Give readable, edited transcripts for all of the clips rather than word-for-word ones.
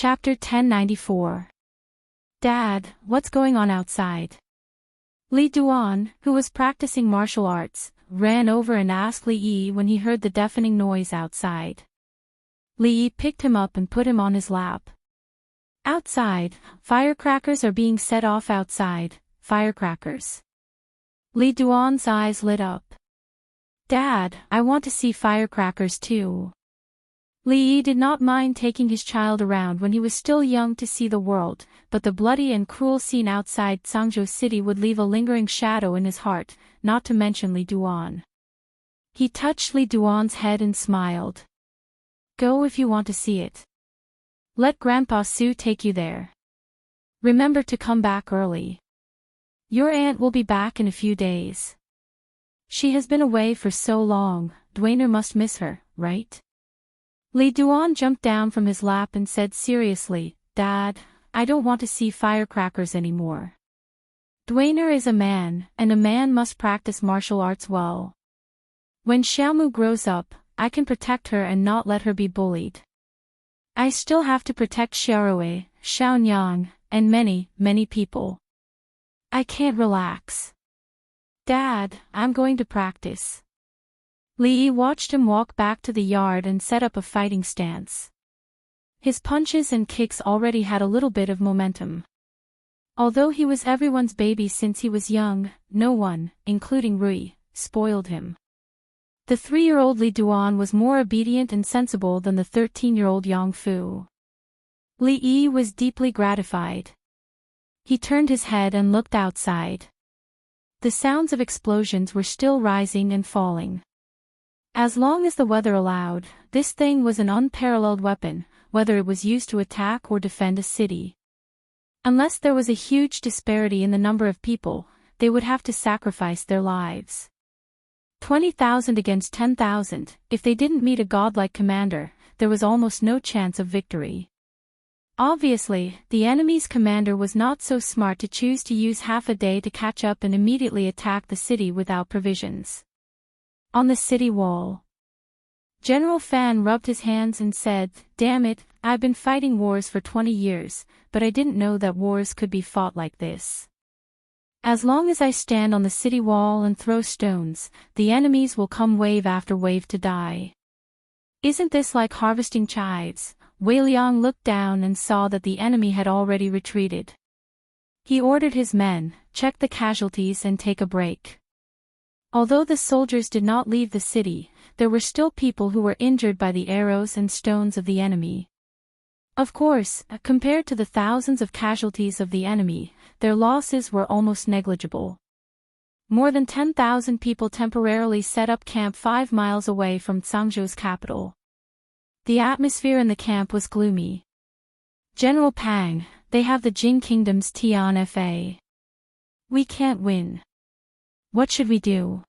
Chapter 1094. Dad, what's going on outside? Li Duan, who was practicing martial arts, ran over and asked Li Yi when he heard the deafening noise outside. Li Yi picked him up and put him on his lap. Outside, firecrackers are being set off outside, firecrackers. Li Duan's eyes lit up. Dad, I want to see firecrackers too. Li Yi did not mind taking his child around when he was still young to see the world, but the bloody and cruel scene outside Changzhou City would leave a lingering shadow in his heart, not to mention Li Duan. He touched Li Duan's head and smiled. Go if you want to see it. Let Grandpa Su take you there. Remember to come back early. Your aunt will be back in a few days. She has been away for so long, Dwainer must miss her, right? Li Duan jumped down from his lap and said seriously, Dad, I don't want to see firecrackers anymore. Dwainer is a man, and a man must practice martial arts well. When Xiaomu grows up, I can protect her and not let her be bullied. I still have to protect Xiaorui, Xiaonyang, and many, many people. I can't relax. Dad, I'm going to practice. Li Yi watched him walk back to the yard and set up a fighting stance. His punches and kicks already had a little bit of momentum. Although he was everyone's baby since he was young, no one, including Rui, spoiled him. The 3-year-old Li Duan was more obedient and sensible than the 13-year-old Yang Fu. Li Yi was deeply gratified. He turned his head and looked outside. The sounds of explosions were still rising and falling. As long as the weather allowed, this thing was an unparalleled weapon, whether it was used to attack or defend a city. Unless there was a huge disparity in the number of people, they would have to sacrifice their lives. 20,000 against 10,000, if they didn't meet a godlike commander, there was almost no chance of victory. Obviously, the enemy's commander was not so smart to choose to use half a day to catch up and immediately attack the city without provisions. On the city wall, General Fan rubbed his hands and said, Damn it, I've been fighting wars for 20 years, but I didn't know that wars could be fought like this. As long as I stand on the city wall and throw stones, the enemies will come wave after wave to die. Isn't this like harvesting chives? Wei Liang looked down and saw that the enemy had already retreated. He ordered his men, check the casualties and take a break. Although the soldiers did not leave the city, there were still people who were injured by the arrows and stones of the enemy. Of course, compared to the thousands of casualties of the enemy, their losses were almost negligible. More than 10,000 people temporarily set up camp 5 miles away from Changzhou's capital. The atmosphere in the camp was gloomy. General Pang, they have the Jing Kingdom's Tian Fa. We can't win. What should we do?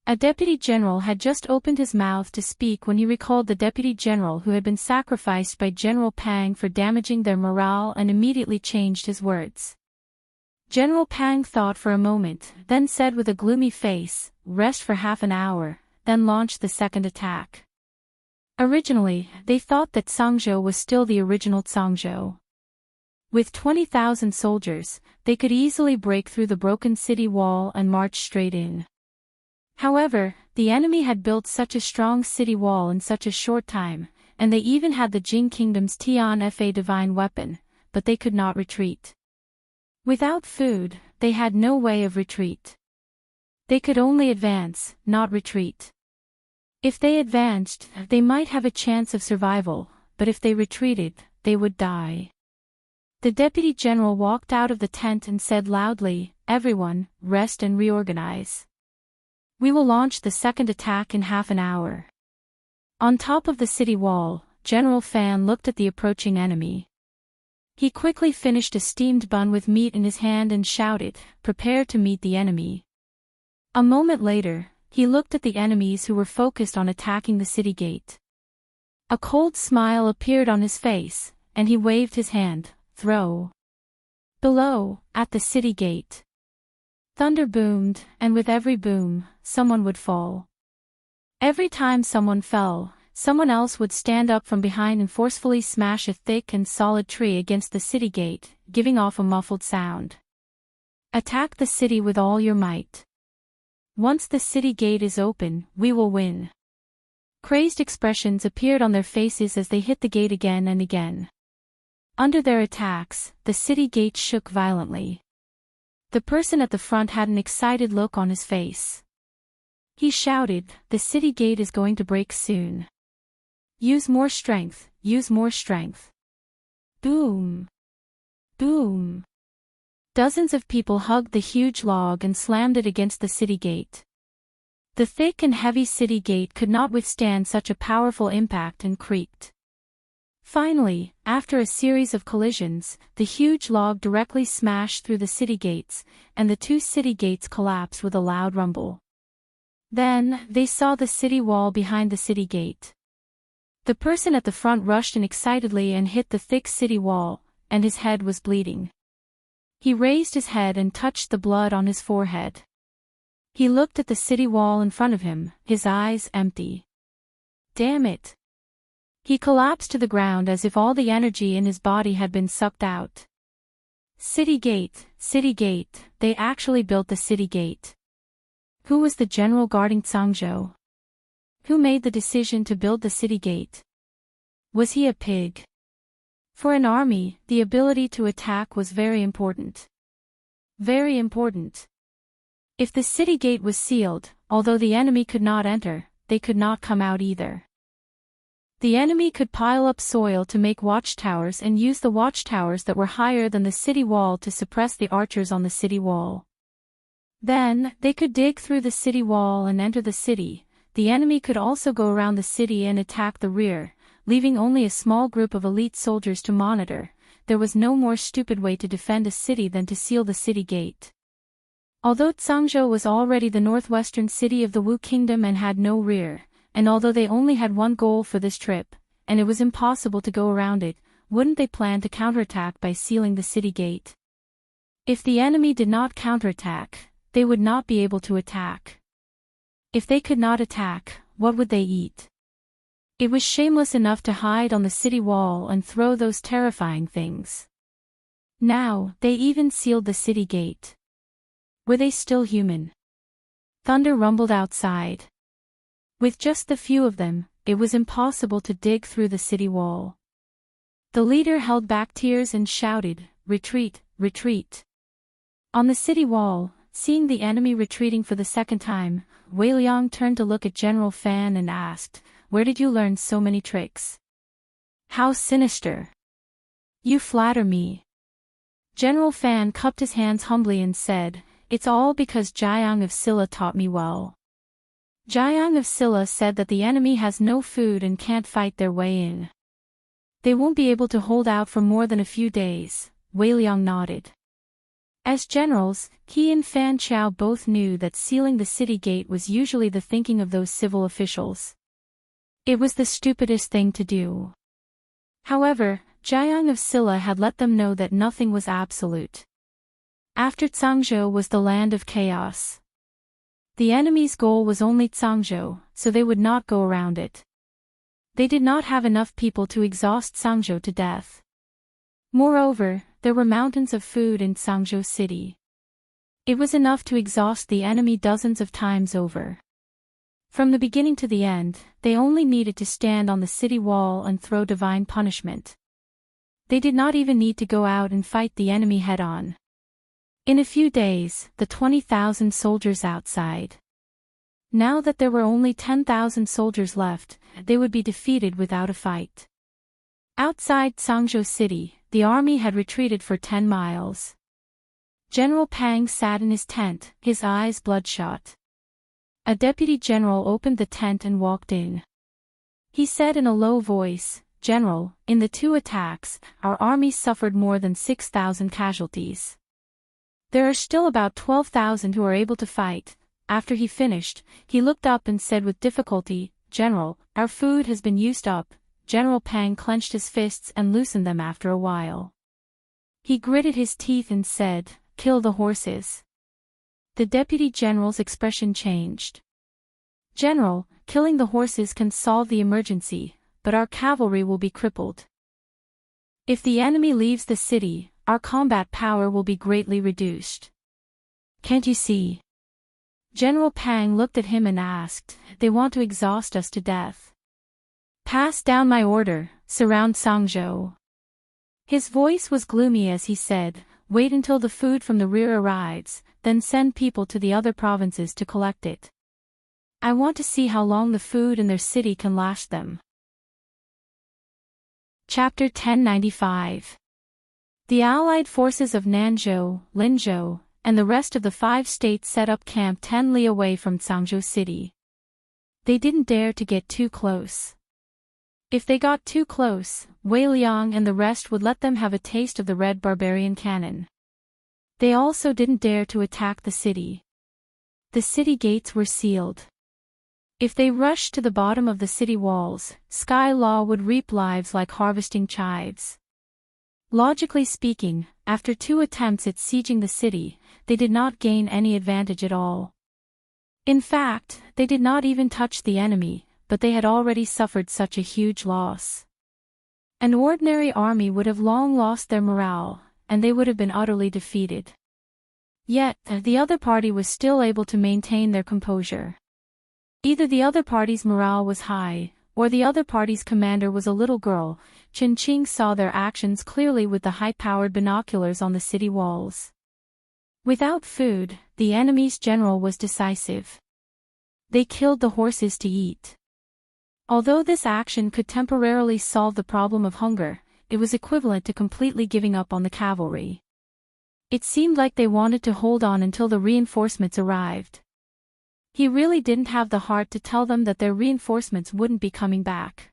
A deputy general had just opened his mouth to speak when he recalled the deputy general who had been sacrificed by General Pang for damaging their morale and immediately changed his words. General Pang thought for a moment, then said with a gloomy face, Rest for half an hour, then launched the second attack. Originally, they thought that Changzhou was still the original Changzhou. With 20,000 soldiers, they could easily break through the broken city wall and march straight in. However, the enemy had built such a strong city wall in such a short time, and they even had the Jing Kingdom's Tian Fa divine weapon, but they could not retreat. Without food, they had no way of retreat. They could only advance, not retreat. If they advanced, they might have a chance of survival, but if they retreated, they would die. The deputy general walked out of the tent and said loudly, Everyone, rest and reorganize. We will launch the second attack in half an hour. On top of the city wall, General Fan looked at the approaching enemy. He quickly finished a steamed bun with meat in his hand and shouted, Prepare to meet the enemy. A moment later, he looked at the enemies who were focused on attacking the city gate. A cold smile appeared on his face, and he waved his hand, Throw. Below, at the city gate. Thunder boomed, and with every boom, someone would fall. Every time someone fell, someone else would stand up from behind and forcefully smash a thick and solid tree against the city gate, giving off a muffled sound. Attack the city with all your might. Once the city gate is open, we will win. Crazed expressions appeared on their faces as they hit the gate again and again. Under their attacks, the city gate shook violently. The person at the front had an excited look on his face. He shouted, "The city gate is going to break soon. Use more strength, use more strength." Boom! Boom! Dozens of people hugged the huge log and slammed it against the city gate. The thick and heavy city gate could not withstand such a powerful impact and creaked. Finally, after a series of collisions, the huge log directly smashed through the city gates, and the two city gates collapsed with a loud rumble. Then, they saw the city wall behind the city gate. The person at the front rushed in excitedly and hit the thick city wall, and his head was bleeding. He raised his head and touched the blood on his forehead. He looked at the city wall in front of him, his eyes empty. Damn it! He collapsed to the ground as if all the energy in his body had been sucked out. City gate, they actually built the city gate. Who was the general guarding Tsangzhou? Who made the decision to build the city gate? Was he a pig? For an army, the ability to attack was very important. Very important. If the city gate was sealed, although the enemy could not enter, they could not come out either. The enemy could pile up soil to make watchtowers and use the watchtowers that were higher than the city wall to suppress the archers on the city wall. Then, they could dig through the city wall and enter the city. The enemy could also go around the city and attack the rear, leaving only a small group of elite soldiers to monitor. There was no more stupid way to defend a city than to seal the city gate. Although Tsangzhou was already the northwestern city of the Wu Kingdom and had no rear, and although they only had one goal for this trip, and it was impossible to go around it, wouldn't they plan to counterattack by sealing the city gate? If the enemy did not counterattack, they would not be able to attack. If they could not attack, what would they eat? It was shameless enough to hide on the city wall and throw those terrifying things. Now, they even sealed the city gate. Were they still human? Thunder rumbled outside. With just the few of them, it was impossible to dig through the city wall. The leader held back tears and shouted, "Retreat, retreat." On the city wall, seeing the enemy retreating for the second time, Wei Liang turned to look at General Fan and asked, "Where did you learn so many tricks? How sinister! You flatter me." General Fan cupped his hands humbly and said, "It's all because Jiang of Silla taught me well." Jiang of Silla said that the enemy has no food and can't fight their way in. They won't be able to hold out for more than a few days. Wei Liang nodded. As generals, Qi and Fan Chao both knew that sealing the city gate was usually the thinking of those civil officials. It was the stupidest thing to do. However, Jiang of Silla had let them know that nothing was absolute. After Tsangzhou was the land of chaos. The enemy's goal was only Tsangzhou, so they would not go around it. They did not have enough people to exhaust Tsangzhou to death. Moreover, there were mountains of food in Tsangzhou city. It was enough to exhaust the enemy dozens of times over. From the beginning to the end, they only needed to stand on the city wall and throw divine punishment. They did not even need to go out and fight the enemy head-on. In a few days, the 20,000 soldiers outside. Now that there were only 10,000 soldiers left, they would be defeated without a fight. Outside Tsangzhou city, the army had retreated for 10 miles. General Pang sat in his tent, his eyes bloodshot. A deputy general opened the tent and walked in. He said in a low voice, "General, in the 2 attacks, our army suffered more than 6,000 casualties. There are still about 12,000 who are able to fight." After he finished, he looked up and said with difficulty, "General, our food has been used up." General Pang clenched his fists and loosened them after a while. He gritted his teeth and said, "Kill the horses." The deputy general's expression changed. "General, killing the horses can solve the emergency, but our cavalry will be crippled. If the enemy leaves the city, our combat power will be greatly reduced. Can't you see?" General Pang looked at him and asked, "They want to exhaust us to death." "Pass down my order, surround Sangzhou." His voice was gloomy as he said, "Wait until the food from the rear arrives, then send people to the other provinces to collect it. I want to see how long the food in their city can last them." Chapter 1095. The Allied forces of Nanzhou, Linzhou, and the rest of the 5 states set up camp 10 li away from Sangzhou city. They didn't dare to get too close. If they got too close, Wei Liang and the rest would let them have a taste of the red barbarian cannon. They also didn't dare to attack the city. The city gates were sealed. If they rushed to the bottom of the city walls, Sky Law would reap lives like harvesting chives. Logically speaking, after 2 attempts at sieging the city, they did not gain any advantage at all. In fact, they did not even touch the enemy, but they had already suffered such a huge loss. An ordinary army would have long lost their morale, and they would have been utterly defeated. Yet, the other party was still able to maintain their composure. Either the other party's morale was high, or the other party's commander was a little girl. Chen Qing saw their actions clearly with the high-powered binoculars on the city walls. Without food, the enemy's general was decisive. They killed the horses to eat. Although this action could temporarily solve the problem of hunger, it was equivalent to completely giving up on the cavalry. It seemed like they wanted to hold on until the reinforcements arrived. He really didn't have the heart to tell them that their reinforcements wouldn't be coming back.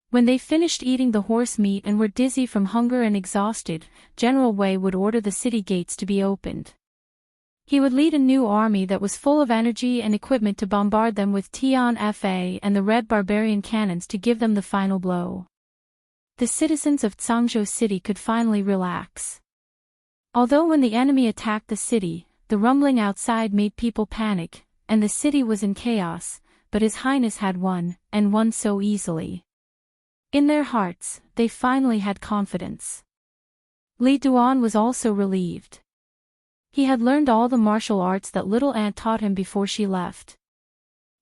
When they finished eating the horse meat and were dizzy from hunger and exhausted, General Wei would order the city gates to be opened. He would lead a new army that was full of energy and equipment to bombard them with Tian Fa and the red barbarian cannons to give them the final blow. The citizens of Zhangzhou city could finally relax. Although when the enemy attacked the city, the rumbling outside made people panic, and the city was in chaos, but His Highness had won, and won so easily. In their hearts, they finally had confidence. Li Duan was also relieved. He had learned all the martial arts that little aunt taught him before she left.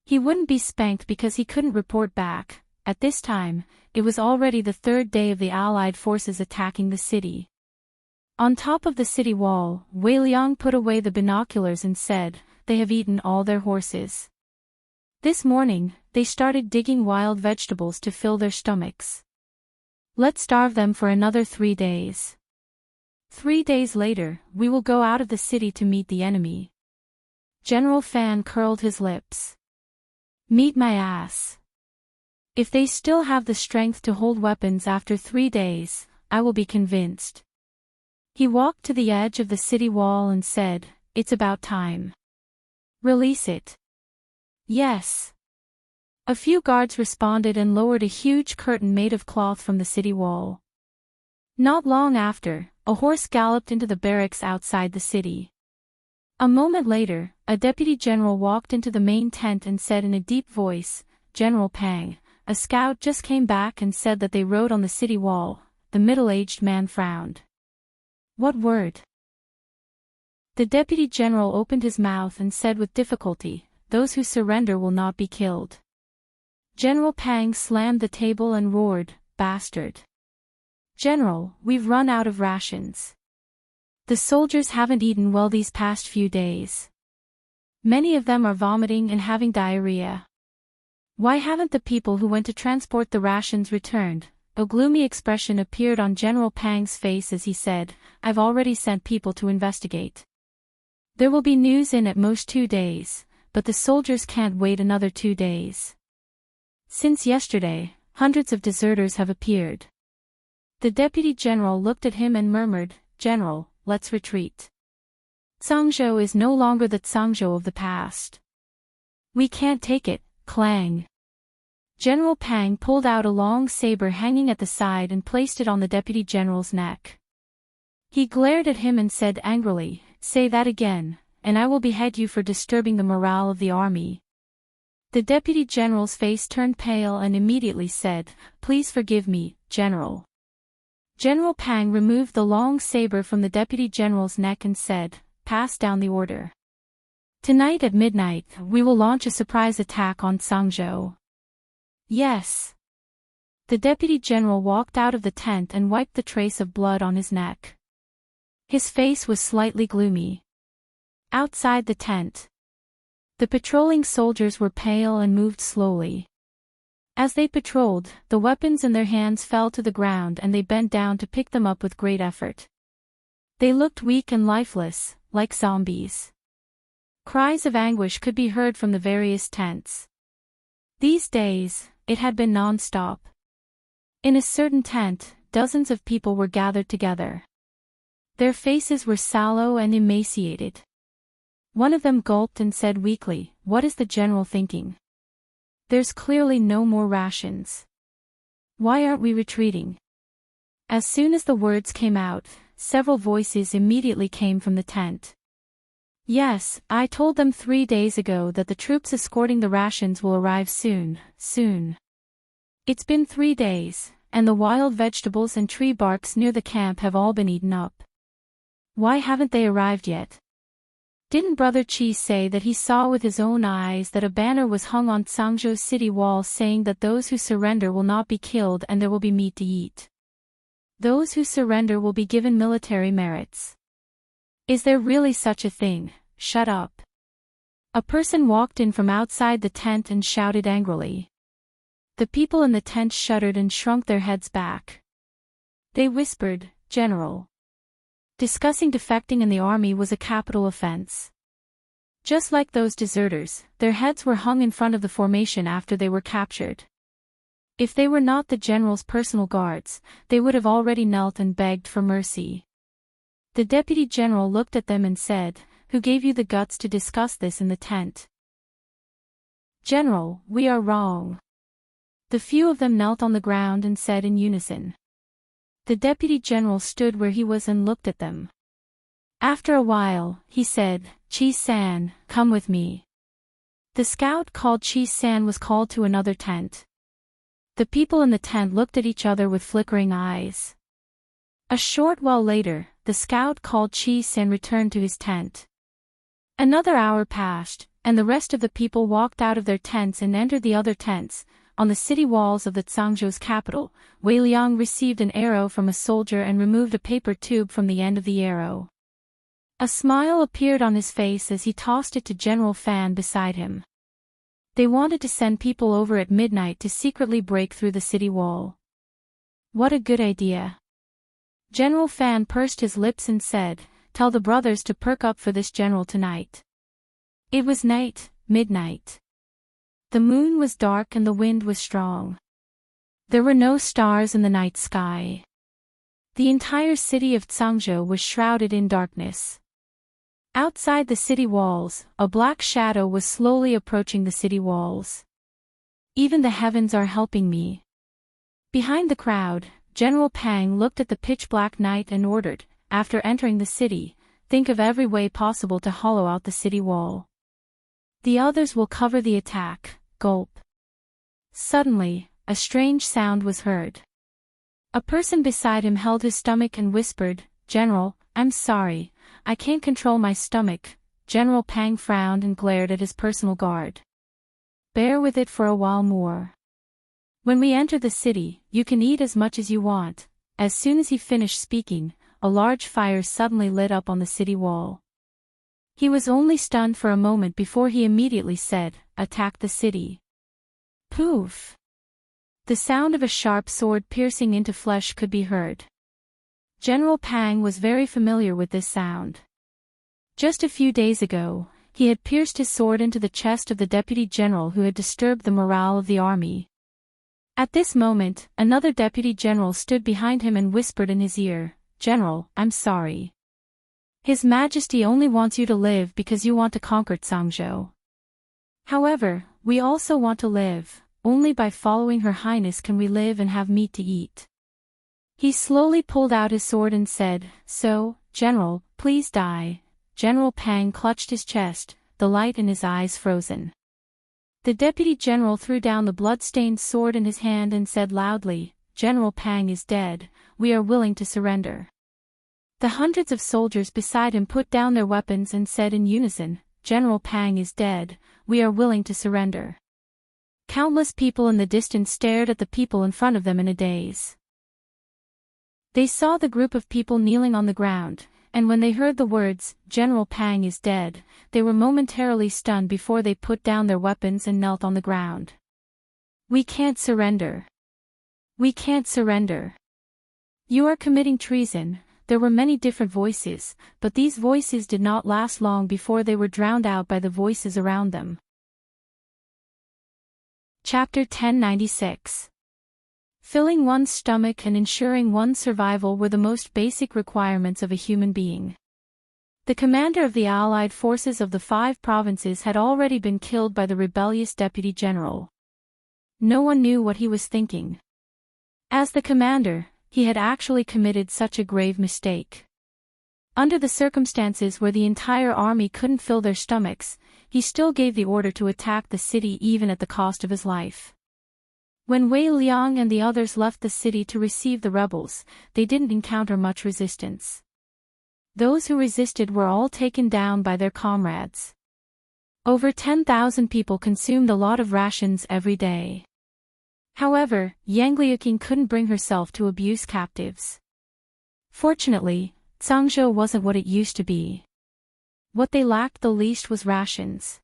He wouldn't be spanked because he couldn't report back. At this time, it was already the 3rd day of the Allied forces attacking the city. On top of the city wall, Wei Liang put away the binoculars and said, "They have eaten all their horses. This morning, they started digging wild vegetables to fill their stomachs. Let's starve them for another 3 days. 3 days later, we will go out of the city to meet the enemy." General Fan curled his lips. "Meet my ass. If they still have the strength to hold weapons after 3 days, I will be convinced." He walked to the edge of the city wall and said, "It's about time. Release it." "Yes." A few guards responded and lowered a huge curtain made of cloth from the city wall. Not long after, a horse galloped into the barracks outside the city. A moment later, a deputy general walked into the main tent and said in a deep voice, "General Pang, a scout just came back and said that they rode on the city wall." The middle-aged man frowned. "What word?" The deputy general opened his mouth and said with difficulty, "Those who surrender will not be killed." General Pang slammed the table and roared, "Bastard! General, we've run out of rations. The soldiers haven't eaten well these past few days. Many of them are vomiting and having diarrhea. Why haven't the people who went to transport the rations returned?" A gloomy expression appeared on General Pang's face as he said, "I've already sent people to investigate. There will be news in at most 2 days, but the soldiers can't wait another 2 days. Since yesterday, hundreds of deserters have appeared." The deputy general looked at him and murmured, "General, let's retreat. Zhangzhou is no longer the Zhangzhou of the past. We can't take it." Clang. General Pang pulled out a long saber hanging at the side and placed it on the deputy general's neck. He glared at him and said angrily, "Say that again, and I will behead you for disturbing the morale of the army." The deputy general's face turned pale and immediately said, "Please forgive me, General." General Pang removed the long saber from the deputy general's neck and said, "Pass down the order. Tonight at midnight, we will launch a surprise attack on Sangzhou." "Yes." The deputy general walked out of the tent and wiped the trace of blood on his neck. His face was slightly gloomy. Outside the tent, the patrolling soldiers were pale and moved slowly. As they patrolled, the weapons in their hands fell to the ground and they bent down to pick them up with great effort. They looked weak and lifeless, like zombies. Cries of anguish could be heard from the various tents. These days, it had been non-stop. In a certain tent, dozens of people were gathered together. Their faces were sallow and emaciated. One of them gulped and said weakly, "What is the general thinking? There's clearly no more rations. Why aren't we retreating?" As soon as the words came out, several voices immediately came from the tent. "Yes, I told them 3 days ago that the troops escorting the rations will arrive soon. It's been 3 days, and the wild vegetables and tree barks near the camp have all been eaten up. Why haven't they arrived yet? Didn't Brother Chi say that he saw with his own eyes that a banner was hung on Sangzhou city wall saying that those who surrender will not be killed and there will be meat to eat? Those who surrender will be given military merits. Is there really such a thing? Shut up." A person walked in from outside the tent and shouted angrily. The people in the tent shuddered and shrunk their heads back. They whispered, "General." Discussing defecting in the army was a capital offense. Just like those deserters, their heads were hung in front of the formation after they were captured. If they were not the general's personal guards, they would have already knelt and begged for mercy. The deputy general looked at them and said, "Who gave you the guts to discuss this in the tent?" "General, we are wrong." The few of them knelt on the ground and said in unison. The deputy general stood where he was and looked at them. After a while, he said, "Chi-san, come with me." The scout called Chi-san was called to another tent. The people in the tent looked at each other with flickering eyes. A short while later, the scout called Chi-san returned to his tent. Another hour passed, and the rest of the people walked out of their tents and entered the other tents. On the city walls of the Zhangzhou's capital, Wei Liang received an arrow from a soldier and removed a paper tube from the end of the arrow. A smile appeared on his face as he tossed it to General Fan beside him. They wanted to send people over at midnight to secretly break through the city wall. What a good idea. General Fan pursed his lips and said, "Tell the brothers to perk up for this general tonight." It was night, midnight. The moon was dark and the wind was strong. There were no stars in the night sky. The entire city of Zhangzhou was shrouded in darkness. Outside the city walls, a black shadow was slowly approaching the city walls. "Even the heavens are helping me." Behind the crowd, General Pang looked at the pitch-black night and ordered, after entering the city, "Think of every way possible to hollow out the city wall. The others will cover the attack." Gulp. Suddenly, a strange sound was heard. A person beside him held his stomach and whispered, "General, I'm sorry, I can't control my stomach." General Pang frowned and glared at his personal guard. "Bear with it for a while more. When we enter the city, you can eat as much as you want." As soon as he finished speaking, a large fire suddenly lit up on the city wall. He was only stunned for a moment before he immediately said, "Attack the city." Poof! The sound of a sharp sword piercing into flesh could be heard. General Pang was very familiar with this sound. Just a few days ago, he had pierced his sword into the chest of the deputy general who had disturbed the morale of the army. At this moment, another deputy general stood behind him and whispered in his ear, "General, I'm sorry. His Majesty only wants you to live because you want to conquer Zhangzhou. However, we also want to live. Only by following Her Highness can we live and have meat to eat." He slowly pulled out his sword and said, "So, General, please die." General Pang clutched his chest, the light in his eyes frozen. The deputy general threw down the blood-stained sword in his hand and said loudly, "General Pang is dead, we are willing to surrender." The hundreds of soldiers beside him put down their weapons and said in unison, "General Pang is dead, we are willing to surrender." Countless people in the distance stared at the people in front of them in a daze. They saw the group of people kneeling on the ground, and when they heard the words, "General Pang is dead," they were momentarily stunned before they put down their weapons and knelt on the ground. "We can't surrender. We can't surrender. You are committing treason." There were many different voices, but these voices did not last long before they were drowned out by the voices around them. Chapter 1096. Filling one's stomach and ensuring one's survival were the most basic requirements of a human being. The commander of the Allied forces of the 5 provinces had already been killed by the rebellious deputy general. No one knew what he was thinking. As the commander, he had actually committed such a grave mistake. Under the circumstances where the entire army couldn't fill their stomachs, he still gave the order to attack the city even at the cost of his life. When Wei Liang and the others left the city to receive the rebels, they didn't encounter much resistance. Those who resisted were all taken down by their comrades. Over 10,000 people consumed a lot of rations every day. However, Yang Liuqing couldn't bring herself to abuse captives. Fortunately, Zhangzhou wasn't what it used to be. What they lacked the least was rations.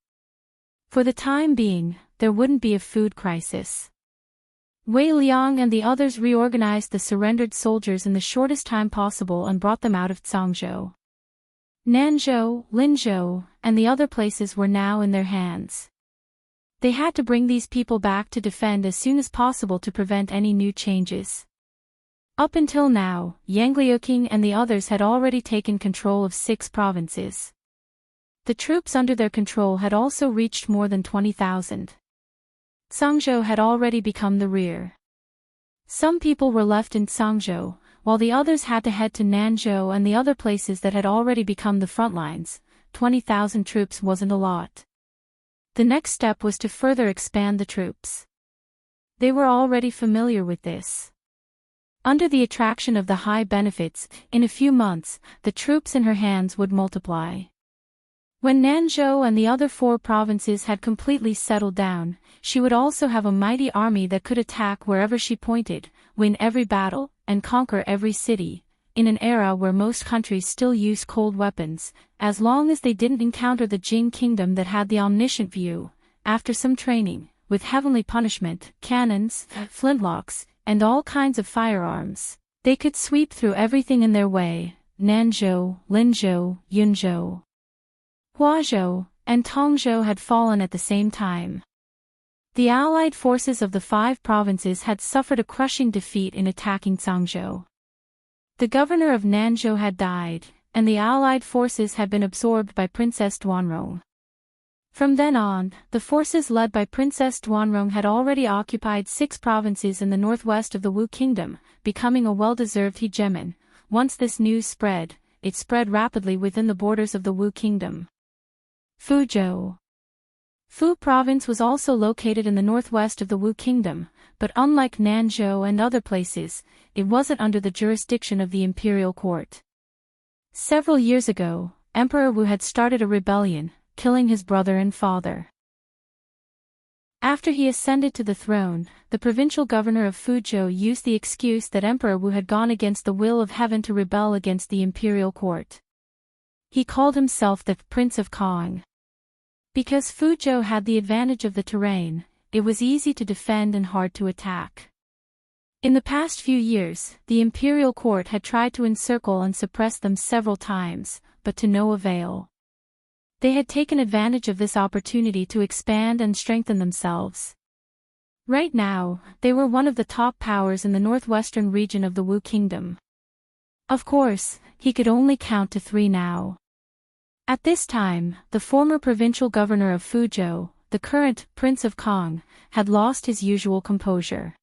For the time being, there wouldn't be a food crisis. Wei Liang and the others reorganized the surrendered soldiers in the shortest time possible and brought them out of Zhangzhou. Nanzhou, Linzhou, and the other places were now in their hands. They had to bring these people back to defend as soon as possible to prevent any new changes. Up until now, Yang Liuqing and the others had already taken control of 6 provinces. The troops under their control had also reached more than 20,000. Zhangzhou had already become the rear. Some people were left in Zhangzhou, while the others had to head to Nanzhou and the other places that had already become the front lines. 20,000 troops wasn't a lot. The next step was to further expand the troops. They were already familiar with this. Under the attraction of the high benefits, in a few months, the troops in her hands would multiply. When Nanzhou and the other 4 provinces had completely settled down, she would also have a mighty army that could attack wherever she pointed, win every battle, and conquer every city. In an era where most countries still used cold weapons, as long as they didn't encounter the Jing kingdom that had the omniscient view, after some training, with heavenly punishment, cannons, flintlocks, and all kinds of firearms, they could sweep through everything in their way. Nanzhou, Linzhou, Yunzhou, Huazhou, and Tongzhou had fallen at the same time. The allied forces of the 5 provinces had suffered a crushing defeat in attacking Zhangzhou. The governor of Nanzhou had died, and the allied forces had been absorbed by Princess Duanrong. From then on, the forces led by Princess Duanrong had already occupied 6 provinces in the northwest of the Wu Kingdom, becoming a well-deserved hegemon. Once this news spread, it spread rapidly within the borders of the Wu Kingdom. Fuzhou. Fu province was also located in the northwest of the Wu Kingdom, but unlike Nanzhou and other places, it wasn't under the jurisdiction of the imperial court. Several years ago, Emperor Wu had started a rebellion, killing his brother and father. After he ascended to the throne, the provincial governor of Fuzhou used the excuse that Emperor Wu had gone against the will of heaven to rebel against the imperial court. He called himself the Prince of Kong. Because Fuzhou had the advantage of the terrain, it was easy to defend and hard to attack. In the past few years, the imperial court had tried to encircle and suppress them several times, but to no avail. They had taken advantage of this opportunity to expand and strengthen themselves. Right now, they were one of the top powers in the northwestern region of the Wu Kingdom. Of course, he could only count to 3 now. At this time, the former provincial governor of Fuzhou, the current Prince of Kong, had lost his usual composure.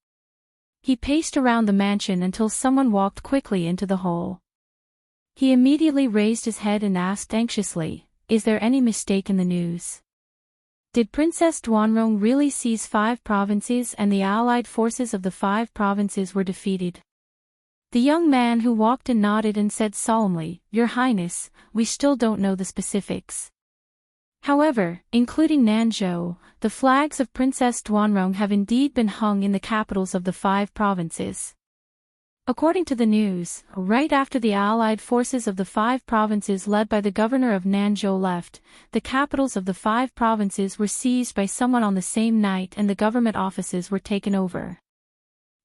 He paced around the mansion until someone walked quickly into the hall. He immediately raised his head and asked anxiously, "Is there any mistake in the news?" Did Princess Duanrong really seize 5 provinces and the allied forces of the 5 provinces were defeated? The young man who walked in nodded and said solemnly, "Your Highness, we still don't know the specifics." However, including Nanzhou, the flags of Princess Duanrong have indeed been hung in the capitals of the 5 provinces. According to the news, right after the allied forces of the 5 provinces led by the governor of Nanzhou left, the capitals of the 5 provinces were seized by someone on the same night and the government offices were taken over.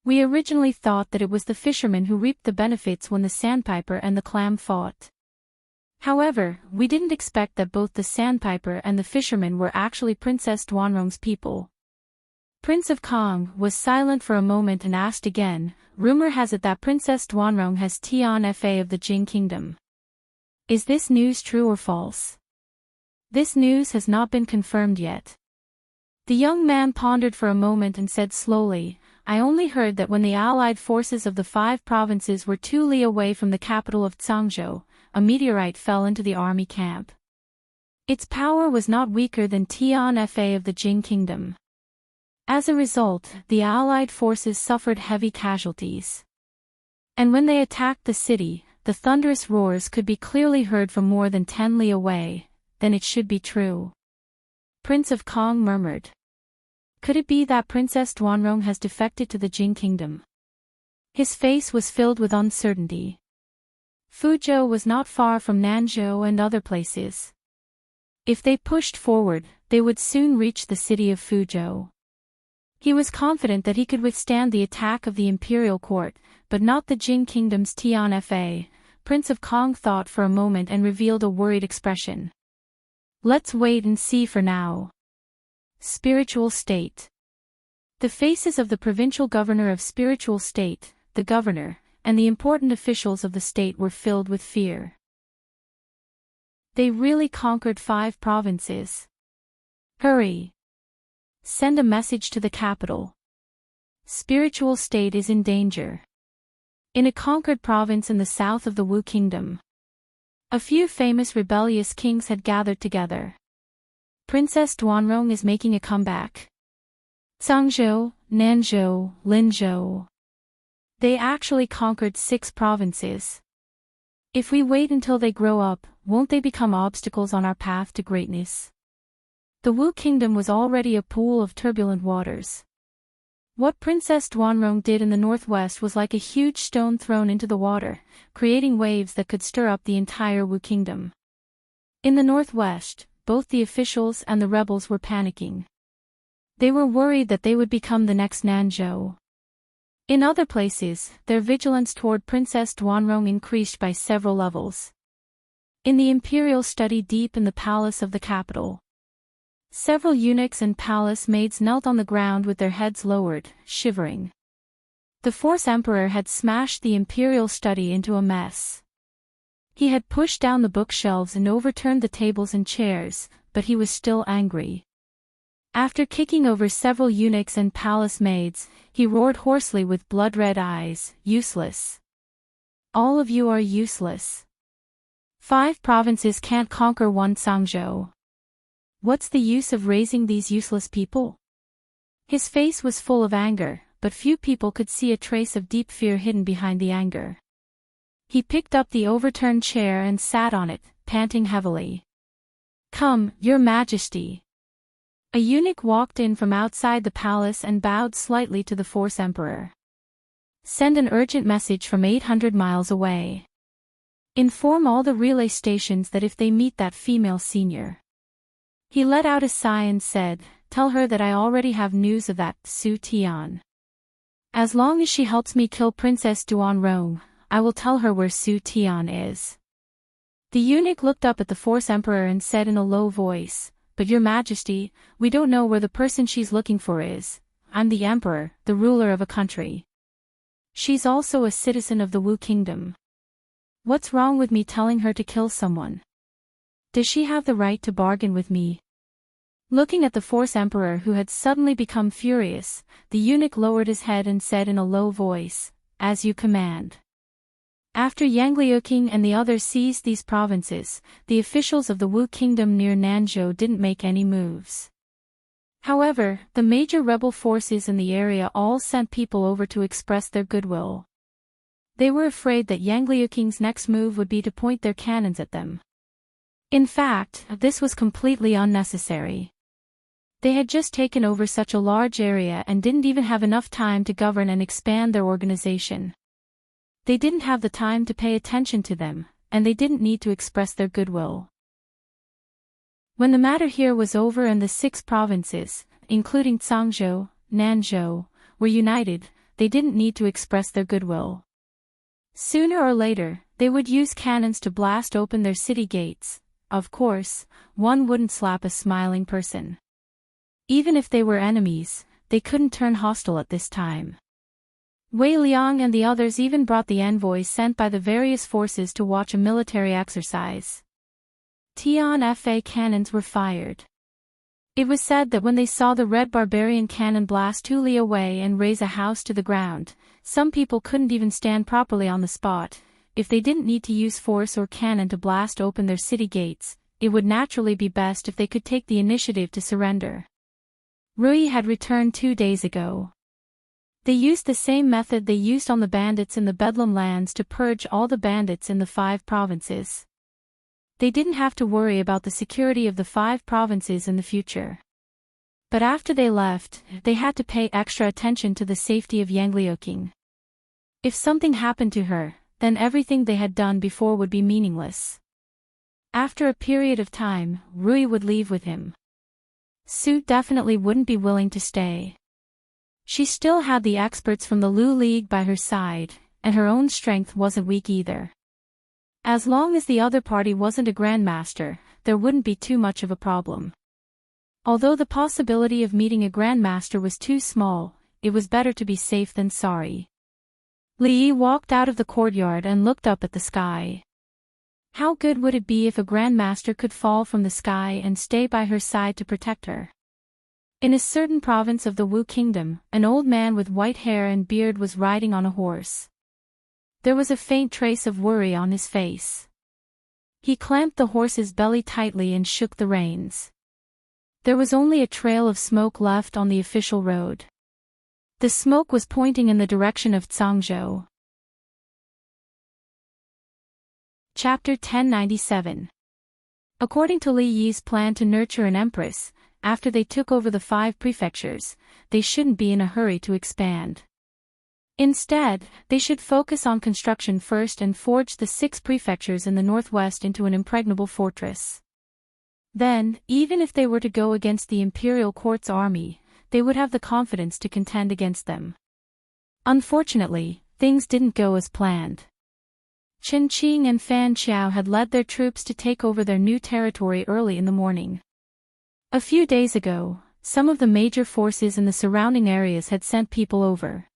We originally thought that it was the fishermen who reaped the benefits when the sandpiper and the clam fought. However, we didn't expect that both the sandpiper and the fishermen were actually Princess Duanrong's people. Prince of Kong was silent for a moment and asked again, "Rumor has it that Princess Duanrong has Tian-Fa of the Jing Kingdom. Is this news true or false?" "This news has not been confirmed yet." The young man pondered for a moment and said slowly, "I only heard that when the allied forces of the 5 provinces were 2 li away from the capital of Zhangzhou, a meteorite fell into the army camp. Its power was not weaker than Tian-Fa of the Jing Kingdom. As a result, the allied forces suffered heavy casualties. And when they attacked the city, the thunderous roars could be clearly heard from more than 10 li away. Then it should be true." Prince of Kong murmured. "Could it be that Princess Duanrong has defected to the Jing Kingdom?" His face was filled with uncertainty. Fuzhou was not far from Nanzhou and other places. If they pushed forward, they would soon reach the city of Fuzhou. He was confident that he could withstand the attack of the imperial court, but not the Jing Kingdom's Tian-Fa. Prince of Kong thought for a moment and revealed a worried expression. "Let's wait and see for now." Spiritual State. The faces of the provincial governor of Spiritual State, the governor, and the important officials of the state were filled with fear. They really conquered 5 provinces. Hurry! Send a message to the capital. Spiritual State is in danger. In a conquered province in the south of the Wu Kingdom, a few famous rebellious kings had gathered together. Princess Duanrong is making a comeback. Zhangzhou, Nanzhou, Linzhou. They actually conquered 6 provinces. If we wait until they grow up, won't they become obstacles on our path to greatness? The Wu Kingdom was already a pool of turbulent waters. What Princess Duanrong did in the northwest was like a huge stone thrown into the water, creating waves that could stir up the entire Wu Kingdom. In the northwest, both the officials and the rebels were panicking. They were worried that they would become the next Nanzhou. In other places, their vigilance toward Princess Duanrong increased by several levels. In the imperial study deep in the palace of the capital, several eunuchs and palace maids knelt on the ground with their heads lowered, shivering. The Force Emperor had smashed the imperial study into a mess. He had pushed down the bookshelves and overturned the tables and chairs, but he was still angry. After kicking over several eunuchs and palace maids, he roared hoarsely with blood-red eyes, "Useless. All of you are useless. 5 provinces can't conquer 1 Zhangzhou. What's the use of raising these useless people?" His face was full of anger, but few people could see a trace of deep fear hidden behind the anger. He picked up the overturned chair and sat on it, panting heavily. "Come, Your Majesty." A eunuch walked in from outside the palace and bowed slightly to the Force Emperor. "Send an urgent message from 800 miles away. Inform all the relay stations that if they meet that female senior." He let out a sigh and said, "Tell her that I already have news of that Su Tian. As long as she helps me kill Princess Duanrong, I will tell her where Su Tian is." The eunuch looked up at the Force Emperor and said in a low voice, "But Your Majesty, we don't know where the person she's looking for is. I'm the Emperor, the ruler of a country. She's also a citizen of the Wu Kingdom. What's wrong with me telling her to kill someone? Does she have the right to bargain with me?" Looking at the Force Emperor who had suddenly become furious, the eunuch lowered his head and said in a low voice, "As you command." After Yang Liuqing and the others seized these provinces, the officials of the Wu Kingdom near Nanzhou didn't make any moves. However, the major rebel forces in the area all sent people over to express their goodwill. They were afraid that Yangliuking's next move would be to point their cannons at them. In fact, this was completely unnecessary. They had just taken over such a large area and didn't even have enough time to govern and expand their organization. They didn't have the time to pay attention to them, and they didn't need to express their goodwill. When the matter here was over and the 6 provinces, including Zhangzhou, Nanzhou, were united, they didn't need to express their goodwill. Sooner or later, they would use cannons to blast open their city gates. Of course, one wouldn't slap a smiling person. Even if they were enemies, they couldn't turn hostile at this time. Wei Liang and the others even brought the envoys sent by the various forces to watch a military exercise. Tian-Fa cannons were fired. It was said that when they saw the red barbarian cannon blast two li away and raze a house to the ground, some people couldn't even stand properly on the spot. If they didn't need to use force or cannon to blast open their city gates, it would naturally be best if they could take the initiative to surrender. Rui had returned 2 days ago. They used the same method they used on the bandits in the Bedlam lands to purge all the bandits in the 5 provinces. They didn't have to worry about the security of the 5 provinces in the future. But after they left, they had to pay extra attention to the safety of Yangliuking. If something happened to her, then everything they had done before would be meaningless. After a period of time, Rui would leave with him. Su definitely wouldn't be willing to stay. She still had the experts from the Lu League by her side, and her own strength wasn't weak either. As long as the other party wasn't a grandmaster, there wouldn't be too much of a problem. Although the possibility of meeting a grandmaster was too small, it was better to be safe than sorry. Li Yi walked out of the courtyard and looked up at the sky. How good would it be if a grandmaster could fall from the sky and stay by her side to protect her? In a certain province of the Wu Kingdom, an old man with white hair and beard was riding on a horse. There was a faint trace of worry on his face. He clamped the horse's belly tightly and shook the reins. There was only a trail of smoke left on the official road. The smoke was pointing in the direction of Zhangzhou. Chapter 1097. According to Li Yi's plan to nurture an empress, after they took over the 5 prefectures, they shouldn't be in a hurry to expand. Instead, they should focus on construction first and forge the 6 prefectures in the northwest into an impregnable fortress. Then, even if they were to go against the imperial court's army, they would have the confidence to contend against them. Unfortunately, things didn't go as planned. Chen Qing and Fan Qiao had led their troops to take over their new territory early in the morning. A few days ago, some of the major forces in the surrounding areas had sent people over.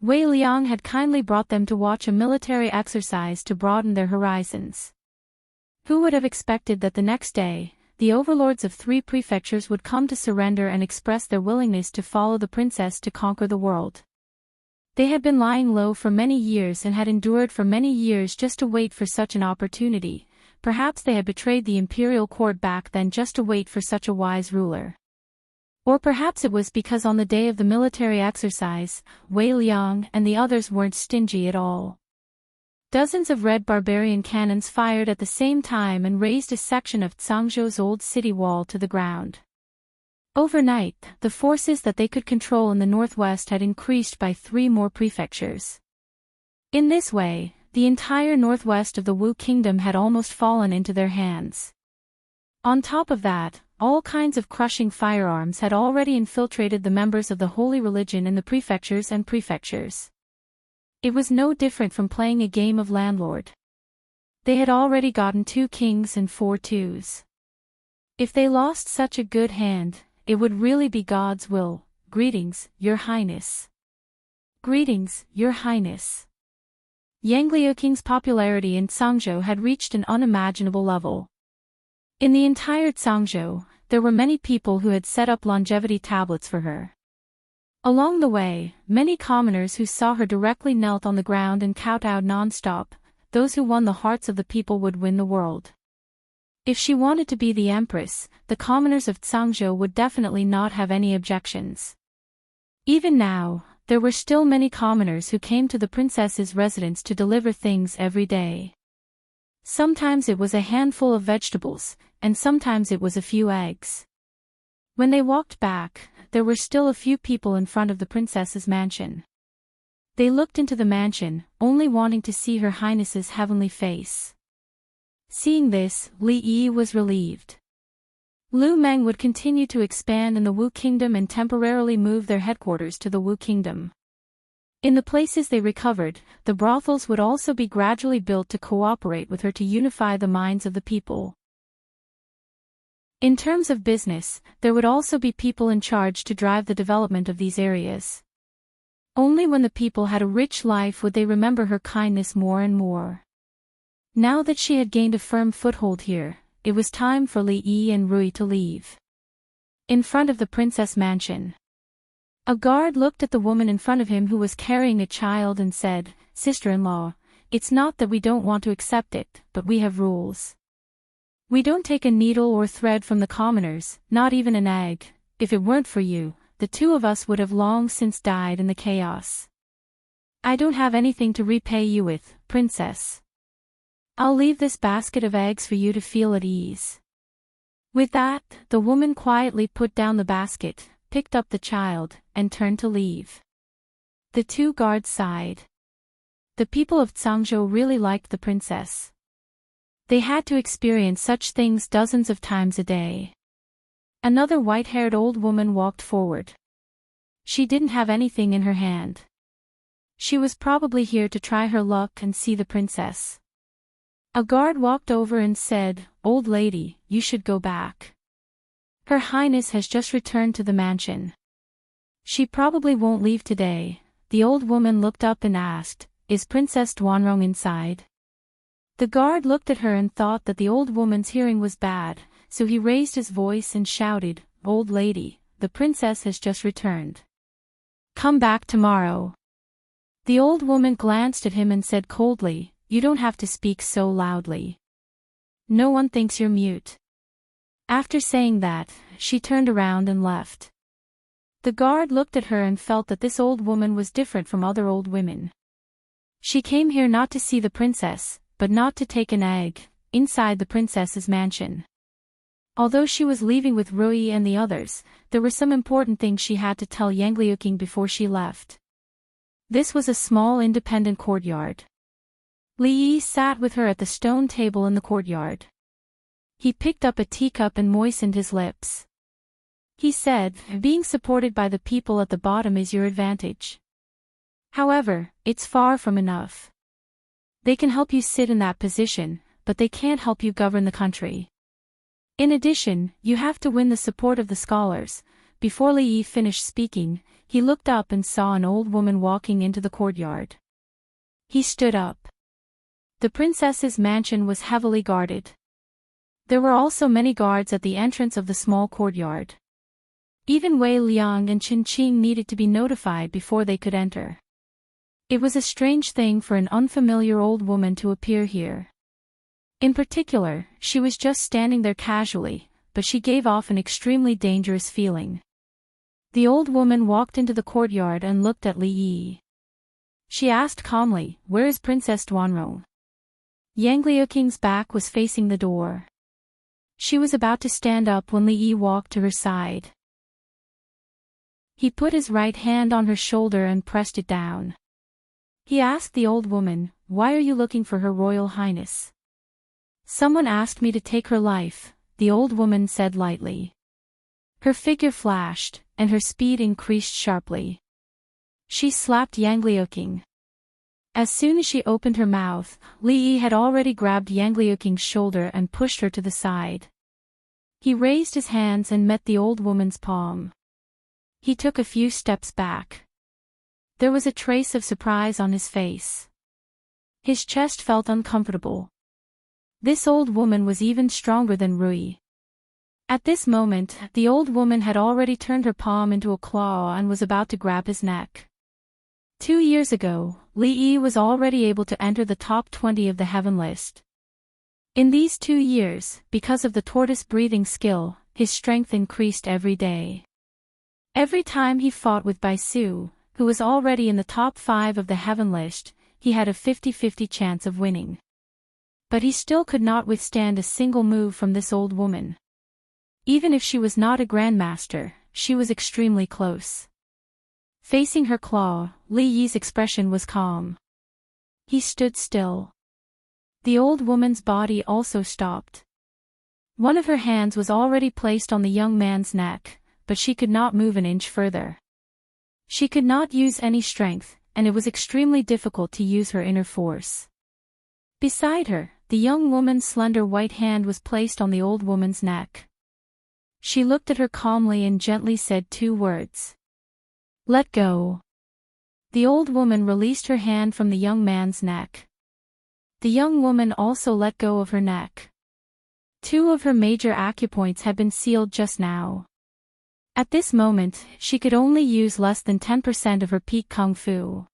Wei Liang had kindly brought them to watch a military exercise to broaden their horizons. Who would have expected that the next day, the overlords of 3 prefectures would come to surrender and express their willingness to follow the princess to conquer the world? They had been lying low for many years and had endured for many years just to wait for such an opportunity. Perhaps they had betrayed the imperial court back then just to wait for such a wise ruler. Or perhaps it was because on the day of the military exercise, Wei Liang and the others weren't stingy at all. Dozens of red barbarian cannons fired at the same time and razed a section of Zhangzhou's old city wall to the ground. Overnight, the forces that they could control in the northwest had increased by 3 more prefectures. In this way, the entire northwest of the Wu Kingdom had almost fallen into their hands. On top of that, all kinds of crushing firearms had already infiltrated the members of the holy religion in the prefectures and prefectures. It was no different from playing a game of landlord. They had already gotten 2 kings and 4 twos. If they lost such a good hand, it would really be God's will. Greetings, Your Highness. Greetings, Your Highness. Yangliuking's popularity in Zhangzhou had reached an unimaginable level. In the entire Zhangzhou, there were many people who had set up longevity tablets for her. Along the way, many commoners who saw her directly knelt on the ground and kowtowed non-stop. Those who won the hearts of the people would win the world. If she wanted to be the empress, the commoners of Zhangzhou would definitely not have any objections. Even now, there were still many commoners who came to the princess's residence to deliver things every day. Sometimes it was a handful of vegetables, and sometimes it was a few eggs. When they walked back, there were still a few people in front of the princess's mansion. They looked into the mansion, only wanting to see Her Highness's heavenly face. Seeing this, Li Yi was relieved. Lu Meng would continue to expand in the Wu Kingdom and temporarily move their headquarters to the Wu Kingdom. In the places they recovered, the brothels would also be gradually built to cooperate with her to unify the minds of the people. In terms of business, there would also be people in charge to drive the development of these areas. Only when the people had a rich life would they remember her kindness more and more. Now that she had gained a firm foothold here, it was time for Li Yi and Rui to leave. In front of the princess mansion, a guard looked at the woman in front of him who was carrying a child and said, "Sister-in-law, it's not that we don't want to accept it, but we have rules. We don't take a needle or thread from the commoners, not even an egg. If it weren't for you, the two of us would have long since died in the chaos. I don't have anything to repay you with, princess. I'll leave this basket of eggs for you to feel at ease." With that, the woman quietly put down the basket, picked up the child, and turned to leave. The two guards sighed. The people of Zhangzhou really liked the princess. They had to experience such things dozens of times a day. Another white-haired old woman walked forward. She didn't have anything in her hand. She was probably here to try her luck and see the princess. A guard walked over and said, "Old lady, you should go back. Her Highness has just returned to the mansion. She probably won't leave today." The old woman looked up and asked, "Is Princess Duanrong inside?" The guard looked at her and thought that the old woman's hearing was bad, so he raised his voice and shouted, "Old lady, the princess has just returned. Come back tomorrow." The old woman glanced at him and said coldly, "You don't have to speak so loudly. No one thinks you're mute." After saying that, she turned around and left. The guard looked at her and felt that this old woman was different from other old women. She came here not to see the princess, but not to take an egg, inside the princess's mansion. Although she was leaving with Rui and the others, there were some important things she had to tell Yang Liuqing before she left. This was a small independent courtyard. Li Yi sat with her at the stone table in the courtyard. He picked up a teacup and moistened his lips. He said, "Being supported by the people at the bottom is your advantage. However, it's far from enough. They can help you sit in that position, but they can't help you govern the country. In addition, you have to win the support of the scholars." Before Li Yi finished speaking, he looked up and saw an old woman walking into the courtyard. He stood up. The princess's mansion was heavily guarded. There were also many guards at the entrance of the small courtyard. Even Wei Liang and Qin Qing needed to be notified before they could enter. It was a strange thing for an unfamiliar old woman to appear here. In particular, she was just standing there casually, but she gave off an extremely dangerous feeling. The old woman walked into the courtyard and looked at Li Yi. She asked calmly, "Where is Princess Duanrong?" Yang Liuqing's back was facing the door. She was about to stand up when Li Yi walked to her side. He put his right hand on her shoulder and pressed it down. He asked the old woman, "Why are you looking for Her Royal Highness?" "Someone asked me to take her life," the old woman said lightly. Her figure flashed, and her speed increased sharply. She slapped Yang Liuqing. As soon as she opened her mouth, Li Yi had already grabbed Yang Liuqing's shoulder and pushed her to the side. He raised his hands and met the old woman's palm. He took a few steps back. There was a trace of surprise on his face. His chest felt uncomfortable. This old woman was even stronger than Rui. At this moment, the old woman had already turned her palm into a claw and was about to grab his neck. 2 years ago, Li Yi was already able to enter the top 20 of the heaven list. In these 2 years, because of the tortoise breathing skill, his strength increased every day. Every time he fought with Baisu, who was already in the top 5 of the heaven list, he had a 50-50 chance of winning. But he still could not withstand a single move from this old woman. Even if she was not a grandmaster, she was extremely close. Facing her claw, Li Yi's expression was calm. He stood still. The old woman's body also stopped. One of her hands was already placed on the young man's neck, but she could not move an inch further. She could not use any strength, and it was extremely difficult to use her inner force. Beside her, the young woman's slender white hand was placed on the old woman's neck. She looked at her calmly and gently said 2 words. "Let go." The old woman released her hand from the young man's neck. The young woman also let go of her neck. 2 of her major acupoints had been sealed just now. At this moment, she could only use less than 10% of her peak kung fu.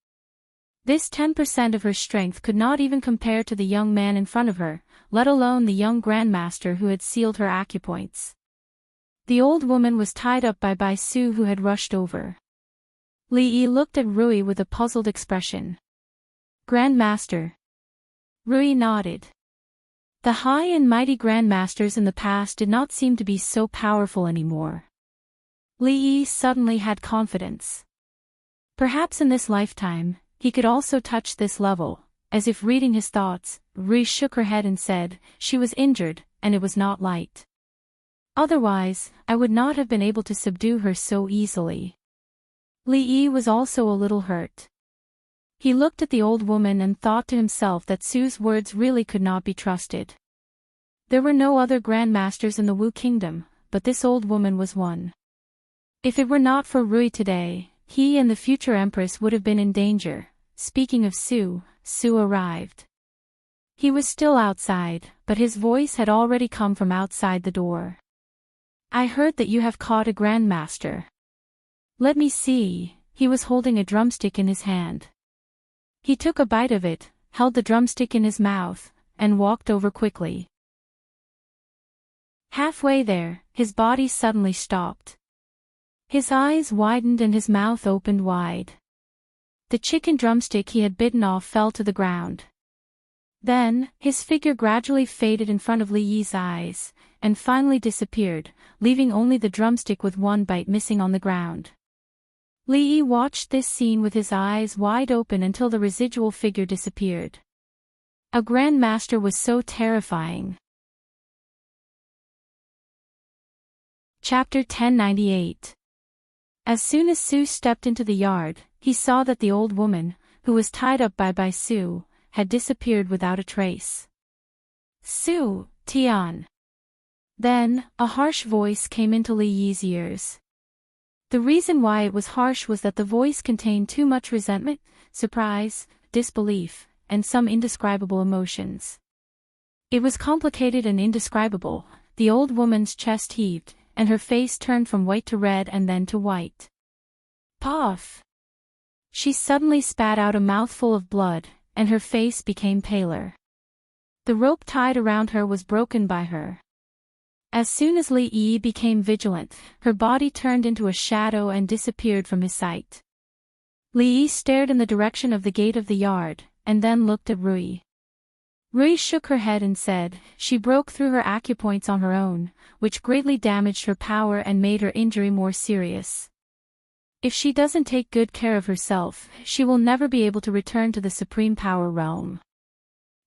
This 10% of her strength could not even compare to the young man in front of her, let alone the young grandmaster who had sealed her acupoints. The old woman was tied up by Baisu, who had rushed over. Li Yi looked at Rui with a puzzled expression. "Grandmaster." Rui nodded. The high and mighty grandmasters in the past did not seem to be so powerful anymore. Li Yi suddenly had confidence. Perhaps in this lifetime, he could also touch this level. As if reading his thoughts, Rui shook her head and said, "She was injured, and it was not light. Otherwise, I would not have been able to subdue her so easily." Li Yi was also a little hurt. He looked at the old woman and thought to himself that Su's words really could not be trusted. There were no other grandmasters in the Wu Kingdom, but this old woman was one. If it were not for Rui today, he and the future empress would have been in danger. Speaking of Su arrived. He was still outside, but his voice had already come from outside the door. "I heard that you have caught a grandmaster." "Let me see." He was holding a drumstick in his hand. He took a bite of it, held the drumstick in his mouth, and walked over quickly. Halfway there, his body suddenly stopped. His eyes widened and his mouth opened wide. The chicken drumstick he had bitten off fell to the ground. Then, his figure gradually faded in front of Li Yi's eyes, and finally disappeared, leaving only the drumstick with one bite missing on the ground. Li Yi watched this scene with his eyes wide open until the residual figure disappeared. A grandmaster was so terrifying. Chapter 1098. As soon as Su stepped into the yard, he saw that the old woman, who was tied up by Baisu, had disappeared without a trace. "Su, Tian." Then, a harsh voice came into Li Yi's ears. The reason why it was harsh was that the voice contained too much resentment, surprise, disbelief, and some indescribable emotions. It was complicated and indescribable. The old woman's chest heaved, and her face turned from white to red and then to white. Puff! She suddenly spat out a mouthful of blood, and her face became paler. The rope tied around her was broken by her. As soon as Li Yi became vigilant, her body turned into a shadow and disappeared from his sight. Li Yi stared in the direction of the gate of the yard, and then looked at Rui. Rui shook her head and said, "She broke through her acupoints on her own, which greatly damaged her power and made her injury more serious. If she doesn't take good care of herself, she will never be able to return to the Supreme Power Realm."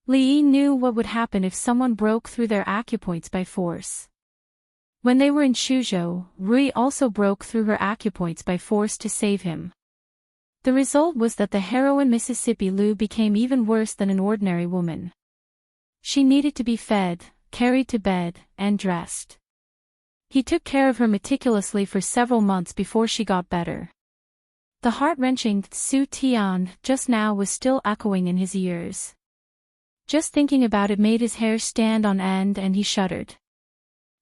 Li Yi knew what would happen if someone broke through their acupoints by force. When they were in Shuzhou, Rui also broke through her acupoints by force to save him. The result was that the heroine Mississippi Lu became even worse than an ordinary woman. She needed to be fed, carried to bed, and dressed. He took care of her meticulously for several months before she got better. The heart-wrenching Su Tian just now was still echoing in his ears. Just thinking about it made his hair stand on end and he shuddered.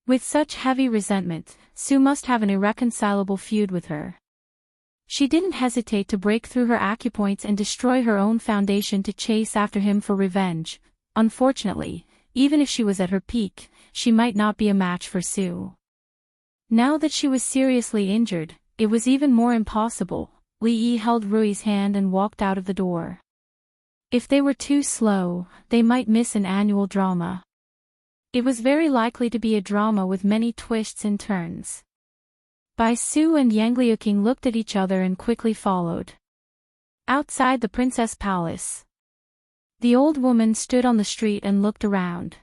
With such heavy resentment, Su must have an irreconcilable feud with her. She didn't hesitate to break through her acupoints and destroy her own foundation to chase after him for revenge. Unfortunately, even if she was at her peak, she might not be a match for Sue. Now that she was seriously injured, it was even more impossible. Lee held Rui's hand and walked out of the door. If they were too slow, they might miss an annual drama. It was very likely to be a drama with many twists and turns. Bai Su and Yang Liuqing looked at each other and quickly followed. Outside the princess palace, the old woman stood on the street and looked around.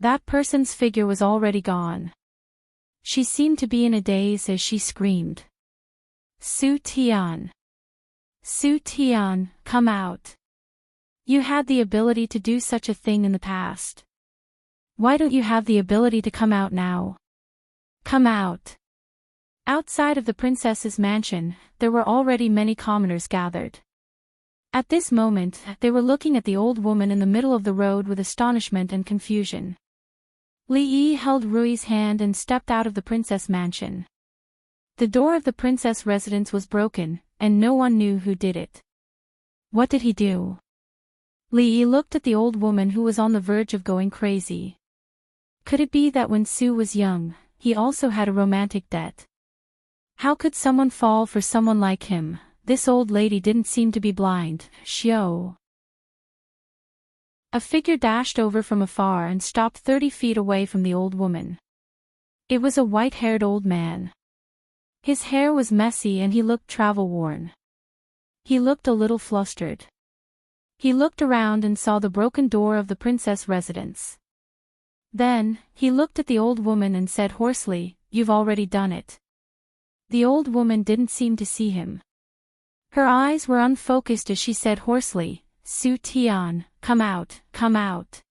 That person's figure was already gone. She seemed to be in a daze as she screamed. Su Tian! Su Tian, come out! You had the ability to do such a thing in the past. Why don't you have the ability to come out now? Come out! Outside of the princess's mansion, there were already many commoners gathered. At this moment, they were looking at the old woman in the middle of the road with astonishment and confusion. Li Yi held Rui's hand and stepped out of the princess mansion. The door of the princess residence was broken, and no one knew who did it. What did he do? Li Yi looked at the old woman who was on the verge of going crazy. Could it be that when Sue was young, he also had a romantic debt? How could someone fall for someone like him? This old lady didn't seem to be blind. Xiao. A figure dashed over from afar and stopped 30 feet away from the old woman. It was a white-haired old man. His hair was messy and he looked travel-worn. He looked a little flustered. He looked around and saw the broken door of the princess residence. Then, he looked at the old woman and said hoarsely, "You've already done it." The old woman didn't seem to see him. Her eyes were unfocused as she said hoarsely, "Su Tian, come out, come out.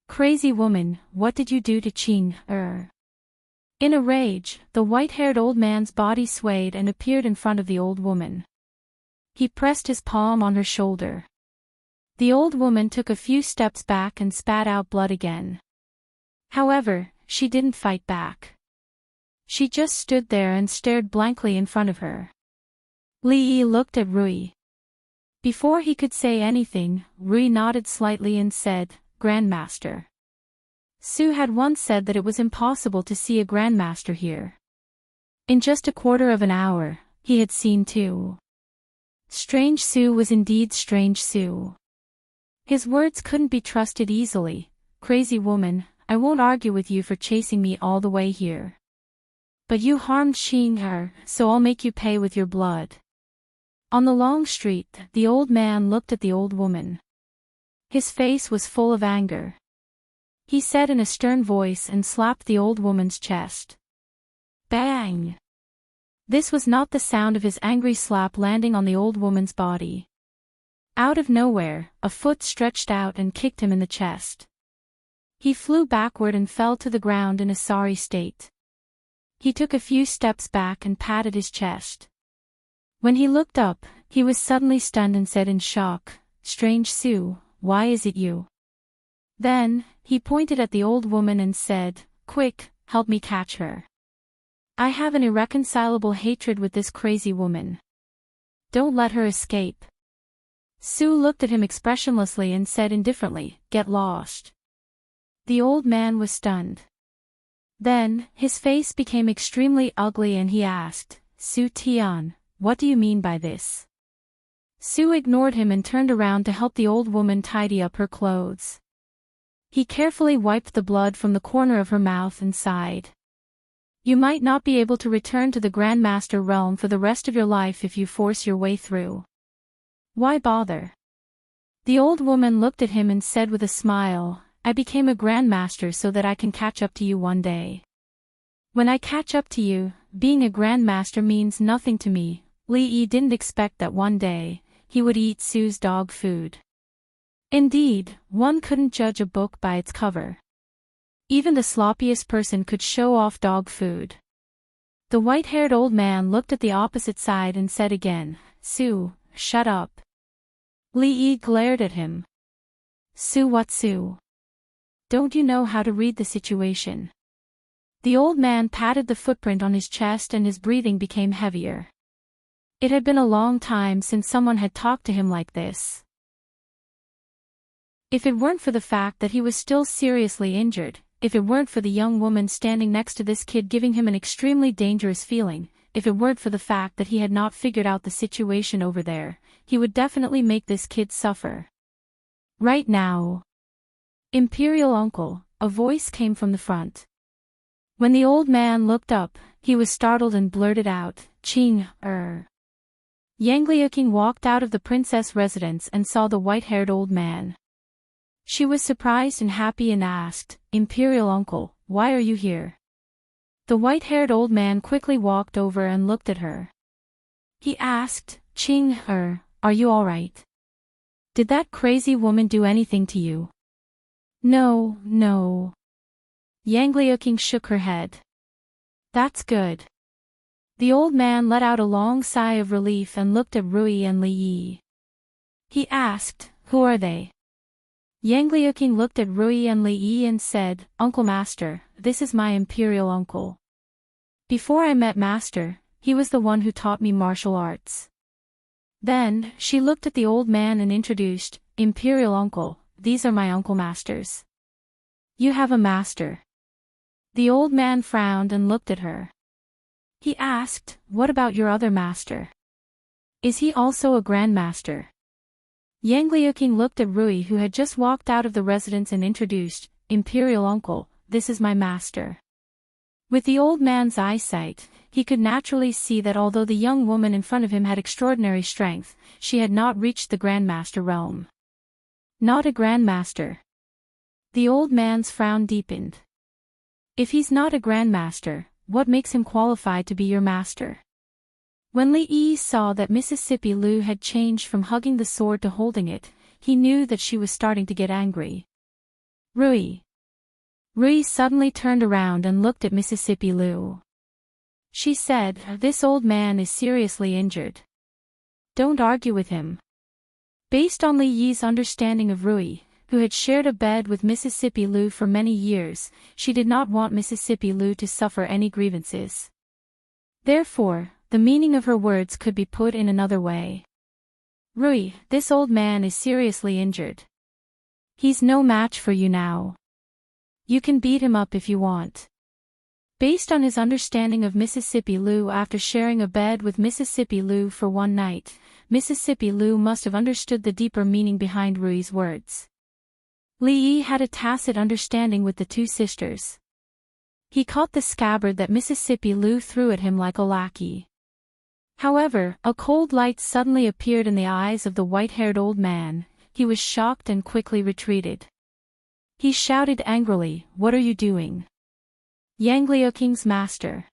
Crazy woman, what did you do to Qing, In a rage, the white-haired old man's body swayed and appeared in front of the old woman. He pressed his palm on her shoulder. The old woman took a few steps back and spat out blood again. However, she didn't fight back. She just stood there and stared blankly in front of her. Li Yi looked at Rui. Before he could say anything, Rui nodded slightly and said, "Grandmaster." Su had once said that it was impossible to see a grandmaster here. In just a quarter of an hour, he had seen two. Strange Su was indeed Strange Su. His words couldn't be trusted easily. "Crazy woman, I won't argue with you for chasing me all the way here. But you harmed Qing, so I'll make you pay with your blood." On the long street, the old man looked at the old woman. His face was full of anger. He said in a stern voice and slapped the old woman's chest. Bang! This was not the sound of his angry slap landing on the old woman's body. Out of nowhere, a foot stretched out and kicked him in the chest. He flew backward and fell to the ground in a sorry state. He took a few steps back and patted his chest. When he looked up, he was suddenly stunned and said in shock, "Strange Su, why is it you?" Then, he pointed at the old woman and said, "Quick, help me catch her. I have an irreconcilable hatred with this crazy woman. Don't let her escape." Su looked at him expressionlessly and said indifferently, "Get lost." The old man was stunned. Then, his face became extremely ugly and he asked, "Su Tian, what do you mean by this?" Su ignored him and turned around to help the old woman tidy up her clothes. He carefully wiped the blood from the corner of her mouth and sighed. "You might not be able to return to the Grandmaster realm for the rest of your life if you force your way through. Why bother?" The old woman looked at him and said with a smile, "I became a Grandmaster so that I can catch up to you one day. When I catch up to you, being a Grandmaster means nothing to me." Li Yi didn't expect that one day, he would eat Su's dog food. Indeed, one couldn't judge a book by its cover. Even the sloppiest person could show off dog food. The white-haired old man looked at the opposite side and said again, "Su, shut up." Li Yi glared at him. "Su, what Su? Don't you know how to read the situation?" The old man patted the footprint on his chest and his breathing became heavier. It had been a long time since someone had talked to him like this. If it weren't for the fact that he was still seriously injured, if it weren't for the young woman standing next to this kid giving him an extremely dangerous feeling, if it weren't for the fact that he had not figured out the situation over there, he would definitely make this kid suffer. Right now. Imperial Uncle, a voice came from the front. When the old man looked up, he was startled and blurted out, Yang Liuqing walked out of the princess residence and saw the white-haired old man. She was surprised and happy and asked, Imperial Uncle, why are you here? The white-haired old man quickly walked over and looked at her. He asked, Qing, are you all right? Did that crazy woman do anything to you? No, no. Yang Liuqing shook her head. That's good. The old man let out a long sigh of relief and looked at Rui and Li Yi. He asked, who are they? Yang Liuqing looked at Rui and Li Yi and said, Uncle Master, this is my imperial uncle. Before I met Master, he was the one who taught me martial arts. Then, she looked at the old man and introduced, Imperial Uncle, these are my uncle masters. You have a master. The old man frowned and looked at her. He asked, what about your other master? Is he also a grandmaster? Yang Liuqing looked at Rui who had just walked out of the residence and introduced, Imperial Uncle, this is my master. With the old man's eyesight, he could naturally see that although the young woman in front of him had extraordinary strength, she had not reached the grandmaster realm. Not a grandmaster. The old man's frown deepened. If he's not a grandmaster, what makes him qualified to be your master? When Li Yi saw that Mississippi Lu had changed from hugging the sword to holding it, he knew that she was starting to get angry. Rui. Rui suddenly turned around and looked at Mississippi Lu. She said, this old man is seriously injured. Don't argue with him. Based on Li Yi's understanding of Rui, who had shared a bed with Mississippi Lu for many years, she did not want Mississippi Lu to suffer any grievances. Therefore, the meaning of her words could be put in another way. Rui, this old man is seriously injured. He's no match for you now. You can beat him up if you want. Based on his understanding of Mississippi Lu after sharing a bed with Mississippi Lu for one night, Mississippi Lu must have understood the deeper meaning behind Rui's words. Li Yi had a tacit understanding with the two sisters. He caught the scabbard that Mississippi Lu threw at him like a lackey. However, a cold light suddenly appeared in the eyes of the white-haired old man. He was shocked and quickly retreated. He shouted angrily, what are you doing? Yang Liuqing's master.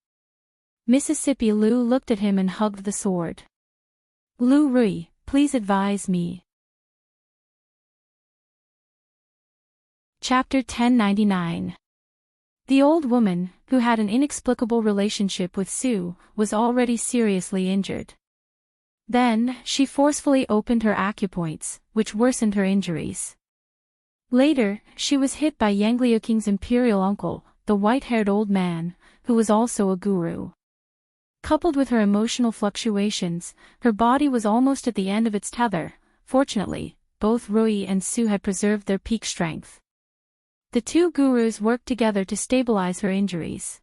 Mississippi Lu looked at him and hugged the sword. Lu Rui, please advise me. Chapter 1099. The old woman, who had an inexplicable relationship with Sue, was already seriously injured. Then, she forcefully opened her acupoints, which worsened her injuries. Later, she was hit by Yang Liuqing's imperial uncle, the white-haired old man, who was also a guru. Coupled with her emotional fluctuations, her body was almost at the end of its tether. Fortunately, both Rui and Sue had preserved their peak strength. The two gurus worked together to stabilize her injuries.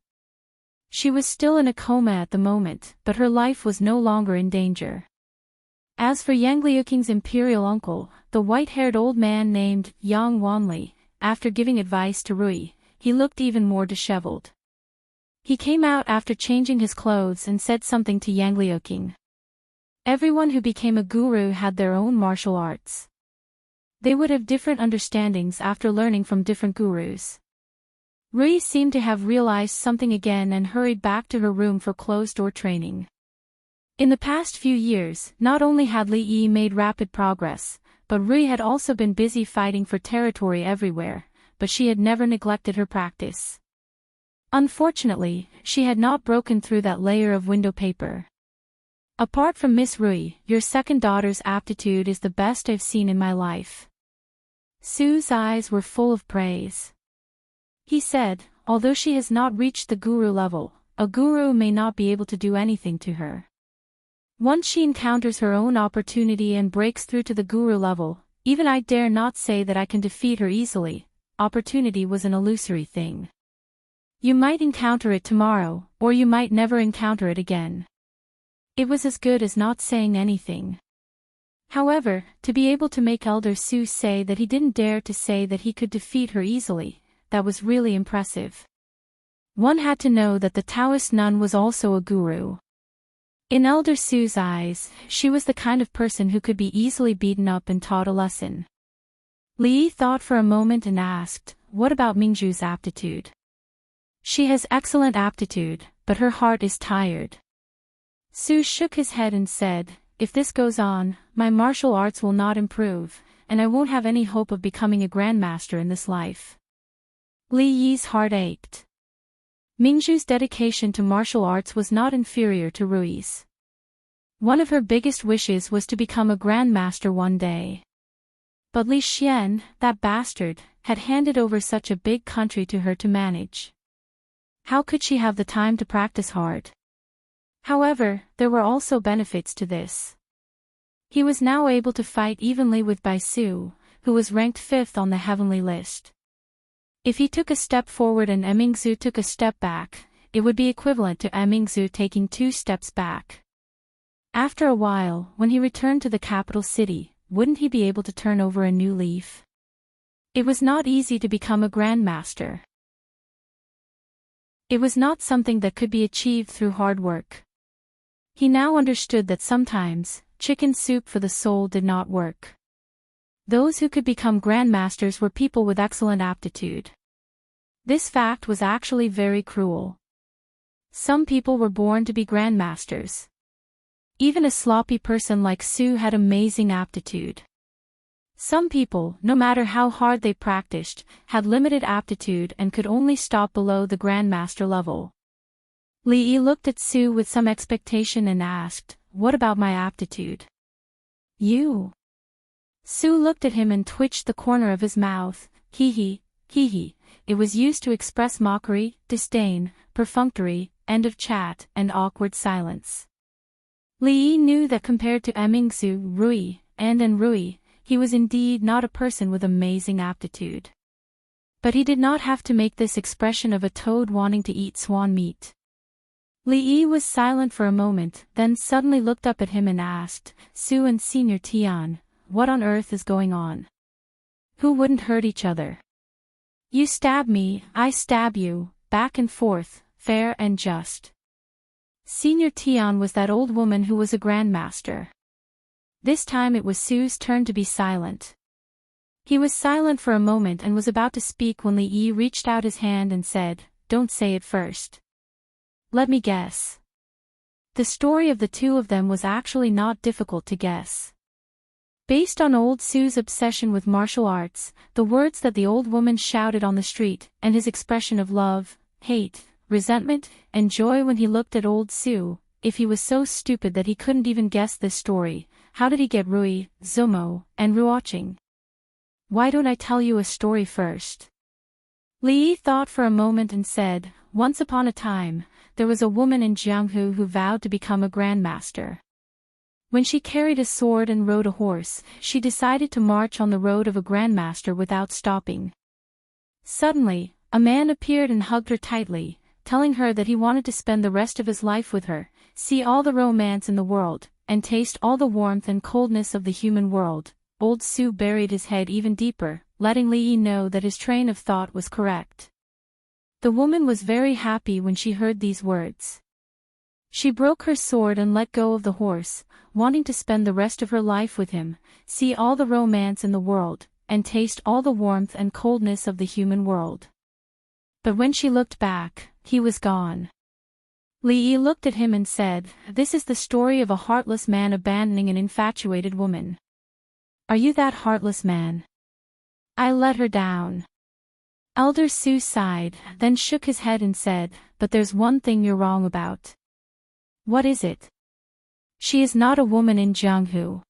She was still in a coma at the moment, but her life was no longer in danger. As for Yang Liuqing's imperial uncle, the white-haired old man named Yang Wanli, after giving advice to Rui, he looked even more disheveled. He came out after changing his clothes and said something to Yang Liuqing. Everyone who became a guru had their own martial arts. They would have different understandings after learning from different gurus. Rui seemed to have realized something again and hurried back to her room for closed-door training. In the past few years, not only had Li Yi made rapid progress, but Rui had also been busy fighting for territory everywhere, but she had never neglected her practice. Unfortunately, she had not broken through that layer of window paper. Apart from Miss Rui, your second daughter's aptitude is the best I've seen in my life. Sue's eyes were full of praise. He said, although she has not reached the guru level, a guru may not be able to do anything to her. Once she encounters her own opportunity and breaks through to the guru level, Even I dare not say that I can defeat her easily. Opportunity was an illusory thing. You might encounter it tomorrow, or you might never encounter it again. It was as good as not saying anything. However, to be able to make Elder Su say that he didn't dare to say that he could defeat her easily, that was really impressive. One had to know that the Taoist nun was also a guru. In Elder Su's eyes, she was the kind of person who could be easily beaten up and taught a lesson. Li thought for a moment and asked, "What about Mingju's aptitude?" "She has excellent aptitude, but her heart is tired." Su shook his head and said, "If this goes on, my martial arts will not improve, and I won't have any hope of becoming a grandmaster in this life." Li Yi's heart ached. Mingju's dedication to martial arts was not inferior to Rui's. One of her biggest wishes was to become a grandmaster one day. But Li Xian, that bastard, had handed over such a big country to her to manage. How could she have the time to practice hard? However, there were also benefits to this. He was now able to fight evenly with Bai Su, who was ranked 5th on the heavenly list. If he took a step forward and Emingzu took a step back, it would be equivalent to Emingzu taking 2 steps back. After a while, when he returned to the capital city, wouldn't he be able to turn over a new leaf? It was not easy to become a grandmaster. It was not something that could be achieved through hard work. He now understood that sometimes, chicken soup for the soul did not work. Those who could become grandmasters were people with excellent aptitude. This fact was actually very cruel. Some people were born to be grandmasters. Even a sloppy person like Su had amazing aptitude. Some people, no matter how hard they practiced, had limited aptitude and could only stop below the grandmaster level. Li Yi looked at Su with some expectation and asked, "What about my aptitude?" "You?" Su looked at him and twitched the corner of his mouth. Hee hee. It was used to express mockery, disdain, perfunctory, end of chat, and awkward silence. Li Yi knew that compared to Emingzu, Rui, and Rui, he was indeed not a person with amazing aptitude. But he did not have to make this expression of a toad wanting to eat swan meat. Li Yi was silent for a moment, then suddenly looked up at him and asked, "Su and Senior Tian, what on earth is going on? Who wouldn't hurt each other? You stab me, I stab you, back and forth, fair and just." Senior Tian was that old woman who was a grandmaster. This time it was Su's turn to be silent. He was silent for a moment and was about to speak when Li Yi reached out his hand and said, "Don't say it first. Let me guess." The story of the two of them was actually not difficult to guess. Based on old Su's obsession with martial arts, the words that the old woman shouted on the street, and his expression of love, hate, resentment, and joy when he looked at old Su, if he was so stupid that he couldn't even guess this story, how did he get Rui, Zomo, and Ruoqing? "Why don't I tell you a story first?" Li Yi thought for a moment and said, "Once upon a time, there was a woman in Jianghu who vowed to become a grandmaster. When she carried a sword and rode a horse, she decided to march on the road of a grandmaster without stopping. Suddenly, a man appeared and hugged her tightly, telling her that he wanted to spend the rest of his life with her, see all the romance in the world, and taste all the warmth and coldness of the human world." Old Su buried his head even deeper, letting Li Yi know that his train of thought was correct. The woman was very happy when she heard these words. She broke her sword and let go of the horse, wanting to spend the rest of her life with him, see all the romance in the world, and taste all the warmth and coldness of the human world. But when she looked back, he was gone. Li Yi looked at him and said, "This is the story of a heartless man abandoning an infatuated woman. Are you that heartless man? I let her down." Elder Su sighed, then shook his head and said, "But there's one thing you're wrong about." "What is it?" "She is not a woman in Jianghu."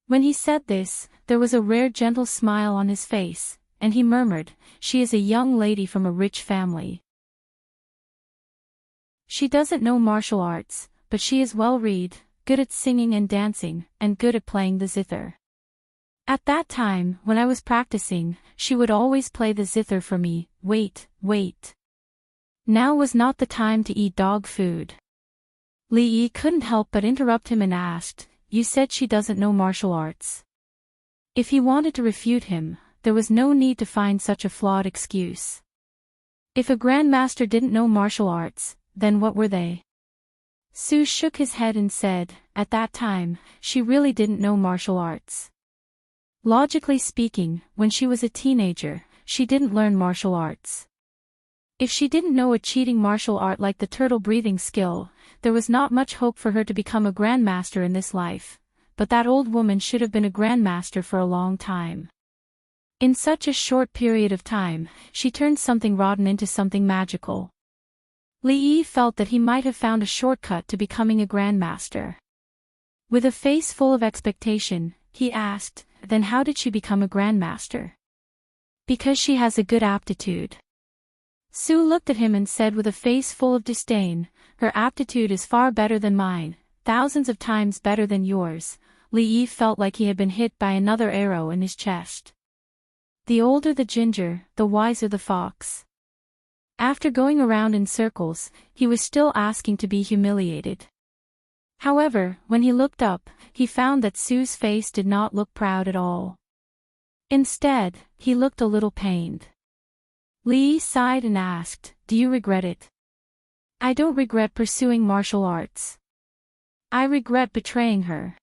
When he said this, there was a rare gentle smile on his face, and he murmured, "She is a young lady from a rich family. She doesn't know martial arts, but she is well read, good at singing and dancing, and good at playing the zither." At that time, when I was practicing, she would always play the zither for me. Wait. Now was not the time to eat dog food. Li Yi couldn't help but interrupt him and asked, "You said she doesn't know martial arts." If he wanted to refute him, there was no need to find such a flawed excuse. If a grandmaster didn't know martial arts, then what were they? Su shook his head and said, "At that time, she really didn't know martial arts. Logically speaking, when she was a teenager, she didn't learn martial arts. If she didn't know a cheating martial art like the turtle breathing skill, there was not much hope for her to become a grandmaster in this life, but that old woman should have been a grandmaster for a long time. In such a short period of time, she turned something rotten into something magical." Li Yi felt that he might have found a shortcut to becoming a grandmaster. With a face full of expectation, he asked, "Then how did she become a grandmaster?" "Because she has a good aptitude." Su looked at him and said with a face full of disdain, "Her aptitude is far better than mine, thousands of times better than yours." Li Yi felt like he had been hit by another arrow in his chest. The older the ginger, the wiser the fox. After going around in circles, he was still asking to be humiliated. However, when he looked up, he found that Su's face did not look proud at all. Instead, he looked a little pained. Li Yi sighed and asked, "Do you regret it?" "I don't regret pursuing martial arts. I regret betraying her."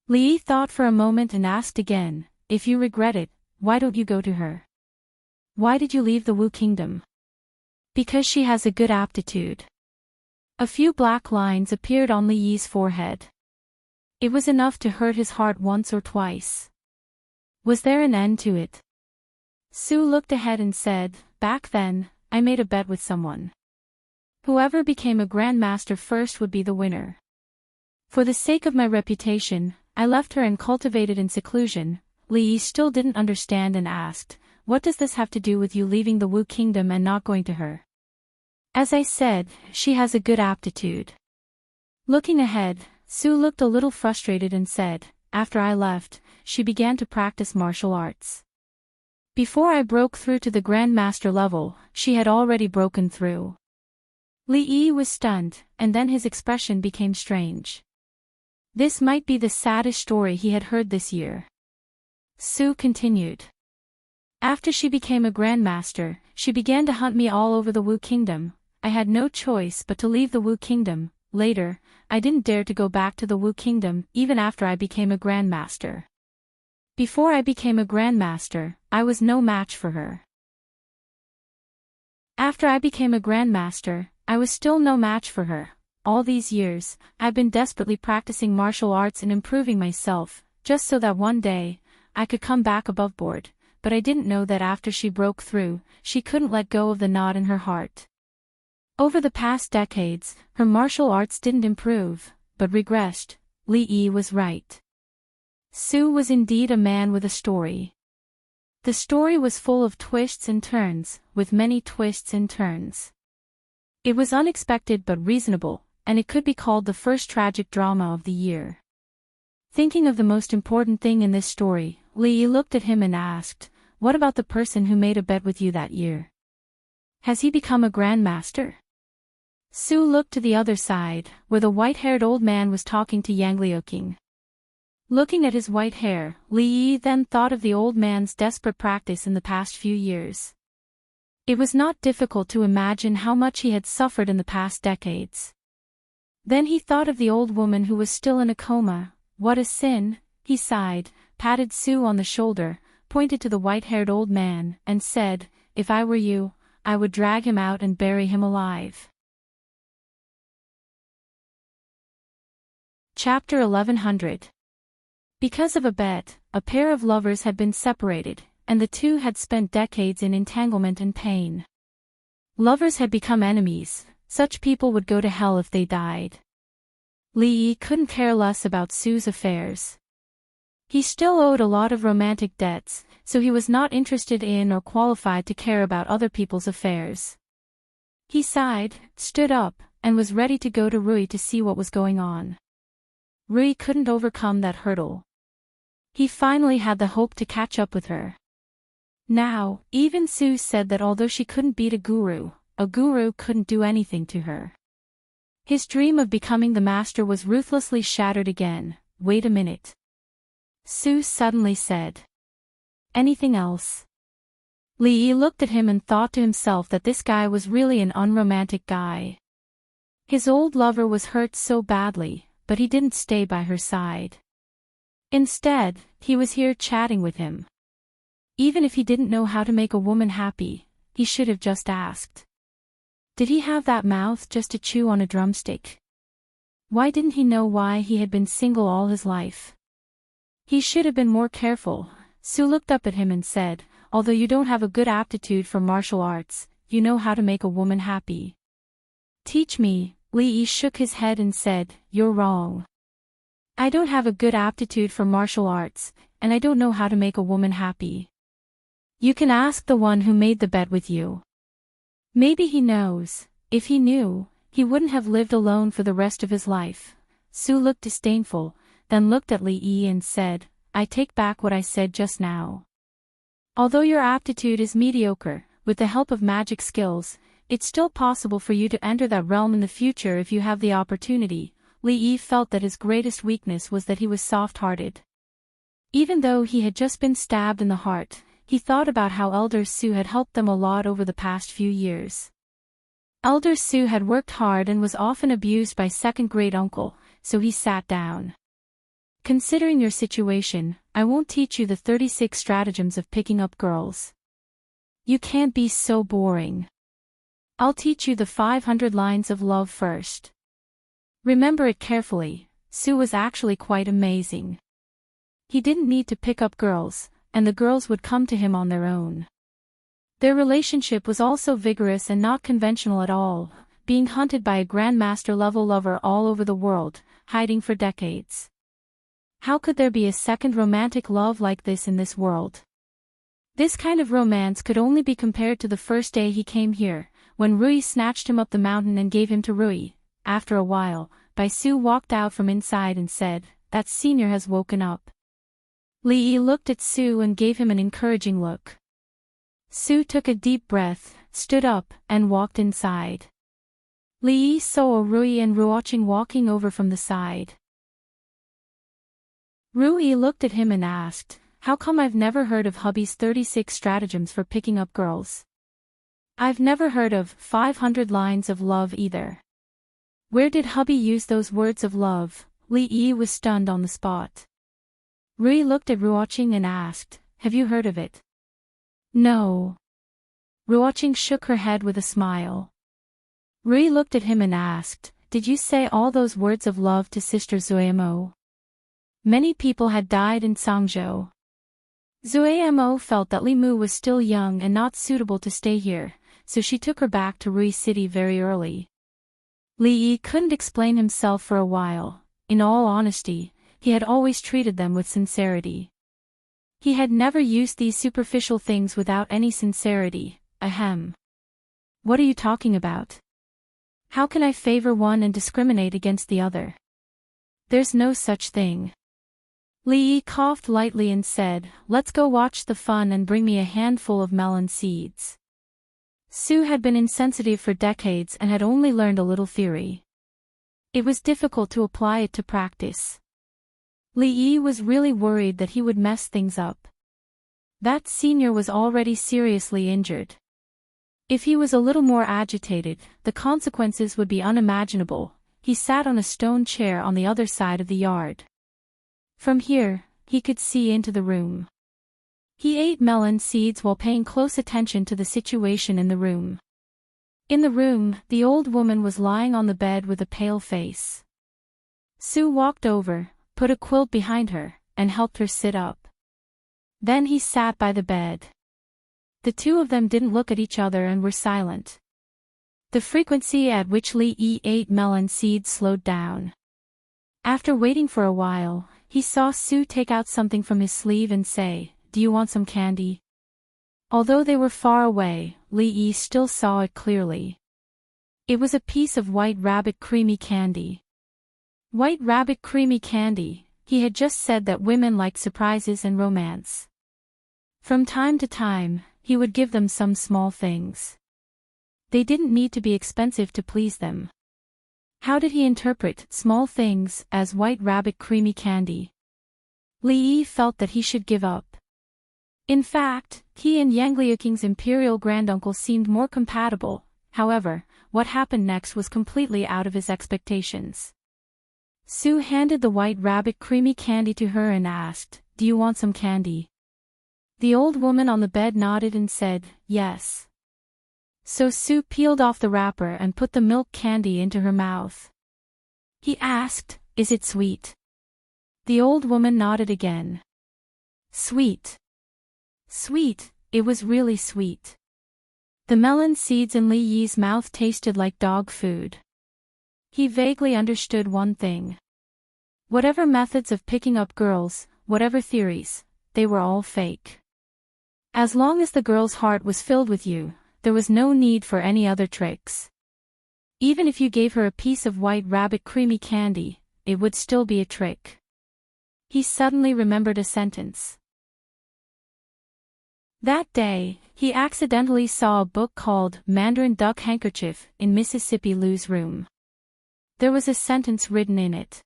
Li Yi thought for a moment and asked again, "If you regret it, why don't you go to her? Why did you leave the Wu Kingdom?" "Because she has a good aptitude." A few black lines appeared on Li Yi's forehead. It was enough to hurt his heart once or twice. Was there an end to it? Su looked ahead and said, "Back then, I made a bet with someone. Whoever became a grandmaster first would be the winner. For the sake of my reputation, I left her and cultivated in seclusion." Li Yi still didn't understand and asked, "What does this have to do with you leaving the Wu Kingdom and not going to her?" "As I said, she has a good aptitude." Looking ahead, Su looked a little frustrated and said, "After I left, she began to practice martial arts. Before I broke through to the grandmaster level, she had already broken through." Li Yi was stunned, and then his expression became strange. This might be the saddest story he had heard this year. Su continued. "After she became a grandmaster, she began to hunt me all over the Wu Kingdom. I had no choice but to leave the Wu Kingdom. Later, I didn't dare to go back to the Wu Kingdom even after I became a grandmaster. Before I became a grandmaster, I was no match for her. After I became a grandmaster, I was still no match for her. All these years, I've been desperately practicing martial arts and improving myself, just so that one day, I could come back above board, but I didn't know that after she broke through, she couldn't let go of the knot in her heart. Over the past decades, her martial arts didn't improve, but regressed." Li Yi was right. Su was indeed a man with a story. The story was full of twists and turns, with many twists and turns. It was unexpected but reasonable, and it could be called the first tragic drama of the year. Thinking of the most important thing in this story, Li Yi looked at him and asked, "What about the person who made a bet with you that year? Has he become a grandmaster?" Su looked to the other side, where the white-haired old man was talking to Yang Liuqing. Looking at his white hair, Li Yi then thought of the old man's desperate practice in the past few years. It was not difficult to imagine how much he had suffered in the past decades. Then he thought of the old woman who was still in a coma. What a sin, he sighed, patted Su on the shoulder, pointed to the white-haired old man, and said, "If I were you, I would drag him out and bury him alive." Chapter 1100. Because of a bet, a pair of lovers had been separated, and the two had spent decades in entanglement and pain. Lovers had become enemies. Such people would go to hell if they died. Li Yi couldn't care less about Su's affairs. He still owed a lot of romantic debts, so he was not interested in or qualified to care about other people's affairs. He sighed, stood up, and was ready to go to Rui to see what was going on. Rui couldn't overcome that hurdle. He finally had the hope to catch up with her. Now, even Sue said that although she couldn't beat a guru couldn't do anything to her. His dream of becoming the master was ruthlessly shattered again. Wait a minute. Sue suddenly said. Anything else? Lee looked at him and thought to himself that this guy was really an unromantic guy. His old lover was hurt so badly, but he didn't stay by her side. Instead, he was here chatting with him. Even if he didn't know how to make a woman happy, he should have just asked. Did he have that mouth just to chew on a drumstick? Why didn't he know why he had been single all his life? He should have been more careful. Sue looked up at him and said, although you don't have a good aptitude for martial arts, you know how to make a woman happy. Teach me. Lee shook his head and said, you're wrong. I don't have a good aptitude for martial arts, and I don't know how to make a woman happy. You can ask the one who made the bet with you. Maybe he knows. If he knew, he wouldn't have lived alone for the rest of his life. Sue looked disdainful, then looked at Lee and said, I take back what I said just now. Although your aptitude is mediocre, with the help of magic skills, it's still possible for you to enter that realm in the future if you have the opportunity. Lee felt that his greatest weakness was that he was soft-hearted. Even though he had just been stabbed in the heart, he thought about how Elder Sue had helped them a lot over the past few years. Elder Sue had worked hard and was often abused by second-grade uncle, so he sat down. Considering your situation, I won't teach you the 36 stratagems of picking up girls. You can't be so boring. I'll teach you the 500 lines of love first. Remember it carefully. Sue was actually quite amazing. He didn't need to pick up girls, and the girls would come to him on their own. Their relationship was also vigorous and not conventional at all, being hunted by a grandmaster-level lover all over the world, hiding for decades. How could there be a second romantic love like this in this world? This kind of romance could only be compared to the first day he came here, when Rui snatched him up the mountain and gave him to Rui. After a while, Sue walked out from inside and said, that senior has woken up. Lee looked at Sue and gave him an encouraging look. Sue took a deep breath, stood up, and walked inside. Lee saw Rui and Ruoqing walking over from the side. Rui looked at him and asked, how come I've never heard of hubby's 36 stratagems for picking up girls? I've never heard of 500 lines of love either. Where did hubby use those words of love? Lee was stunned on the spot. Rui looked at Ruoqing and asked, have you heard of it? No. Ruoqing shook her head with a smile. Rui looked at him and asked, did you say all those words of love to Sister Zuemo? Many people had died in Sangzhou. Zuemo felt that Li Mu was still young and not suitable to stay here, so she took her back to Rui City very early. Li couldn't explain himself for a while. In all honesty, he had always treated them with sincerity. He had never used these superficial things without any sincerity. Ahem. What are you talking about? How can I favor one and discriminate against the other? There's no such thing. Li coughed lightly and said, let's go watch the fun and bring me a handful of melon seeds. Sue had been insensitive for decades and had only learned a little theory. It was difficult to apply it to practice. Li was really worried that he would mess things up. That senior was already seriously injured. If he was a little more agitated, the consequences would be unimaginable. He sat on a stone chair on the other side of the yard. From here, he could see into the room. He ate melon seeds while paying close attention to the situation in the room. In the room, the old woman was lying on the bed with a pale face. Sue walked over, put a quilt behind her, and helped her sit up. Then he sat by the bed. The two of them didn't look at each other and were silent. The frequency at which Li ate melon seeds slowed down. After waiting for a while, he saw Sue take out something from his sleeve and say, do you want some candy? Although they were far away, Li still saw it clearly. It was a piece of white rabbit creamy candy. White rabbit creamy candy, He had just said that women liked surprises and romance. From time to time, he would give them some small things. They didn't need to be expensive to please them. How did he interpret small things as white rabbit creamy candy? Li Yi felt that he should give up. In fact, he and Yang Liuking's imperial granduncle seemed more compatible. However, what happened next was completely out of his expectations. Su handed the white rabbit creamy candy to her and asked, "Do you want some candy?" The old woman on the bed nodded and said, "Yes." So Su peeled off the wrapper and put the milk candy into her mouth. He asked, "Is it sweet?" The old woman nodded again. "Sweet. Sweet, it was really sweet." The melon seeds in Li Yi's mouth tasted like dog food. He vaguely understood one thing. Whatever methods of picking up girls, whatever theories, they were all fake. As long as the girl's heart was filled with you, there was no need for any other tricks. Even if you gave her a piece of white rabbit creamy candy, it would still be a trick. He suddenly remembered a sentence. That day, he accidentally saw a book called Mandarin Duck Handkerchief in Mississippi Lou's room. There was a sentence written in it.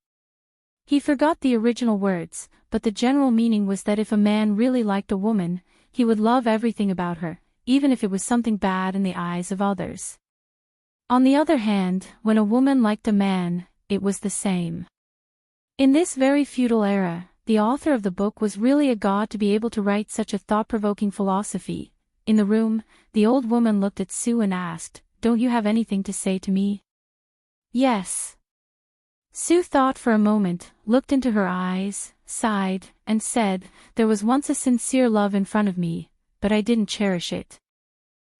He forgot the original words, but the general meaning was that if a man really liked a woman, he would love everything about her, even if it was something bad in the eyes of others. On the other hand, when a woman liked a man, it was the same. In this very feudal era, the author of the book was really a god to be able to write such a thought-provoking philosophy. In the room, the old woman looked at Su and asked, "Don't you have anything to say to me?" "Yes." Su thought for a moment, looked into her eyes, sighed, and said, "There was once a sincere love in front of me, but I didn't cherish it.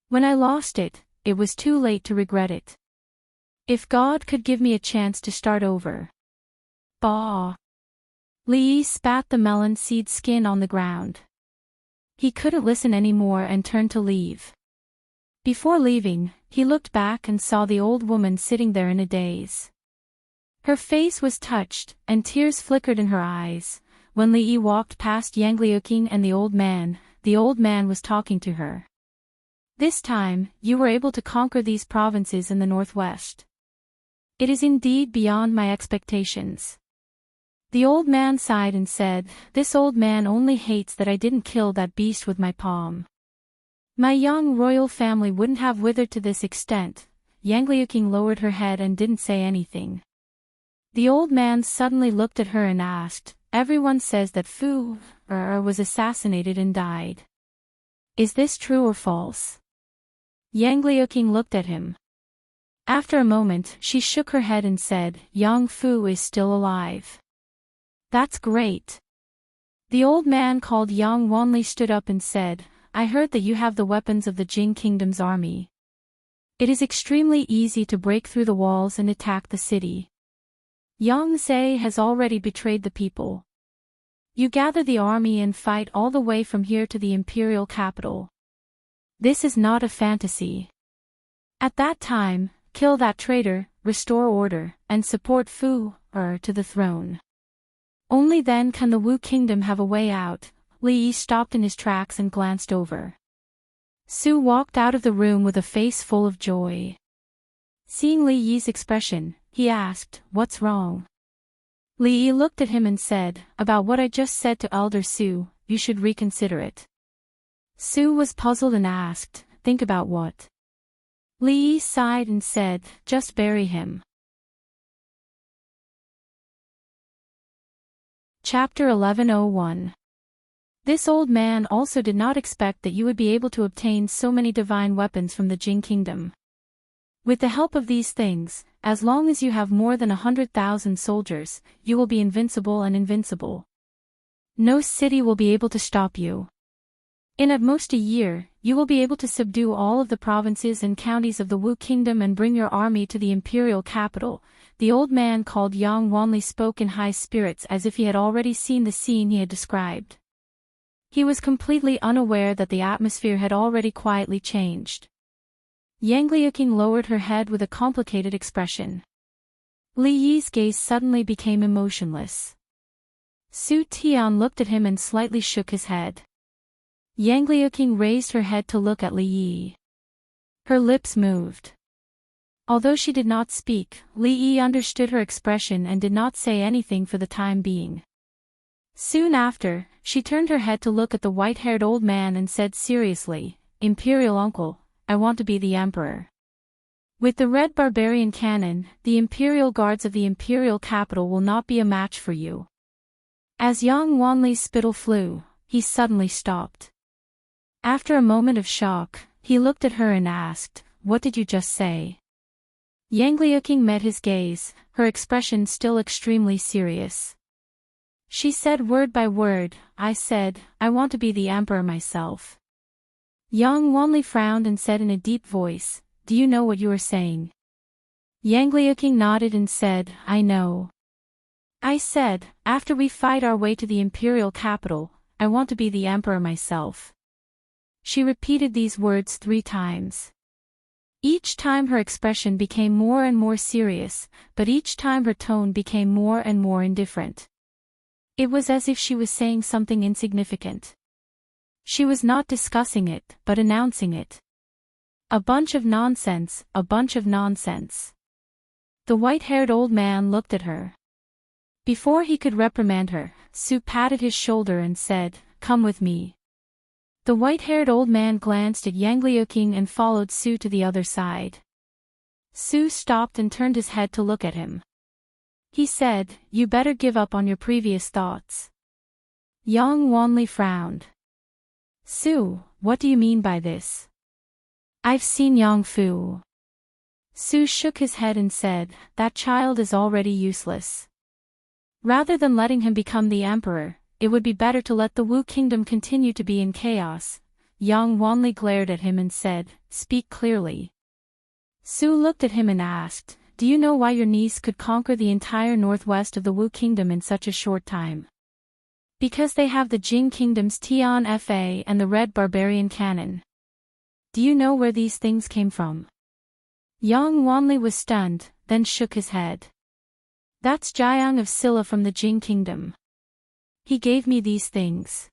When I lost it, it was too late to regret it. If God could give me a chance to start over." Bah! Li Yi spat the melon seed skin on the ground. He couldn't listen anymore and turned to leave. Before leaving, he looked back and saw the old woman sitting there in a daze. Her face was touched, and tears flickered in her eyes. When Li Yi walked past Yang Liuking and the old man was talking to her. "This time, you were able to conquer these provinces in the northwest. It is indeed beyond my expectations." The old man sighed and said, "This old man only hates that I didn't kill that beast with my palm. My young royal family wouldn't have withered to this extent." Yang Liuking lowered her head and didn't say anything. The old man suddenly looked at her and asked, "Everyone says that Fu was assassinated and died. Is this true or false?" Yang Liuking looked at him. After a moment, she shook her head and said, "Yang Fu is still alive." "That's great." The old man called Yang Wanli stood up and said, "I heard that you have the weapons of the Jing Kingdom's army. It is extremely easy to break through the walls and attack the city. Yang Zhe has already betrayed the people. You gather the army and fight all the way from here to the imperial capital. This is not a fantasy. At that time, kill that traitor, restore order, and support Fu to the throne. Only then can the Wu Kingdom have a way out." Li Yi stopped in his tracks and glanced over. Su walked out of the room with a face full of joy. Seeing Li Yi's expression, he asked, "What's wrong?" Li Yi looked at him and said, "About what I just said to Elder Su, you should reconsider it." Su was puzzled and asked, "Think about what?" Li Yi sighed and said, "Just bury him." Chapter 1101. This old man also did not expect that you would be able to obtain so many divine weapons from the Jing Kingdom. With the help of these things, as long as you have more than 100,000 soldiers, you will be invincible and invincible. No city will be able to stop you. In at most a year, you will be able to subdue all of the provinces and counties of the Wu Kingdom and bring your army to the imperial capital. The old man called Yang Wanli spoke in high spirits as if he had already seen the scene he had described. He was completely unaware that the atmosphere had already quietly changed. Yang Liuking lowered her head with a complicated expression. Li Yi's gaze suddenly became emotionless. Su Tian looked at him and slightly shook his head. Yang Liuqing raised her head to look at Li Yi. Her lips moved. Although she did not speak, Li Yi understood her expression and did not say anything for the time being. Soon after, she turned her head to look at the white-haired old man and said seriously, "Imperial uncle, I want to be the emperor. With the red barbarian cannon, the imperial guards of the imperial capital will not be a match for you." As Yang Wanli's spittle flew, he suddenly stopped. After a moment of shock, he looked at her and asked, "What did you just say?" Yang Liuqing met his gaze, her expression still extremely serious. She said word by word, "I said, I want to be the emperor myself." Yang Wanli frowned and said in a deep voice, "Do you know what you are saying?" Yang Liuqing nodded and said, "I know. I said, after we fight our way to the imperial capital, I want to be the emperor myself." She repeated these words 3 times. Each time her expression became more and more serious, but each time her tone became more and more indifferent. It was as if she was saying something insignificant. She was not discussing it, but announcing it. A bunch of nonsense, a bunch of nonsense. The white-haired old man looked at her. Before he could reprimand her, Su patted his shoulder and said, "Come with me." The white-haired old man glanced at Yang Liuqing and followed Su to the other side. Su stopped and turned his head to look at him. He said, "You better give up on your previous thoughts." Yang Wanli frowned. "Su, what do you mean by this?" "I've seen Yang Fu." Su shook his head and said, "That child is already useless. Rather than letting him become the emperor, it would be better to let the Wu kingdom continue to be in chaos." Yang Wanli glared at him and said, "Speak clearly." Su looked at him and asked, "Do you know why your niece could conquer the entire northwest of the Wu kingdom in such a short time?" "Because they have the Jing kingdom's Tian Fa and the red barbarian cannon." "Do you know where these things came from?" Yang Wanli was stunned, then shook his head. "That's Jiang of Silla from the Jing kingdom. He gave me these things."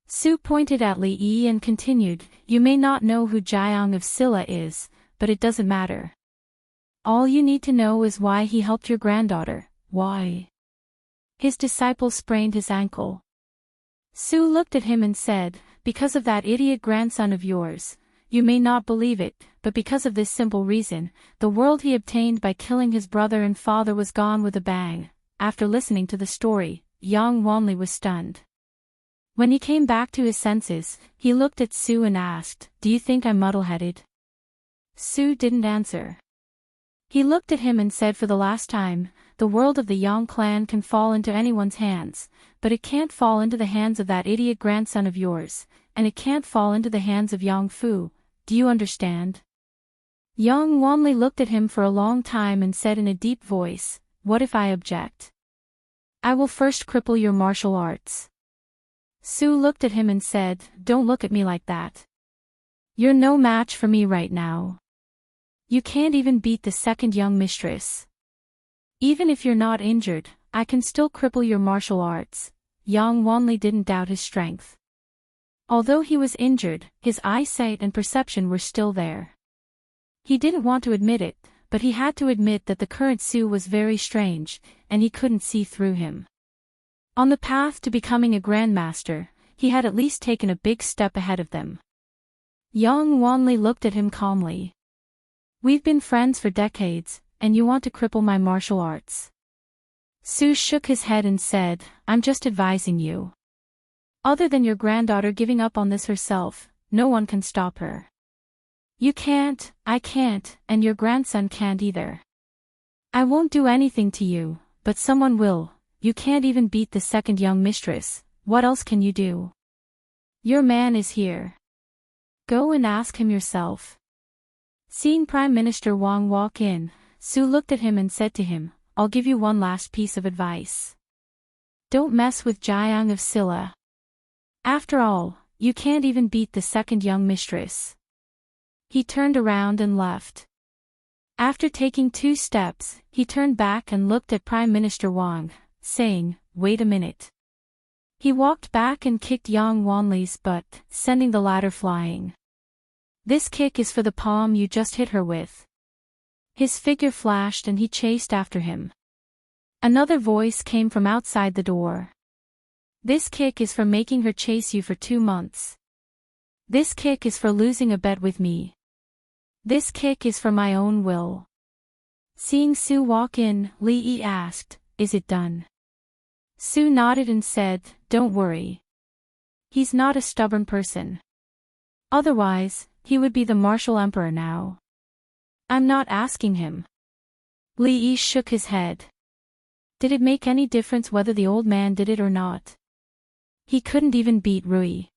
Su pointed at Li Yi and continued, "You may not know who Jiang of Silla is, but it doesn't matter. All you need to know is why he helped your granddaughter." "Why?" "His disciple sprained his ankle." Su looked at him and said, "Because of that idiot grandson of yours. You may not believe it, but because of this simple reason, the world he obtained by killing his brother and father was gone with a bang." After listening to the story, Yang Wanli was stunned. When he came back to his senses, he looked at Su and asked, "Do you think I'm muddle-headed?" Su didn't answer. He looked at him and said for the last time, "The world of the Yang clan can fall into anyone's hands, but it can't fall into the hands of that idiot grandson of yours, and it can't fall into the hands of Yang Fu. Do you understand?" Yang Wanli looked at him for a long time and said in a deep voice, "What if I object? I will first cripple your martial arts." Su looked at him and said, "Don't look at me like that. You're no match for me right now. You can't even beat the second young mistress. Even if you're not injured, I can still cripple your martial arts." Yang Wanli didn't doubt his strength. Although he was injured, his eyesight and perception were still there. He didn't want to admit it, but he had to admit that the current Su was very strange, and he couldn't see through him. On the path to becoming a grandmaster, he had at least taken a big step ahead of them. Yang Wanli looked at him calmly. "We've been friends for decades, and you want to cripple my martial arts?" Su shook his head and said, "I'm just advising you. Other than your granddaughter giving up on this herself, no one can stop her. You can't, I can't, and your grandson can't either. I won't do anything to you, but someone will. You can't even beat the second young mistress. What else can you do? Your man is here. Go and ask him yourself." Seeing Prime Minister Wang walk in, Su looked at him and said to him, "I'll give you one last piece of advice. Don't mess with Jiang of Silla. After all, you can't even beat the second young mistress." He turned around and left. After taking 2 steps, he turned back and looked at Prime Minister Wang. saying, "Wait a minute." He walked back and kicked Yang Wanli's butt, sending the latter flying. "This kick is for the palm you just hit her with." His figure flashed and he chased after him. Another voice came from outside the door. "This kick is for making her chase you for 2 months. This kick is for losing a bet with me. This kick is for my own will." Seeing Sue walk in, Li Yi asked, "Is it done?" Sue nodded and said, "Don't worry. He's not a stubborn person. Otherwise, he would be the martial emperor now. I'm not asking him." Li Yi shook his head. Did it make any difference whether the old man did it or not? He couldn't even beat Rui.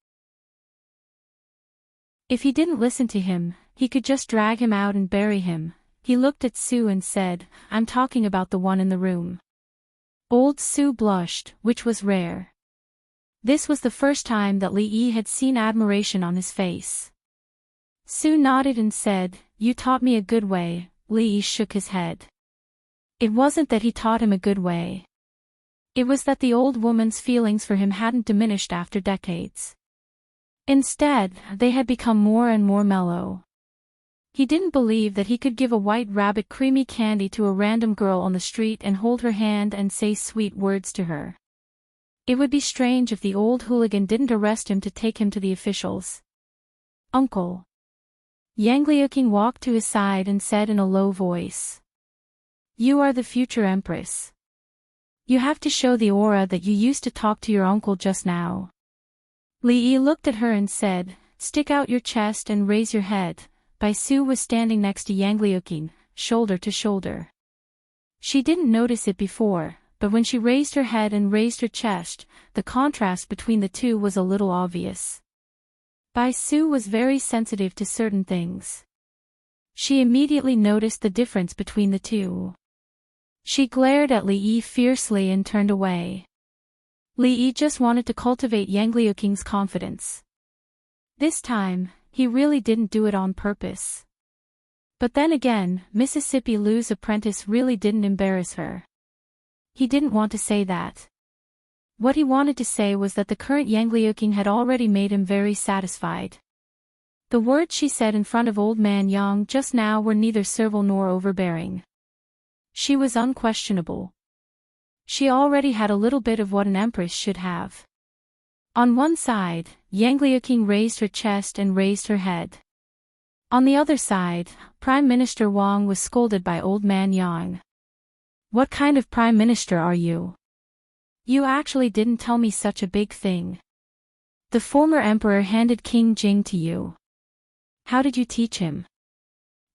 If he didn't listen to him, he could just drag him out and bury him. He looked at Sue and said, "I'm talking about the one in the room." Old Sue blushed, which was rare. This was the first time that Li Yi had seen admiration on his face. Sue nodded and said, "You taught me a good way." Li Yi shook his head. It wasn't that he taught him a good way. It was that the old woman's feelings for him hadn't diminished after decades. Instead, they had become more and more mellow. He didn't believe that he could give a white rabbit creamy candy to a random girl on the street and hold her hand and say sweet words to her. It would be strange if the old hooligan didn't arrest him to take him to the officials. "Uncle." Yang Liuqing walked to his side and said in a low voice, "You are the future empress. You have to show the aura that you used to talk to your uncle just now." Li Yi looked at her and said, "Stick out your chest and raise your head." Bai Su was standing next to Yang Liuqing, shoulder to shoulder. She didn't notice it before, but when she raised her head and raised her chest, the contrast between the two was a little obvious. Bai Su was very sensitive to certain things. She immediately noticed the difference between the two. She glared at Li Yi fiercely and turned away. Li Yi just wanted to cultivate Yang Liuqing's confidence. This time, he really didn't do it on purpose. But then again, Mississippi Lou's apprentice really didn't embarrass her. He didn't want to say that. What he wanted to say was that the current Yang Liuqing had already made him very satisfied. The words she said in front of old man Yang just now were neither servile nor overbearing. She was unquestionable. She already had a little bit of what an empress should have. On one side, Yang Liuqing raised her chest and raised her head. On the other side, Prime Minister Wang was scolded by old man Yang. "What kind of prime minister are you? You actually didn't tell me such a big thing. The former emperor handed King Jing to you. How did you teach him?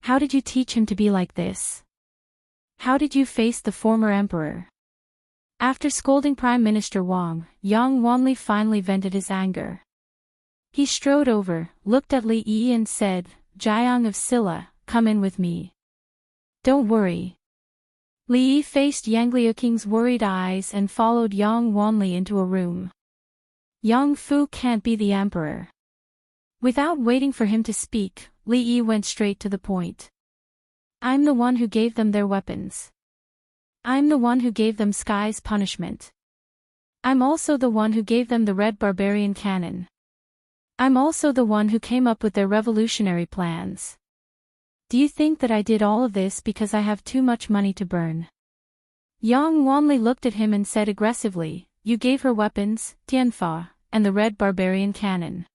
How did you teach him to be like this? How did you face the former emperor?" After scolding Prime Minister Wang, Yang Wanli finally vented his anger. He strode over, looked at Li Yi and said, "Jiang of Silla, come in with me." "Don't worry." Li Yi faced Yang Liuqing's worried eyes and followed Yang Wanli into a room. "Yang Fu can't be the emperor." Without waiting for him to speak, Li Yi went straight to the point. "I'm the one who gave them their weapons. I'm the one who gave them Sky's punishment. I'm also the one who gave them the Red Barbarian Cannon. I'm also the one who came up with their revolutionary plans. Do you think that I did all of this because I have too much money to burn?" Yang Wanli looked at him and said aggressively, "You gave her weapons, Tianfa, and the Red Barbarian Cannon.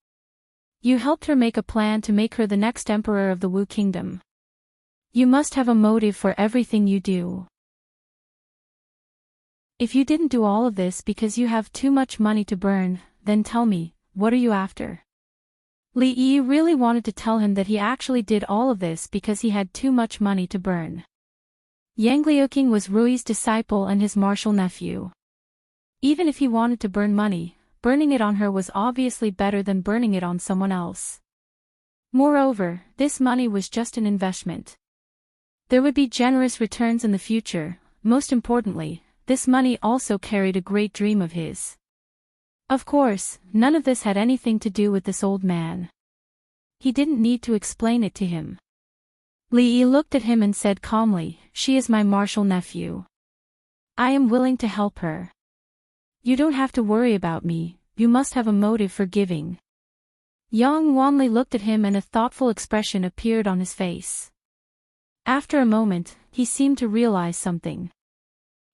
You helped her make a plan to make her the next emperor of the Wu Kingdom. You must have a motive for everything you do. If you didn't do all of this because you have too much money to burn, then tell me, what are you after?" Li Yi really wanted to tell him that he actually did all of this because he had too much money to burn. Yang Liuqing was Rui's disciple and his martial nephew. Even if he wanted to burn money, burning it on her was obviously better than burning it on someone else. Moreover, this money was just an investment. There would be generous returns in the future. Most importantly, this money also carried a great dream of his. Of course, none of this had anything to do with this old man. He didn't need to explain it to him. Li Yi looked at him and said calmly, "She is my martial nephew. I am willing to help her. You don't have to worry about me, you must have a motive for giving. Yang Wanli looked at him and a thoughtful expression appeared on his face. After a moment, he seemed to realize something.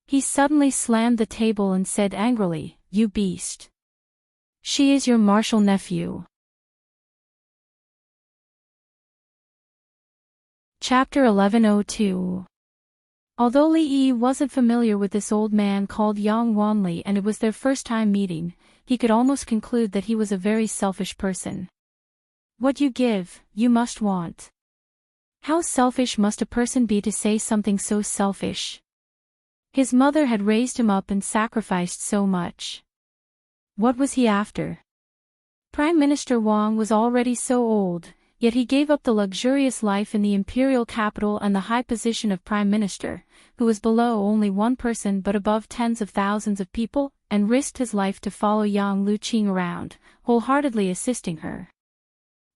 He suddenly slammed the table and said angrily, "You beast! She is your martial nephew." Chapter 1102. Although Li Yi wasn't familiar with this old man called Yang Wanli and it was their first time meeting, he could almost conclude that he was a very selfish person. What you give, you must want. How selfish must a person be to say something so selfish? His mother had raised him up and sacrificed so much. What was he after? Prime Minister Wang was already so old, yet he gave up the luxurious life in the imperial capital and the high position of Prime Minister, who was below only one person but above tens of thousands of people, and risked his life to follow Yang Luqing around, wholeheartedly assisting her.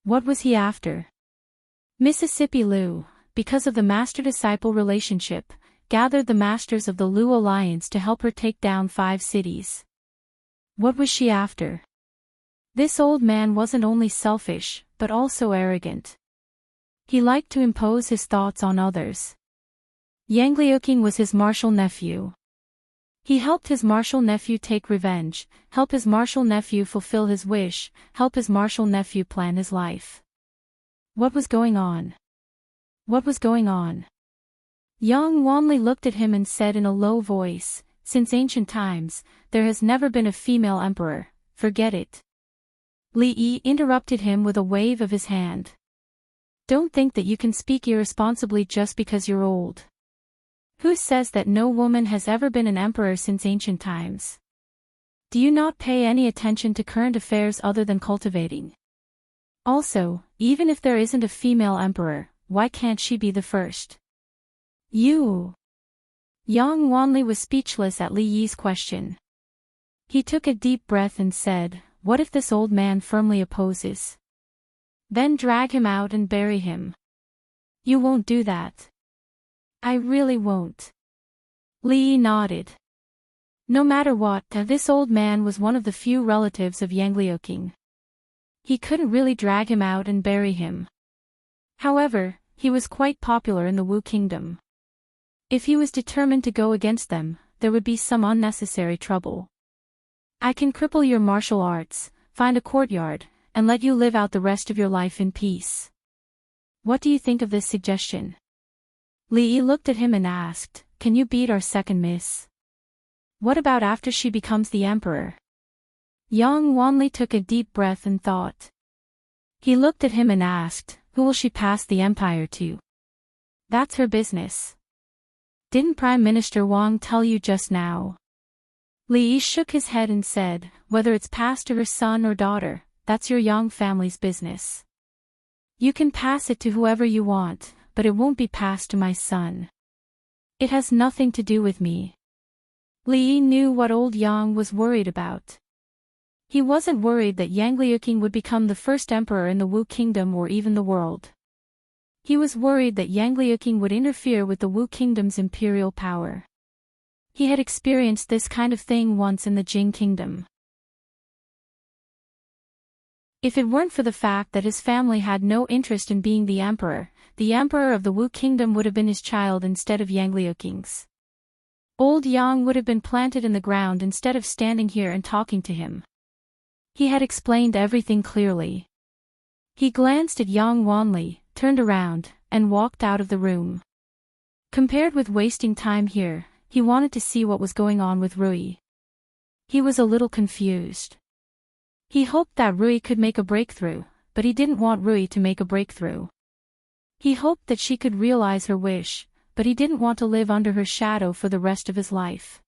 What was he after? Mississippi Lu, because of the master-disciple relationship, gathered the masters of the Lu Alliance to help her take down 5 cities. What was she after? This old man wasn't only selfish, but also arrogant. He liked to impose his thoughts on others. Yang Liuqing was his martial nephew. He helped his martial nephew take revenge, help his martial nephew fulfill his wish, help his martial nephew plan his life. What was going on? What was going on? Yang Wanli looked at him and said in a low voice, "Since ancient times, there has never been a female emperor, forget it." Li Yi interrupted him with a wave of his hand. "Don't think that you can speak irresponsibly just because you're old. Who says that no woman has ever been an emperor since ancient times? Do you not pay any attention to current affairs other than cultivating? Also, even if there isn't a female emperor, why can't she be the first? You." Yang Wanli was speechless at Li Yi's question. He took a deep breath and said, "What if this old man firmly opposes? Then drag him out and bury him." "You won't do that." "I really won't." Li Yi nodded. No matter what, this old man was one of the few relatives of Yang Liuqing. He couldn't really drag him out and bury him. However, he was quite popular in the Wu Kingdom. If he was determined to go against them, there would be some unnecessary trouble. "I can cripple your martial arts, find a courtyard, and let you live out the rest of your life in peace. What do you think of this suggestion?" Li Yi looked at him and asked, "Can you beat our second miss? What about after she becomes the emperor?" Yang Wanli took a deep breath and thought. He looked at him and asked, "Who will she pass the empire to?" "That's her business. Didn't Prime Minister Wang tell you just now?" Li Yi shook his head and said, "Whether it's passed to her son or daughter, that's your Yang family's business. You can pass it to whoever you want, but it won't be passed to my son. It has nothing to do with me." Li Yi knew what old Yang was worried about. He wasn't worried that Yang Liuqing would become the first emperor in the Wu Kingdom or even the world. He was worried that Yang Liuqing would interfere with the Wu Kingdom's imperial power. He had experienced this kind of thing once in the Jing Kingdom. If it weren't for the fact that his family had no interest in being the emperor of the Wu Kingdom would have been his child instead of Yang Liuqing's. Old Yang would have been planted in the ground instead of standing here and talking to him. He had explained everything clearly. He glanced at Yang Wanli, turned around, and walked out of the room. Compared with wasting time here, he wanted to see what was going on with Rui. He was a little confused. He hoped that Rui could make a breakthrough, but he didn't want Rui to make a breakthrough. He hoped that she could realize her wish, but he didn't want to live under her shadow for the rest of his life.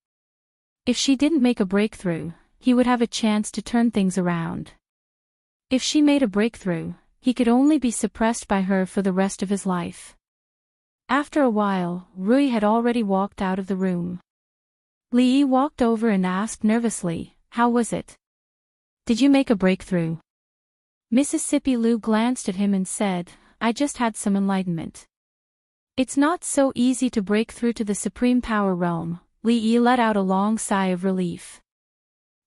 If she didn't make a breakthrough, he would have a chance to turn things around. If she made a breakthrough, he could only be suppressed by her for the rest of his life. After a while, Rui had already walked out of the room. Li Yi walked over and asked nervously, "How was it? Did you make a breakthrough?" Mississippi Lu glanced at him and said, "I just had some enlightenment. It's not so easy to break through to the supreme power realm, Li Yi let out a long sigh of relief.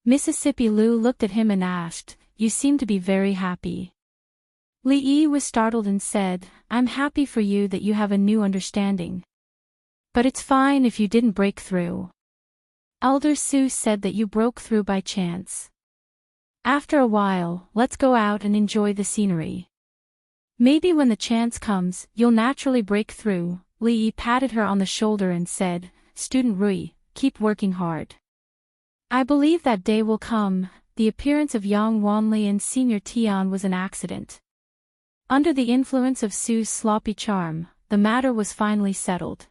Mississippi Lu looked at him and asked, "You seem to be very happy." Li Yi was startled and said, "I'm happy for you that you have a new understanding. But it's fine if you didn't break through. Elder Su said that you broke through by chance. After a while, let's go out and enjoy the scenery. Maybe when the chance comes, you'll naturally break through." Li Yi patted her on the shoulder and said, "Student Rui, keep working hard. I believe that day will come." The appearance of Yang Wanli and Senior Tian was an accident. Under the influence of Su's sloppy charm, the matter was finally settled.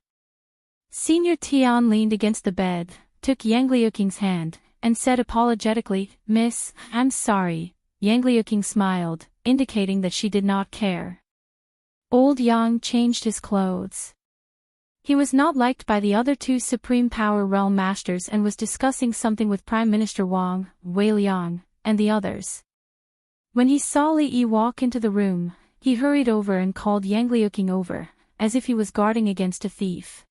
Senior Tian leaned against the bed, took Yang Liuqing's hand, and said apologetically, "Miss, I'm sorry." Yang Liuqing smiled, indicating that she did not care. Old Yang changed his clothes. He was not liked by the other two Supreme Power Realm Masters and was discussing something with Prime Minister Wang, Wei Liang, and the others. When he saw Li Yi walk into the room, he hurried over and called Yang Liuqing over, as if he was guarding against a thief.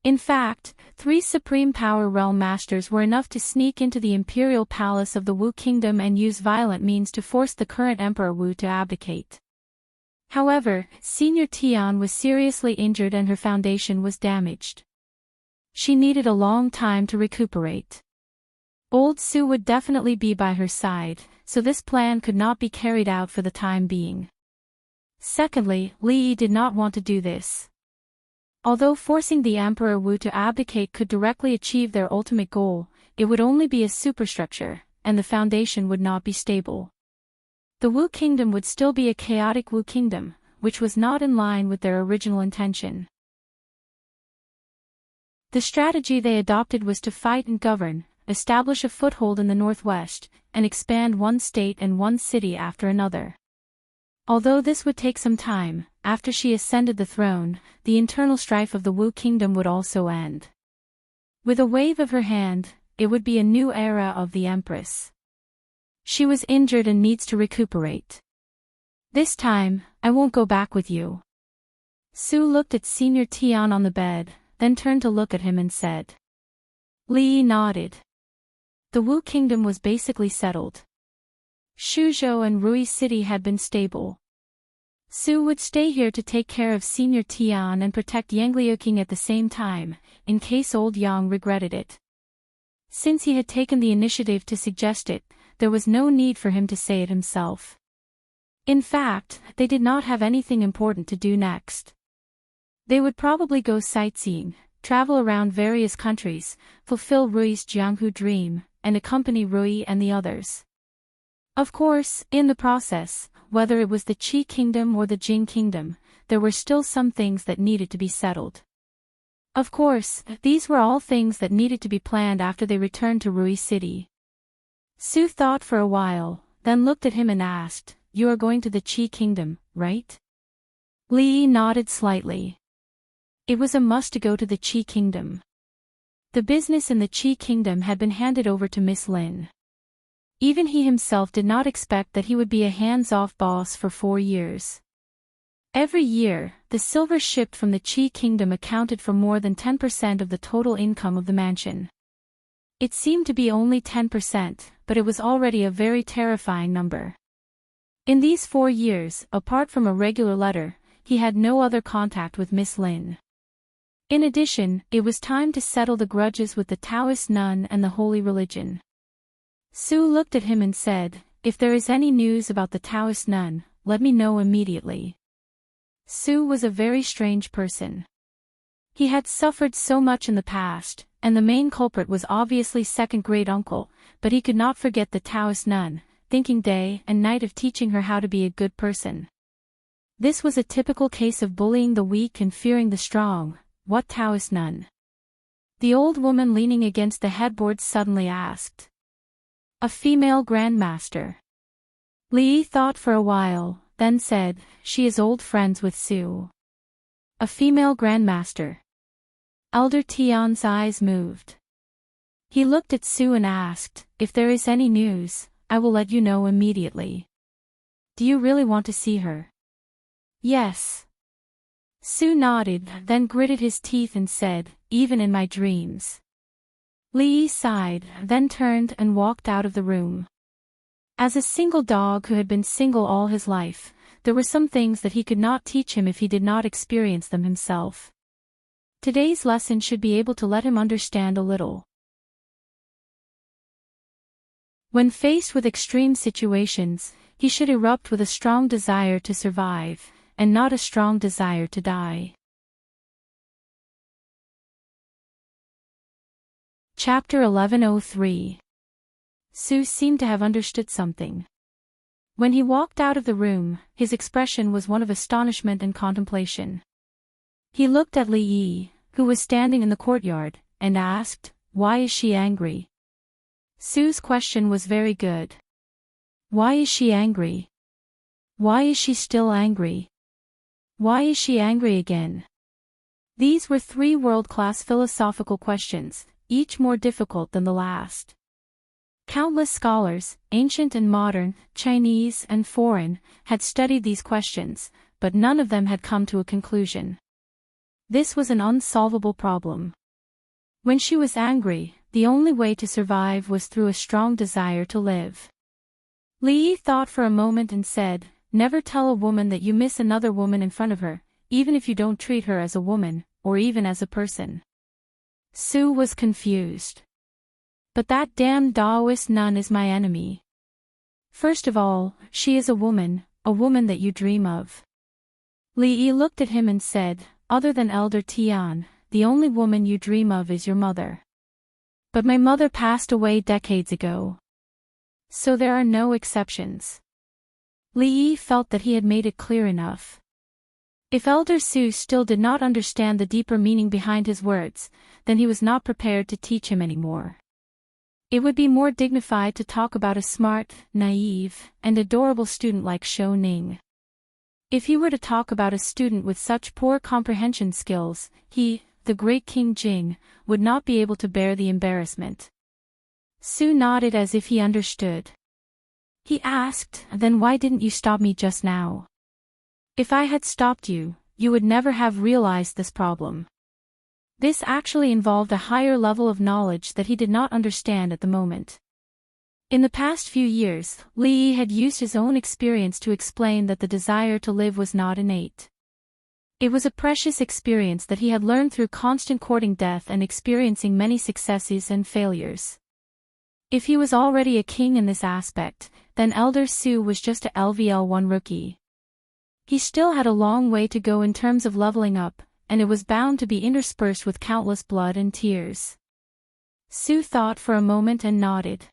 In fact, 3 Supreme Power Realm Masters were enough to sneak into the imperial palace of the Wu Kingdom and use violent means to force the current Emperor Wu to abdicate. However, Senior Tian was seriously injured and her foundation was damaged. She needed a long time to recuperate. Old Su would definitely be by her side, so this plan could not be carried out for the time being. Secondly, Li Yi did not want to do this. Although forcing the Emperor Wu to abdicate could directly achieve their ultimate goal, it would only be a superstructure, and the foundation would not be stable. The Wu Kingdom would still be a chaotic Wu Kingdom, which was not in line with their original intention. The strategy they adopted was to fight and govern, establish a foothold in the northwest, and expand one state and one city after another. Although this would take some time, after she ascended the throne, the internal strife of the Wu Kingdom would also end. With a wave of her hand, it would be a new era of the Empress. She was injured and needs to recuperate. "This time, I won't go back with you." Su looked at Senior Tian on the bed, then turned to look at him and said. Li Yi nodded. The Wu Kingdom was basically settled. Shuzhou and Rui City had been stable. Su would stay here to take care of Senior Tian and protect Yang Liuqing at the same time, in case old Yang regretted it. Since he had taken the initiative to suggest it, there was no need for him to say it himself. In fact, they did not have anything important to do next. They would probably go sightseeing, travel around various countries, fulfill Rui's Jianghu dream, and accompany Rui and the others. Of course, in the process, whether it was the Qi Kingdom or the Jing Kingdom, there were still some things that needed to be settled. Of course, these were all things that needed to be planned after they returned to Rui City. Su thought for a while, then looked at him and asked, "You are going to the Qi Kingdom, right?" Li Yi nodded slightly. It was a must to go to the Qi Kingdom. The business in the Qi Kingdom had been handed over to Miss Lin. Even he himself did not expect that he would be a hands-off boss for 4 years. Every year, the silver shipped from the Qi Kingdom accounted for more than 10% of the total income of the mansion. It seemed to be only 10%, but it was already a very terrifying number. In these 4 years, apart from a regular letter, he had no other contact with Miss Lin. In addition, it was time to settle the grudges with the Taoist nun and the holy religion. Su looked at him and said, "If there is any news about the Taoist nun, let me know immediately." Su was a very strange person. He had suffered so much in the past, and the main culprit was obviously second great uncle, but he could not forget the Taoist nun, thinking day and night of teaching her how to be a good person. This was a typical case of bullying the weak and fearing the strong. What Taoist nun? The old woman leaning against the headboard suddenly asked. A female grandmaster. Li Yi thought for a while, then said, "She is old friends with Su." A female grandmaster. Elder Tian's eyes moved. He looked at Su and asked, "If there is any news, I will let you know immediately." "Do you really want to see her?" "Yes." Su nodded, then gritted his teeth and said, "Even in my dreams." Li Yi sighed, then turned and walked out of the room. As a single dog who had been single all his life, there were some things that he could not teach him if he did not experience them himself. Today's lesson should be able to let him understand a little. When faced with extreme situations, he should erupt with a strong desire to survive, and not a strong desire to die. Chapter 1103. Su seemed to have understood something. When he walked out of the room, his expression was one of astonishment and contemplation. He looked at Li Yi, who was standing in the courtyard, and asked, "Why is she angry?" Su's question was very good. Why is she angry? Why is she still angry? Why is she angry again? These were three world-class philosophical questions, each more difficult than the last. Countless scholars, ancient and modern, Chinese and foreign, had studied these questions, but none of them had come to a conclusion. This was an unsolvable problem. When she was angry, the only way to survive was through a strong desire to live. Li Yi thought for a moment and said, "Never tell a woman that you miss another woman in front of her, even if you don't treat her as a woman, or even as a person." Su was confused. "But that damned Taoist nun is my enemy. First of all, she is a woman that you dream of." Li Yi looked at him and said, "Other than Elder Tian, the only woman you dream of is your mother. But my mother passed away decades ago. So there are no exceptions." Li Yi felt that he had made it clear enough. If Elder Su still did not understand the deeper meaning behind his words, then he was not prepared to teach him anymore. It would be more dignified to talk about a smart, naive, and adorable student like Shou Ning. If he were to talk about a student with such poor comprehension skills, he, the great King Jing, would not be able to bear the embarrassment. Su nodded as if he understood. He asked, "Then why didn't you stop me just now? If I had stopped you, you would never have realized this problem." This actually involved a higher level of knowledge that he did not understand at the moment. In the past few years, Li Yi had used his own experience to explain that the desire to live was not innate. It was a precious experience that he had learned through constant courting death and experiencing many successes and failures. If he was already a king in this aspect, then Elder Su was just a LVL1 rookie. He still had a long way to go in terms of leveling up, and it was bound to be interspersed with countless blood and tears. Su thought for a moment and nodded.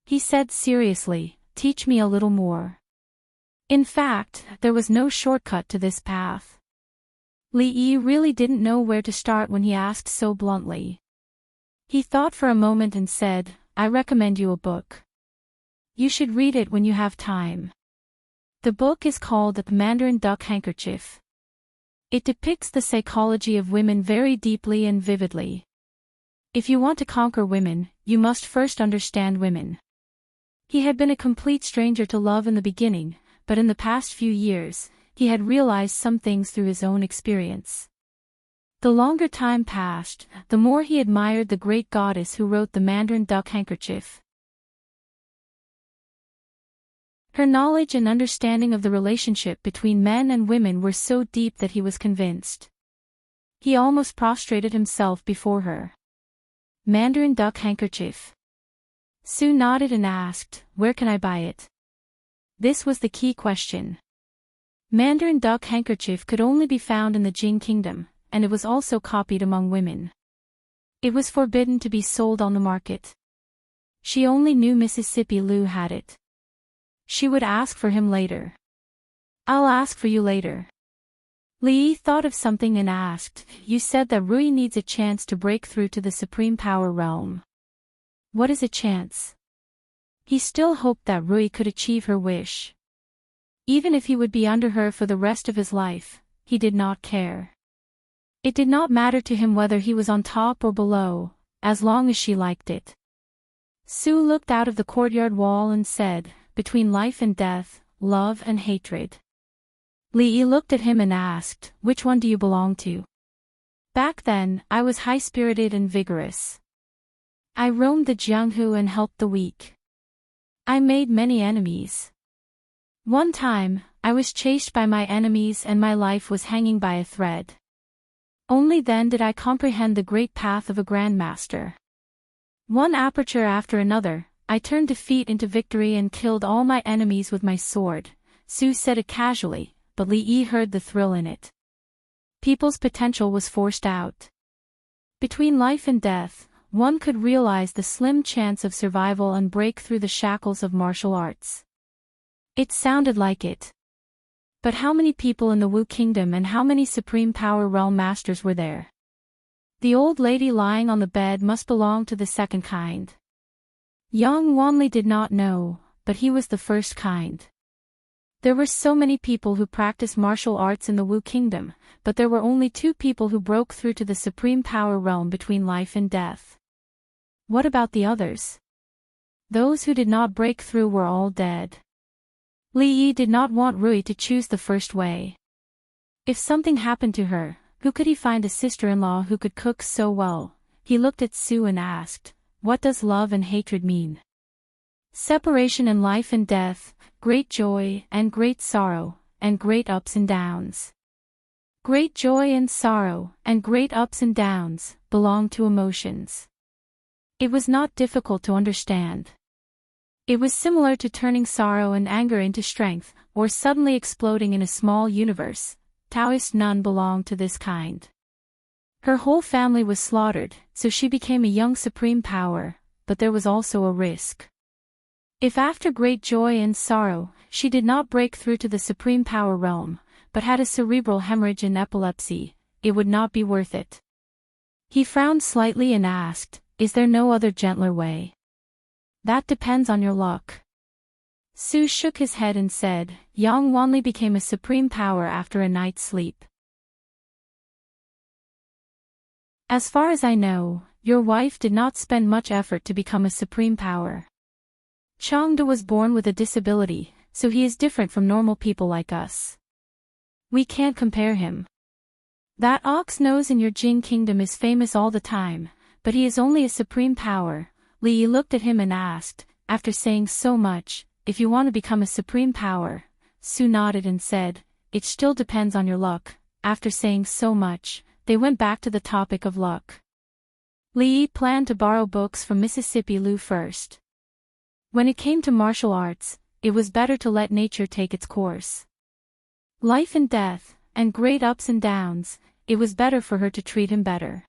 He said seriously, "Teach me a little more." In fact, there was no shortcut to this path. Li Yi really didn't know where to start when he asked so bluntly. He thought for a moment and said, "I recommend you a book. You should read it when you have time. The book is called The Mandarin Duck Handkerchief. It depicts the psychology of women very deeply and vividly. If you want to conquer women, you must first understand women." He had been a complete stranger to love in the beginning, but in the past few years, he had realized some things through his own experience. The longer time passed, the more he admired the great goddess who wrote The Mandarin Duck Handkerchief. Her knowledge and understanding of the relationship between men and women were so deep that he was convinced. He almost prostrated himself before her. Mandarin Duck Handkerchief. Su nodded and asked, "Where can I buy it?" This was the key question. Mandarin Duck Handkerchief could only be found in the Jing Kingdom, and it was also copied among women. It was forbidden to be sold on the market. She only knew Mississippi Lu had it. She would ask for him later. "I'll ask for you later." Li Yi thought of something and asked, "You said that Rui needs a chance to break through to the Supreme Power realm. What is a chance?" He still hoped that Rui could achieve her wish. Even if he would be under her for the rest of his life, he did not care. It did not matter to him whether he was on top or below, as long as she liked it. Su looked out of the courtyard wall and said, "Between life and death, love and hatred. Li Yi looked at him and asked, "Which one do you belong to?" "Back then, I was high-spirited and vigorous. I roamed the Jianghu and helped the weak. I made many enemies. One time, I was chased by my enemies and my life was hanging by a thread. Only then did I comprehend the great path of a grandmaster. One aperture after another, I turned defeat into victory and killed all my enemies with my sword." Su said it casually, but Li Yi heard the thrill in it. People's potential was forced out. Between life and death, one could realize the slim chance of survival and break through the shackles of martial arts. It sounded like it. But how many people in the Wu Kingdom and how many Supreme Power Realm Masters were there? The old lady lying on the bed must belong to the second kind. Yang Wanli did not know, but he was the first kind. There were so many people who practiced martial arts in the Wu Kingdom, but there were only 2 people who broke through to the Supreme Power Realm between life and death. What about the others? Those who did not break through were all dead. Li Yi did not want Rui to choose the first way. If something happened to her, who could he find a sister-in-law who could cook so well? He looked at Su and asked, "What does love and hatred mean?" "Separation and life and death, great joy and great sorrow, and great ups and downs." Great joy and sorrow, and great ups and downs, belong to emotions. It was not difficult to understand. It was similar to turning sorrow and anger into strength, or suddenly exploding in a small universe. Taoist nun belonged to this kind. Her whole family was slaughtered, so she became a young supreme power, but there was also a risk. If after great joy and sorrow, she did not break through to the supreme power realm, but had a cerebral hemorrhage and epilepsy, it would not be worth it. He frowned slightly and asked, "Is there no other gentler way?" "That depends on your luck." Su shook his head and said, "Yang Wanli became a supreme power after a night's sleep. As far as I know, your wife did not spend much effort to become a supreme power. Changde was born with a disability, so he is different from normal people like us. We can't compare him. That ox nose in your Jing kingdom is famous all the time, but he is only a supreme power." Li Yi looked at him and asked, "After saying so much, if you want to become a supreme power?" Su nodded and said, "It still depends on your luck." After saying so much, they went back to the topic of luck. Li Yi planned to borrow books from Mississippi Lu first. When it came to martial arts, it was better to let nature take its course. Life and death, and great ups and downs, it was better for her to treat him better.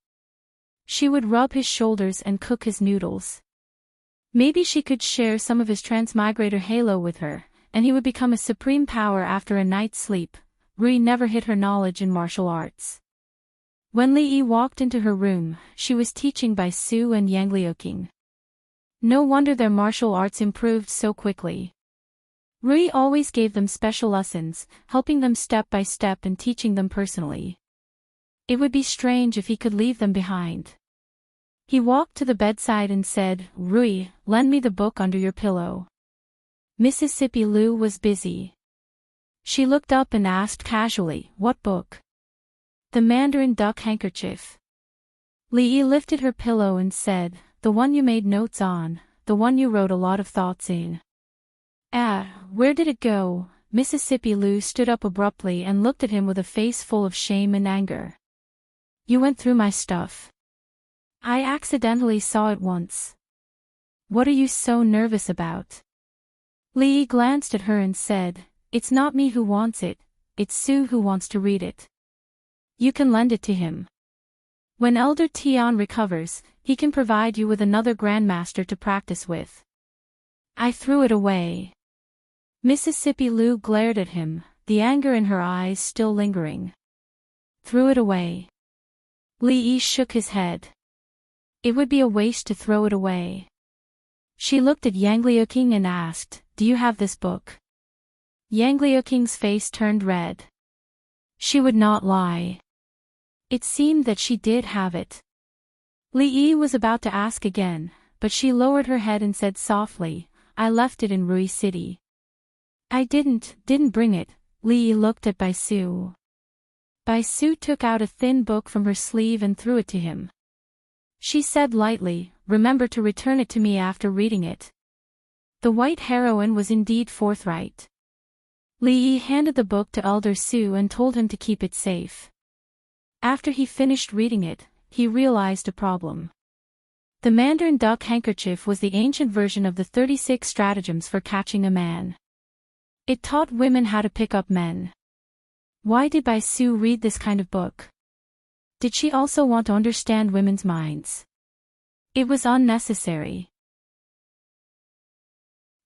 She would rub his shoulders and cook his noodles. Maybe she could share some of his transmigrator halo with her, and he would become a supreme power after a night's sleep. Rui never hid her knowledge in martial arts. When Li Yi walked into her room, she was teaching by Su and Yang Liuqing. No wonder their martial arts improved so quickly. Rui always gave them special lessons, helping them step by step and teaching them personally. It would be strange if he could leave them behind. He walked to the bedside and said, "Rui, lend me the book under your pillow." Mississippi Lu was busy. She looked up and asked casually, "What book?" "The Mandarin Duck Handkerchief." Li Yi lifted her pillow and said, "The one you made notes on, the one you wrote a lot of thoughts in." Where did it go?" Mississippi Lu stood up abruptly and looked at him with a face full of shame and anger. "You went through my stuff. I accidentally saw it once. What are you so nervous about?" Li Yi glanced at her and said, "It's not me who wants it, it's Su who wants to read it. You can lend it to him. When Elder Tian recovers, he can provide you with another grandmaster to practice with." "I threw it away." Mississippi Lu glared at him, the anger in her eyes still lingering. "Threw it away?" Li Yi shook his head. "It would be a waste to throw it away." She looked at Yang Liuqing and asked, "Do you have this book?" Yang Liuqing's face turned red. She would not lie. It seemed that she did have it. Li Yi was about to ask again, but she lowered her head and said softly, "I left it in Rui City." "I didn't bring it," Li Yi looked at Bai Su. Bai Su took out a thin book from her sleeve and threw it to him. She said lightly, "Remember to return it to me after reading it." The white heroine was indeed forthright. Li Yi handed the book to Elder Su and told him to keep it safe. After he finished reading it, he realized a problem. The Mandarin duck handkerchief was the ancient version of the 36 stratagems for catching a man. It taught women how to pick up men. Why did Bai Su read this kind of book? Did she also want to understand women's minds? It was unnecessary.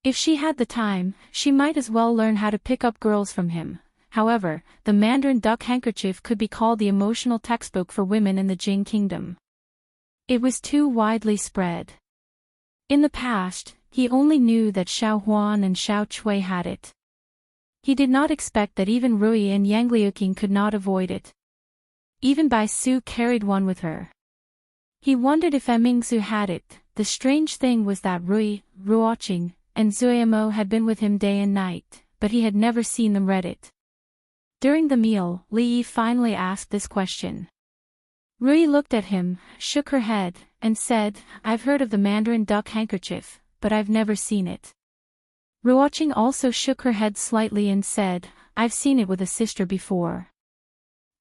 If she had the time, she might as well learn how to pick up girls from him. However, the Mandarin duck handkerchief could be called the emotional textbook for women in the Jing kingdom. It was too widely spread. In the past, he only knew that Xiao Huan and Xiao Chui had it. He did not expect that even Rui and Yang Liuqing could not avoid it. Even Bai Su carried one with her. He wondered if Mingzu had it. The strange thing was that Rui, Ruoqing, and Zuimo had been with him day and night, but he had never seen them read it. During the meal, Li Yi finally asked this question. Rui looked at him, shook her head, and said, "I've heard of the Mandarin duck handkerchief, but I've never seen it." Ruoqing also shook her head slightly and said, "I've seen it with a sister before.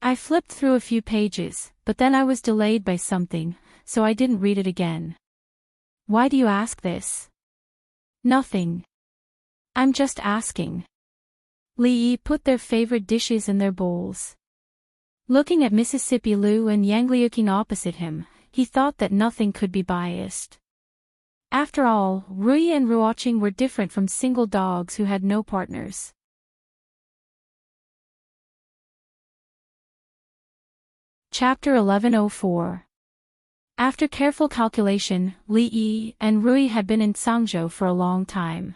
I flipped through a few pages, but then I was delayed by something, so I didn't read it again." "Why do you ask this?" "Nothing. I'm just asking." Li Yi put their favorite dishes in their bowls. Looking at Mississippi Lu and Yang Liuqing opposite him, he thought that nothing could be biased. After all, Rui and Ruoqing were different from single dogs who had no partners. Chapter 1104. After careful calculation, Li Yi and Rui had been in Cangzhou for a long time.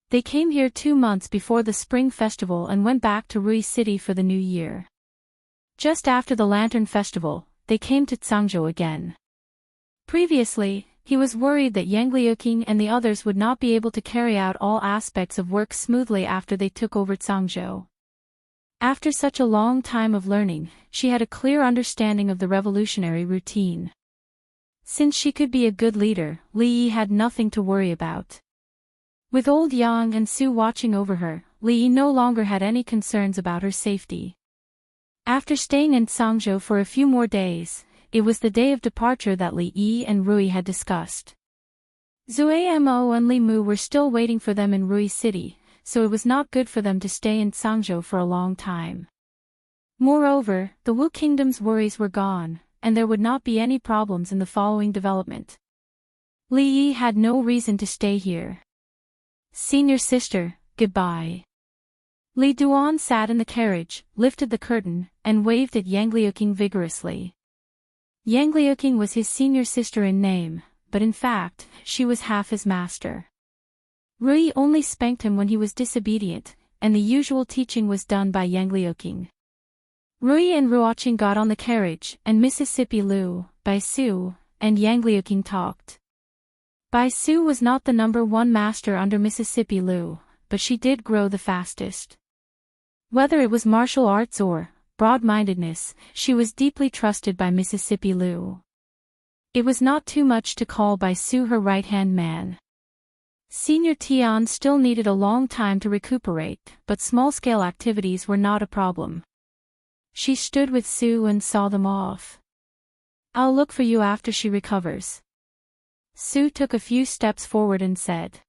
They came here 2 months before the Spring Festival and went back to Rui City for the New Year. Just after the Lantern Festival, they came to Cangzhou again. Previously, he was worried that Yang Liuqing and the others would not be able to carry out all aspects of work smoothly after they took over Cangzhou. After such a long time of learning, she had a clear understanding of the revolutionary routine. Since she could be a good leader, Li Yi had nothing to worry about. With old Yang and Su watching over her, Li Yi no longer had any concerns about her safety. After staying in Cangzhou for a few more days, it was the day of departure that Li Yi and Rui had discussed. Zuamo and Li Mu were still waiting for them in Rui City, so it was not good for them to stay in Cangzhou for a long time. Moreover, the Wu Kingdom's worries were gone, and there would not be any problems in the following development. Li Yi had no reason to stay here. "Senior sister, goodbye." Li Duan sat in the carriage, lifted the curtain, and waved at Yang Liuqing vigorously. Yang Liuqing was his senior sister in name, but in fact, she was half his master. Rui only spanked him when he was disobedient, and the usual teaching was done by Yang Liuqing. Rui and Ruoqing got on the carriage, and Mississippi Lu, Bai Su, and Yang Liuqing talked. Bai Su was not the #1 master under Mississippi Lu, but she did grow the fastest. Whether it was martial arts or broad-mindedness, she was deeply trusted by Mississippi Lu. It was not too much to call Bai Su her right-hand man. Senior Tian still needed a long time to recuperate, but small-scale activities were not a problem. She stood with Su and saw them off. "I'll look for you after she recovers." Su took a few steps forward and said.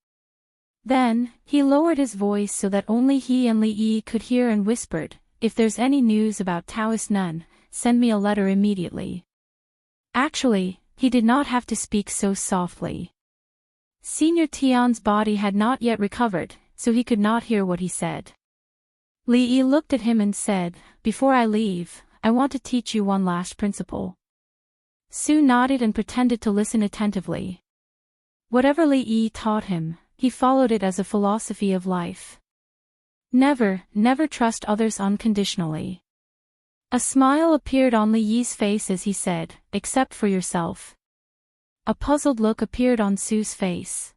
Then, he lowered his voice so that only he and Li Yi could hear and whispered, "If there's any news about Taoist Nun, send me a letter immediately." Actually, he did not have to speak so softly. Senior Tian's body had not yet recovered, so he could not hear what he said. Li Yi looked at him and said, "Before I leave, I want to teach you one last principle." Su nodded and pretended to listen attentively. Whatever Li Yi taught him, he followed it as a philosophy of life. Never trust others unconditionally. A smile appeared on Li Yi's face as he said, "Except for yourself." A puzzled look appeared on Su's face.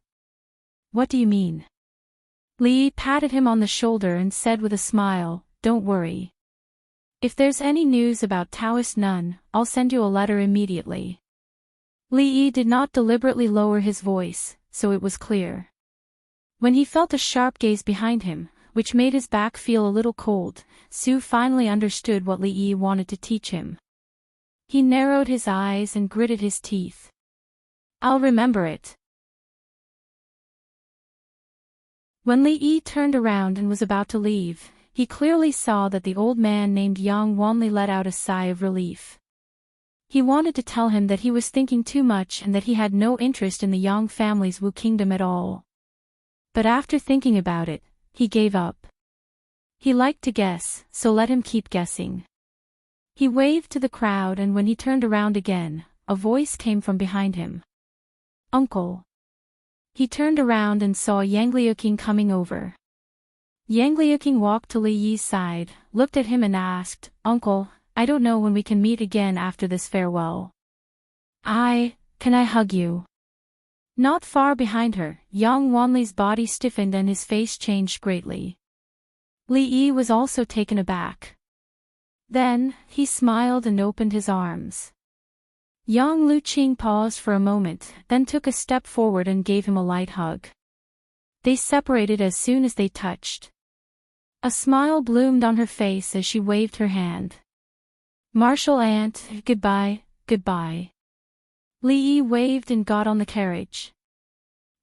"What do you mean?" Li patted him on the shoulder and said with a smile, "Don't worry. If there's any news about Taoist Nun, I'll send you a letter immediately." Li did not deliberately lower his voice, so it was clear. When he felt a sharp gaze behind him, which made his back feel a little cold, Su finally understood what Li wanted to teach him. He narrowed his eyes and gritted his teeth. "I'll remember it." When Li turned around and was about to leave, he clearly saw that the old man named Yang Wanli let out a sigh of relief. He wanted to tell him that he was thinking too much and that he had no interest in the Yang family's Wu kingdom at all. But after thinking about it, he gave up. He liked to guess, so let him keep guessing. He waved to the crowd, and when he turned around again, a voice came from behind him. "Uncle." He turned around and saw Yang Liuqing coming over. Yang Liuqing walked to Li Yi's side, looked at him and asked, "Uncle, I don't know when we can meet again after this farewell. Can I hug you?" Not far behind her, Yang Wanli's body stiffened and his face changed greatly. Li Yi was also taken aback. Then, he smiled and opened his arms. Yang Luqing paused for a moment, then took a step forward and gave him a light hug. They separated as soon as they touched. A smile bloomed on her face as she waved her hand. "Martial aunt, goodbye, goodbye." Li Yi waved and got on the carriage.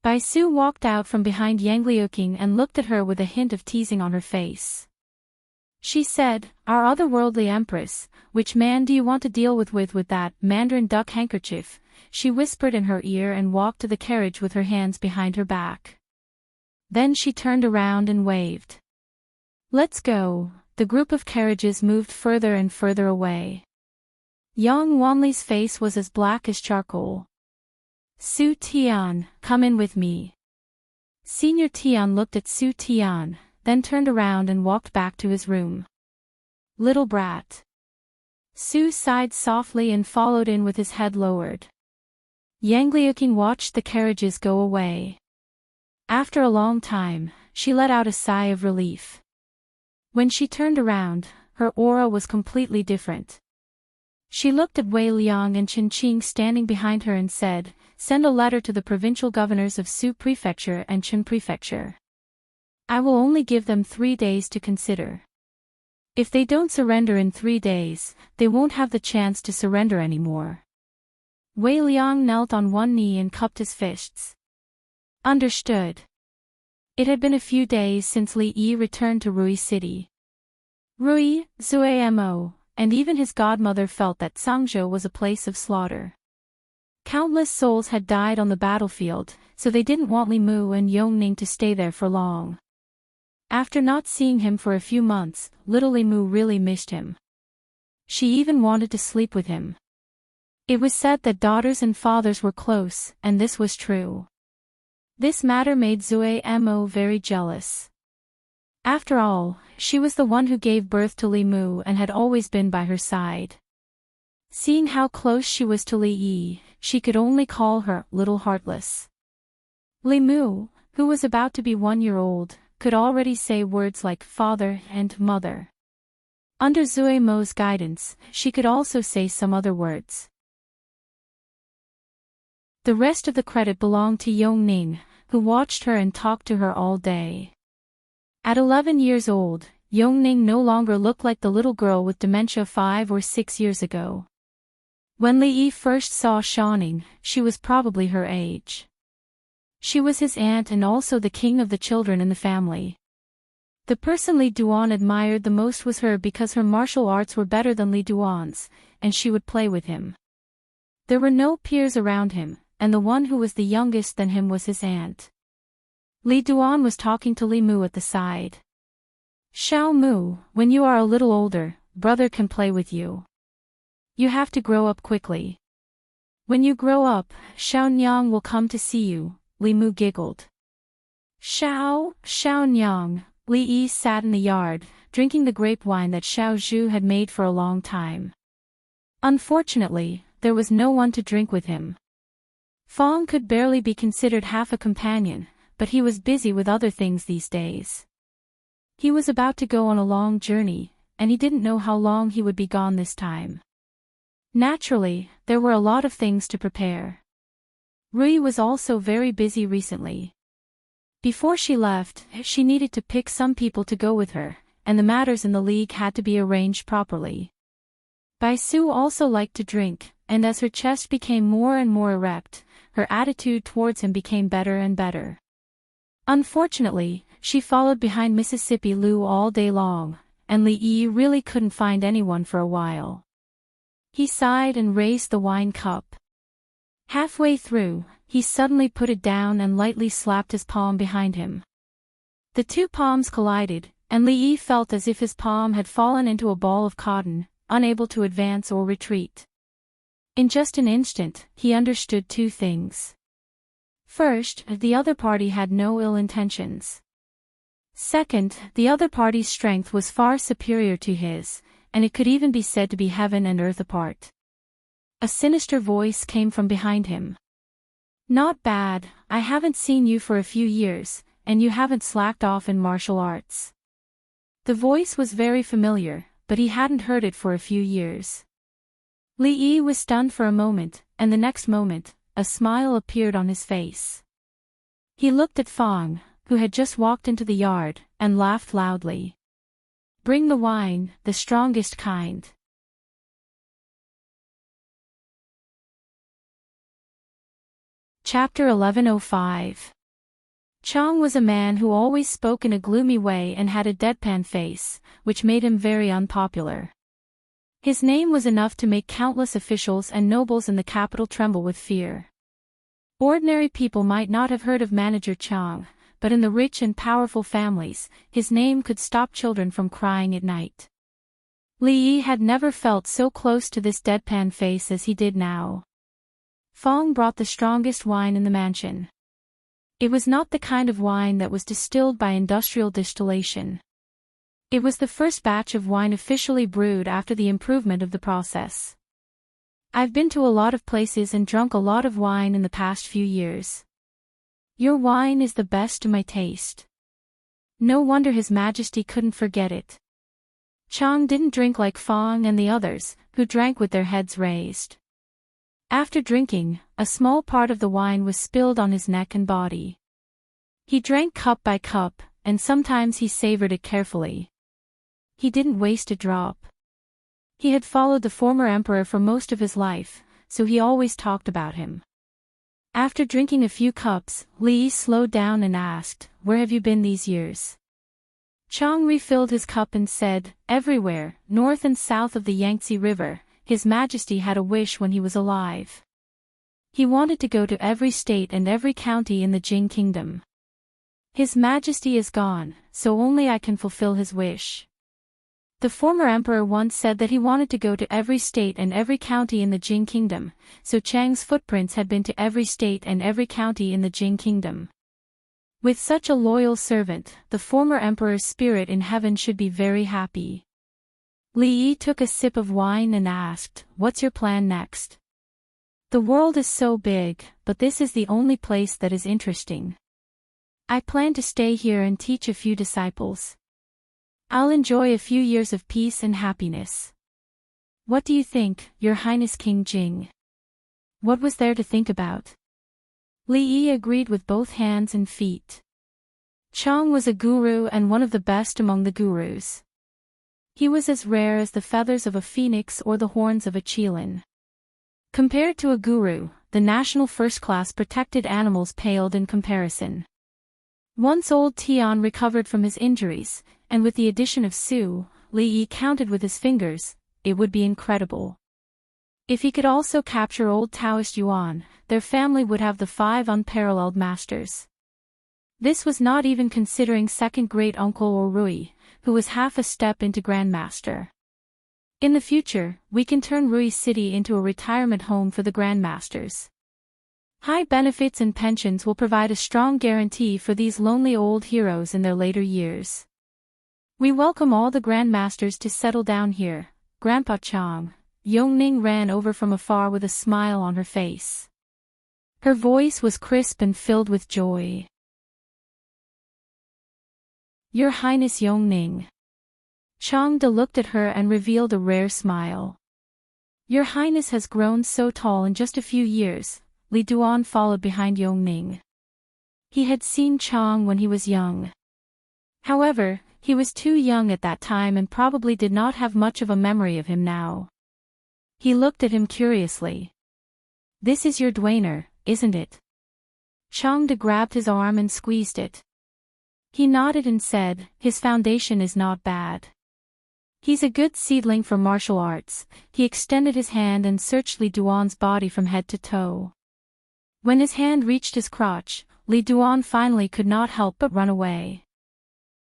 Bai Su walked out from behind Yang Liuqing and looked at her with a hint of teasing on her face. She said, "Our otherworldly empress, which man do you want to deal with that Mandarin duck handkerchief?" She whispered in her ear and walked to the carriage with her hands behind her back. Then she turned around and waved. "Let's go." The group of carriages moved further and further away. Yang Wanli's face was as black as charcoal. "Su Tian, come in with me." Senior Tian looked at Su Tian, then turned around and walked back to his room. "Little brat." Su sighed softly and followed in with his head lowered. Yang Liuqing watched the carriages go away. After a long time, she let out a sigh of relief. When she turned around, her aura was completely different. She looked at Wei Liang and Chen Qing standing behind her and said, "Send a letter to the provincial governors of Su Prefecture and Chen Prefecture. I will only give them 3 days to consider. If they don't surrender in 3 days, they won't have the chance to surrender anymore." Wei Liang knelt on one knee and cupped his fists. "Understood." It had been a few days since Li Yi returned to Rui City. Rui, Zuamo, and even his godmother felt that Sangzhou was a place of slaughter. Countless souls had died on the battlefield, so they didn't want Li Mu and Yongning to stay there for long. After not seeing him for a few months, little Li Mu really missed him. She even wanted to sleep with him. It was said that daughters and fathers were close, and this was true. This matter made Zuamo very jealous. After all, she was the one who gave birth to Li Mu and had always been by her side. Seeing how close she was to Li Yi, she could only call her Little Heartless. Li Mu, who was about to be 1 year old, could already say words like father and mother. Under Zuamo's guidance, she could also say some other words. The rest of the credit belonged to Yongning, who watched her and talked to her all day. At 11 years old, Yongning no longer looked like the little girl with dementia 5 or 6 years ago. When Li Yi first saw Shaoning, she was probably her age. She was his aunt and also the king of the children in the family. The person Li Duan admired the most was her because her martial arts were better than Li Duan's, and she would play with him. There were no peers around him, and the one who was the youngest than him was his aunt. Li Duan was talking to Li Mu at the side. "Xiao Mu, when you are a little older, brother can play with you. You have to grow up quickly. When you grow up, Xiao Nyang will come to see you," Li Mu giggled. Xiao Nyang. Li Yi sat in the yard, drinking the grape wine that Xiao Zhu had made for a long time. Unfortunately, there was no one to drink with him. Fong could barely be considered half a companion, but he was busy with other things these days. He was about to go on a long journey, and he didn't know how long he would be gone this time. Naturally, there were a lot of things to prepare. Rui was also very busy recently. Before she left, she needed to pick some people to go with her, and the matters in the league had to be arranged properly. Baisu also liked to drink, and as her chest became more and more erect, her attitude towards him became better and better. Unfortunately, she followed behind Mississippi Lu all day long, and Li Yi really couldn't find anyone for a while. He sighed and raised the wine cup. Halfway through, he suddenly put it down and lightly slapped his palm behind him. The two palms collided, and Li Yi felt as if his palm had fallen into a ball of cotton, unable to advance or retreat. In just an instant, he understood two things. First, the other party had no ill intentions. Second, the other party's strength was far superior to his, and it could even be said to be heaven and earth apart. A sinister voice came from behind him. "Not bad, I haven't seen you for a few years, and you haven't slacked off in martial arts." The voice was very familiar, but he hadn't heard it for a few years. Li Yi was stunned for a moment, and the next moment, a smile appeared on his face. He looked at Fang, who had just walked into the yard, and laughed loudly. "Bring the wine, the strongest kind." Chapter 1105. Chang was a man who always spoke in a gloomy way and had a deadpan face, which made him very unpopular. His name was enough to make countless officials and nobles in the capital tremble with fear. Ordinary people might not have heard of Manager Chang, but in the rich and powerful families, his name could stop children from crying at night. Li Yi had never felt so close to this deadpan face as he did now. Fang brought the strongest wine in the mansion. It was not the kind of wine that was distilled by industrial distillation. It was the first batch of wine officially brewed after the improvement of the process. "I've been to a lot of places and drunk a lot of wine in the past few years. Your wine is the best to my taste." No wonder His Majesty couldn't forget it. Chang didn't drink like Fang and the others, who drank with their heads raised. After drinking, a small part of the wine was spilled on his neck and body. He drank cup by cup, and sometimes he savored it carefully. He didn't waste a drop. He had followed the former emperor for most of his life, so he always talked about him. After drinking a few cups, Li slowed down and asked, "Where have you been these years?" Chang refilled his cup and said, "Everywhere, north and south of the Yangtze River. His Majesty had a wish when he was alive. He wanted to go to every state and every county in the Jing Kingdom. His Majesty is gone, so only I can fulfill his wish." The former emperor once said that he wanted to go to every state and every county in the Jing Kingdom, so Chang's footprints had been to every state and every county in the Jing Kingdom. With such a loyal servant, the former emperor's spirit in heaven should be very happy. Li Yi took a sip of wine and asked, "What's your plan next?" "The world is so big, but this is the only place that is interesting. I plan to stay here and teach a few disciples. I'll enjoy a few years of peace and happiness." "What do you think, Your Highness King Jing?" What was there to think about? Li Yi agreed with both hands and feet. Chang was a guru and one of the best among the gurus. He was as rare as the feathers of a phoenix or the horns of a qilin. Compared to a guru, the national first-class protected animals paled in comparison. Once old Tian recovered from his injuries, and with the addition of Su, Li Yi counted with his fingers, it would be incredible. If he could also capture old Taoist Yuan, their family would have the 5 unparalleled masters. This was not even considering second great-uncle or Rui, who was half a step into Grandmaster. In the future, we can turn Rui City into a retirement home for the Grandmasters. High benefits and pensions will provide a strong guarantee for these lonely old heroes in their later years. We welcome all the Grandmasters to settle down here, Grandpa Chang. Yongning ran over from afar with a smile on her face. Her voice was crisp and filled with joy. Your Highness Yongning. Changde looked at her and revealed a rare smile. Your Highness has grown so tall in just a few years. Li Duan followed behind Yongning. He had seen Chang when he was young. However, he was too young at that time and probably did not have much of a memory of him now. He looked at him curiously. This is your duenna, isn't it? Changde grabbed his arm and squeezed it. He nodded and said, his foundation is not bad. He's a good seedling for martial arts. He extended his hand and searched Li Duan's body from head to toe. When his hand reached his crotch, Li Duan finally could not help but run away.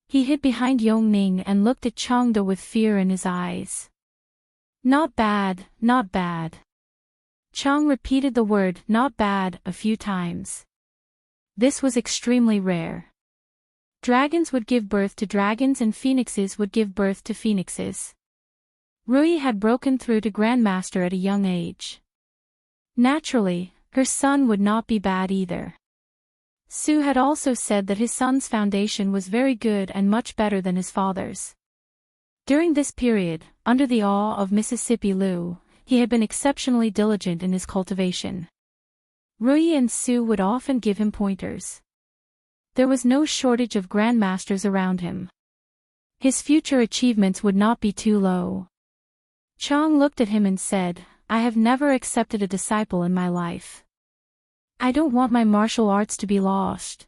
He hid behind Yongning and looked at Changde with fear in his eyes. Not bad, not bad. Chang repeated the word not bad a few times. This was extremely rare. Dragons would give birth to dragons and phoenixes would give birth to phoenixes. Rui had broken through to Grandmaster at a young age. Naturally, her son would not be bad either. Su had also said that his son's foundation was very good and much better than his father's. During this period, under the awe of Mississippi Lu, he had been exceptionally diligent in his cultivation. Rui and Su would often give him pointers. There was no shortage of grandmasters around him. His future achievements would not be too low. Chang looked at him and said, I have never accepted a disciple in my life. I don't want my martial arts to be lost.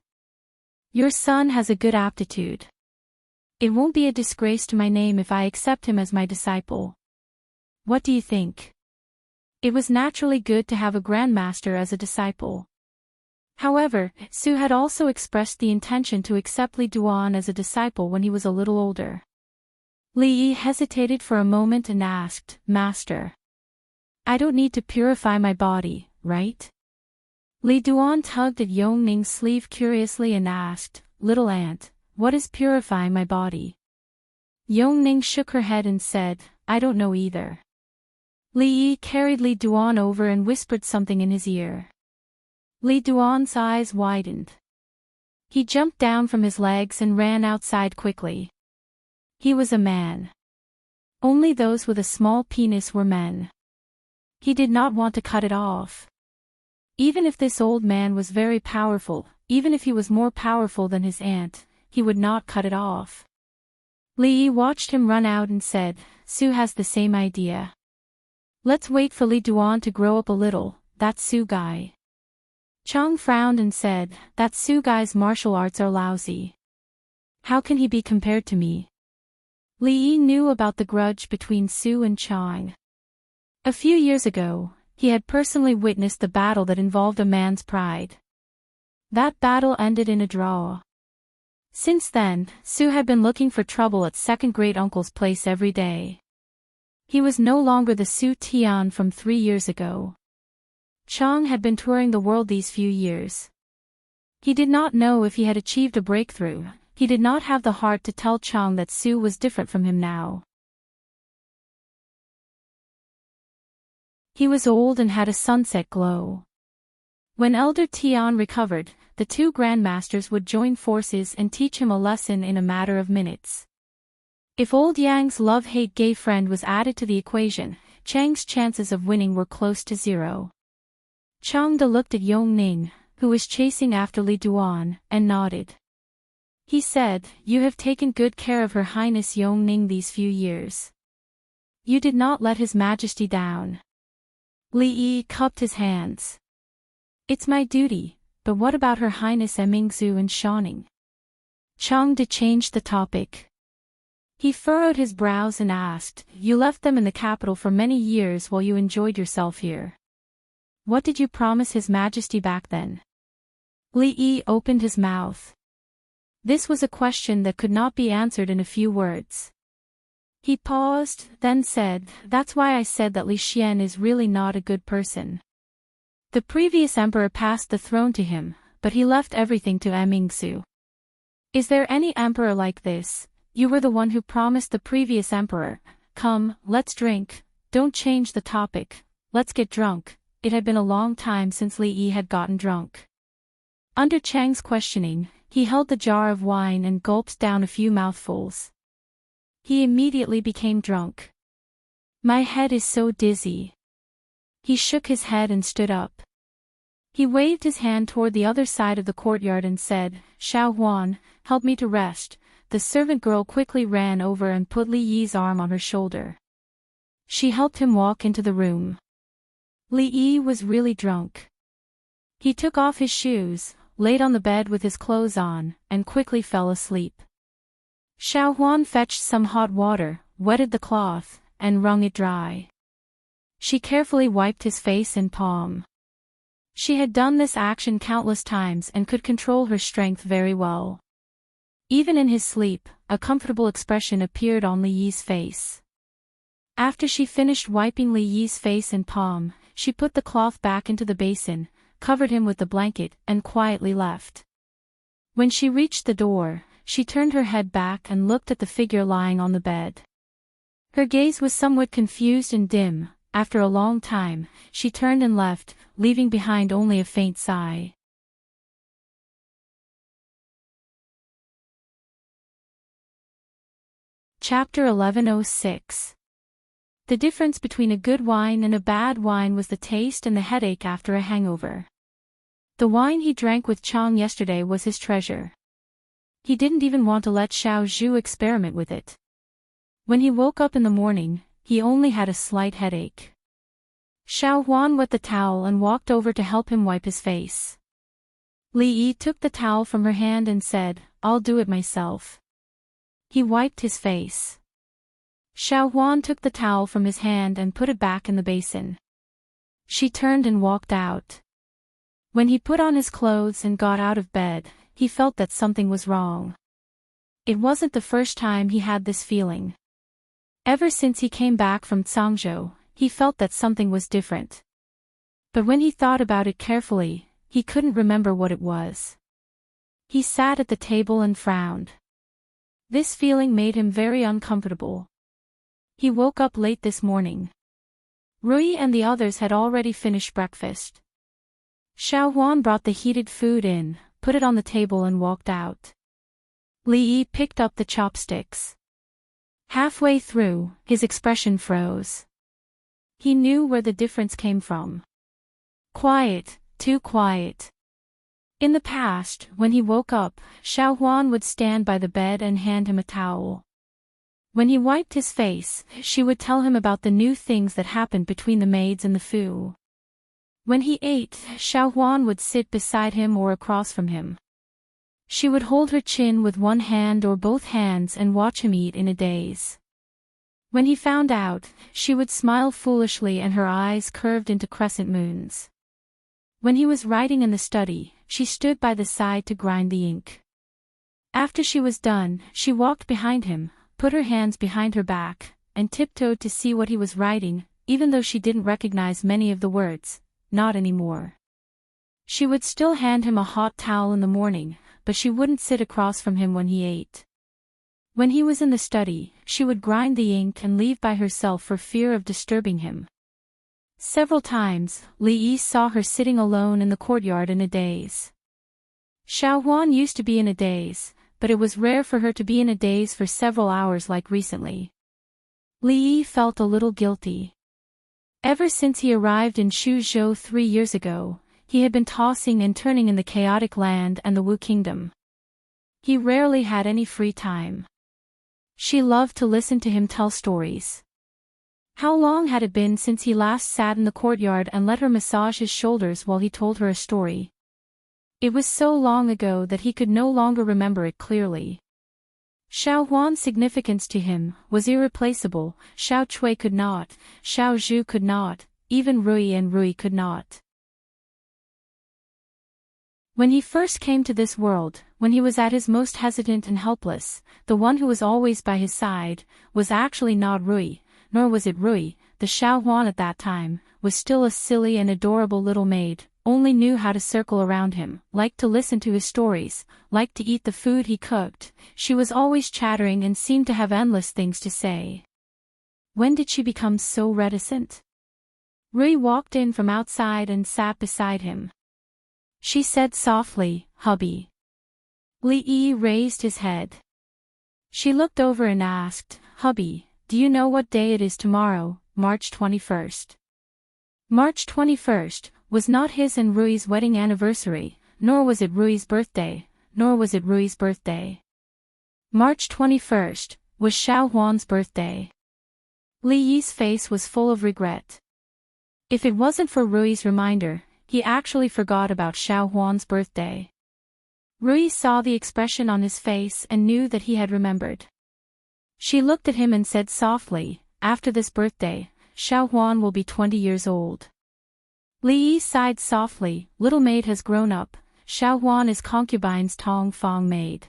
Your son has a good aptitude. It won't be a disgrace to my name if I accept him as my disciple. What do you think? It was naturally good to have a grandmaster as a disciple. However, Su had also expressed the intention to accept Li Duan as a disciple when he was a little older. Li Yi hesitated for a moment and asked, Master. I don't need to purify my body, right? Li Duan tugged at Yongning's sleeve curiously and asked, Little aunt, what is purifying my body? Yongning shook her head and said, I don't know either. Li Yi carried Li Duan over and whispered something in his ear. Li Duan's eyes widened. He jumped down from his legs and ran outside quickly. He was a man. Only those with a small penis were men. He did not want to cut it off. Even if this old man was very powerful, even if he was more powerful than his aunt, he would not cut it off. Li Yi watched him run out and said, Su has the same idea. Let's wait for Li Duan to grow up a little, that Su guy. Chang frowned and said, that Su guy's martial arts are lousy. How can he be compared to me? Li Yi knew about the grudge between Su and Chang. A few years ago, he had personally witnessed the battle that involved a man's pride. That battle ended in a draw. Since then, Su had been looking for trouble at second great uncle's place every day. He was no longer the Su Tian from 3 years ago. Chang had been touring the world these few years. He did not know if he had achieved a breakthrough. He did not have the heart to tell Chang that Su was different from him now. He was old and had a sunset glow. When Elder Tian recovered, the two grandmasters would join forces and teach him a lesson in a matter of minutes. If old Yang's love-hate gay friend was added to the equation, Chang's chances of winning were close to zero. Changde looked at Yongning, who was chasing after Li Duan, and nodded. He said, You have taken good care of Her Highness Yongning these few years. You did not let His Majesty down. Li Yi cupped his hands. It's my duty, but what about Her Highness Emingzu and Shaning? Changde changed the topic. He furrowed his brows and asked, You left them in the capital for many years while you enjoyed yourself here. What did you promise His Majesty back then? Li Yi opened his mouth. This was a question that could not be answered in a few words. He paused, then said, That's why I said that Li Xian is really not a good person. The previous emperor passed the throne to him, but he left everything to Emingzu. Is there any emperor like this? You were the one who promised the previous emperor. Come, let's drink. Don't change the topic. Let's get drunk. It had been a long time since Li Yi had gotten drunk. Under Chang's questioning, he held the jar of wine and gulped down a few mouthfuls. He immediately became drunk. "My head is so dizzy." He shook his head and stood up. He waved his hand toward the other side of the courtyard and said, "Xiao Huan, help me to rest." The servant girl quickly ran over and put Li Yi's arm on her shoulder. She helped him walk into the room. Li Yi was really drunk. He took off his shoes, laid on the bed with his clothes on, and quickly fell asleep. Xiao Huan fetched some hot water, wetted the cloth, and wrung it dry. She carefully wiped his face and palm. She had done this action countless times and could control her strength very well. Even in his sleep, a comfortable expression appeared on Li Yi's face. After she finished wiping Li Yi's face and palm, she put the cloth back into the basin, covered him with the blanket, and quietly left. When she reached the door, she turned her head back and looked at the figure lying on the bed. Her gaze was somewhat confused and dim. After a long time, she turned and left, leaving behind only a faint sigh. Chapter 1106. The difference between a good wine and a bad wine was the taste and the headache after a hangover. The wine he drank with Chang yesterday was his treasure. He didn't even want to let Xiao Zhu experiment with it. When he woke up in the morning, he only had a slight headache. Xiao Huan wet the towel and walked over to help him wipe his face. Li Yi took the towel from her hand and said, "I'll do it myself." He wiped his face. Xiao Huan took the towel from his hand and put it back in the basin. She turned and walked out. When he put on his clothes and got out of bed, he felt that something was wrong. It wasn't the first time he had this feeling. Ever since he came back from Cangzhou, he felt that something was different. But when he thought about it carefully, he couldn't remember what it was. He sat at the table and frowned. This feeling made him very uncomfortable. He woke up late this morning. Rui and the others had already finished breakfast. Xiao Huan brought the heated food in, put it on the table and walked out. Li Yi picked up the chopsticks. Halfway through, his expression froze. He knew where the difference came from. Quiet, too quiet. In the past, when he woke up, Xiao Huan would stand by the bed and hand him a towel. When he wiped his face, she would tell him about the new things that happened between the maids and the Fu. When he ate, Xiao Huan would sit beside him or across from him. She would hold her chin with one hand or both hands and watch him eat in a daze. When he found out, she would smile foolishly and her eyes curved into crescent moons. When he was writing in the study, she stood by the side to grind the ink. After she was done, she walked behind him, put her hands behind her back, and tiptoed to see what he was writing, even though she didn't recognize many of the words, not anymore. She would still hand him a hot towel in the morning, but she wouldn't sit across from him when he ate. When he was in the study, she would grind the ink and leave by herself for fear of disturbing him. Several times, Li Yi saw her sitting alone in the courtyard in a daze. Xiao Huan used to be in a daze, but it was rare for her to be in a daze for several hours like recently. Li Yi felt a little guilty. Ever since he arrived in Shuzhou 3 years ago, he had been tossing and turning in the chaotic land and the Wu Kingdom. He rarely had any free time. She loved to listen to him tell stories. How long had it been since he last sat in the courtyard and let her massage his shoulders while he told her a story? It was so long ago that he could no longer remember it clearly. Xiao Huan's significance to him was irreplaceable. Xiao Chui could not, Xiao Zhu could not, even Rui could not. When he first came to this world, when he was at his most hesitant and helpless, the one who was always by his side, was actually not Rui, nor was it Rui. The Xiao Huan at that time was still a silly and adorable little maid, only knew how to circle around him, liked to listen to his stories, liked to eat the food he cooked. She was always chattering and seemed to have endless things to say. When did she become so reticent? Rui walked in from outside and sat beside him. She said softly, "Hubby." Li Yi raised his head. She looked over and asked, "Hubby, do you know what day it is tomorrow, March 21st? March 21st was not his and Rui's wedding anniversary, nor was it Rui's birthday, nor was it Rui's birthday. March 21st was Xiao Huan's birthday." Li Yi's face was full of regret. If it wasn't for Rui's reminder, he actually forgot about Xiao Huan's birthday. Rui saw the expression on his face and knew that he had remembered. She looked at him and said softly, "After this birthday, Xiao Huan will be 20 years old." Li Yi sighed softly. "Little maid has grown up. Xiao Huan is concubine's Tong Fong maid."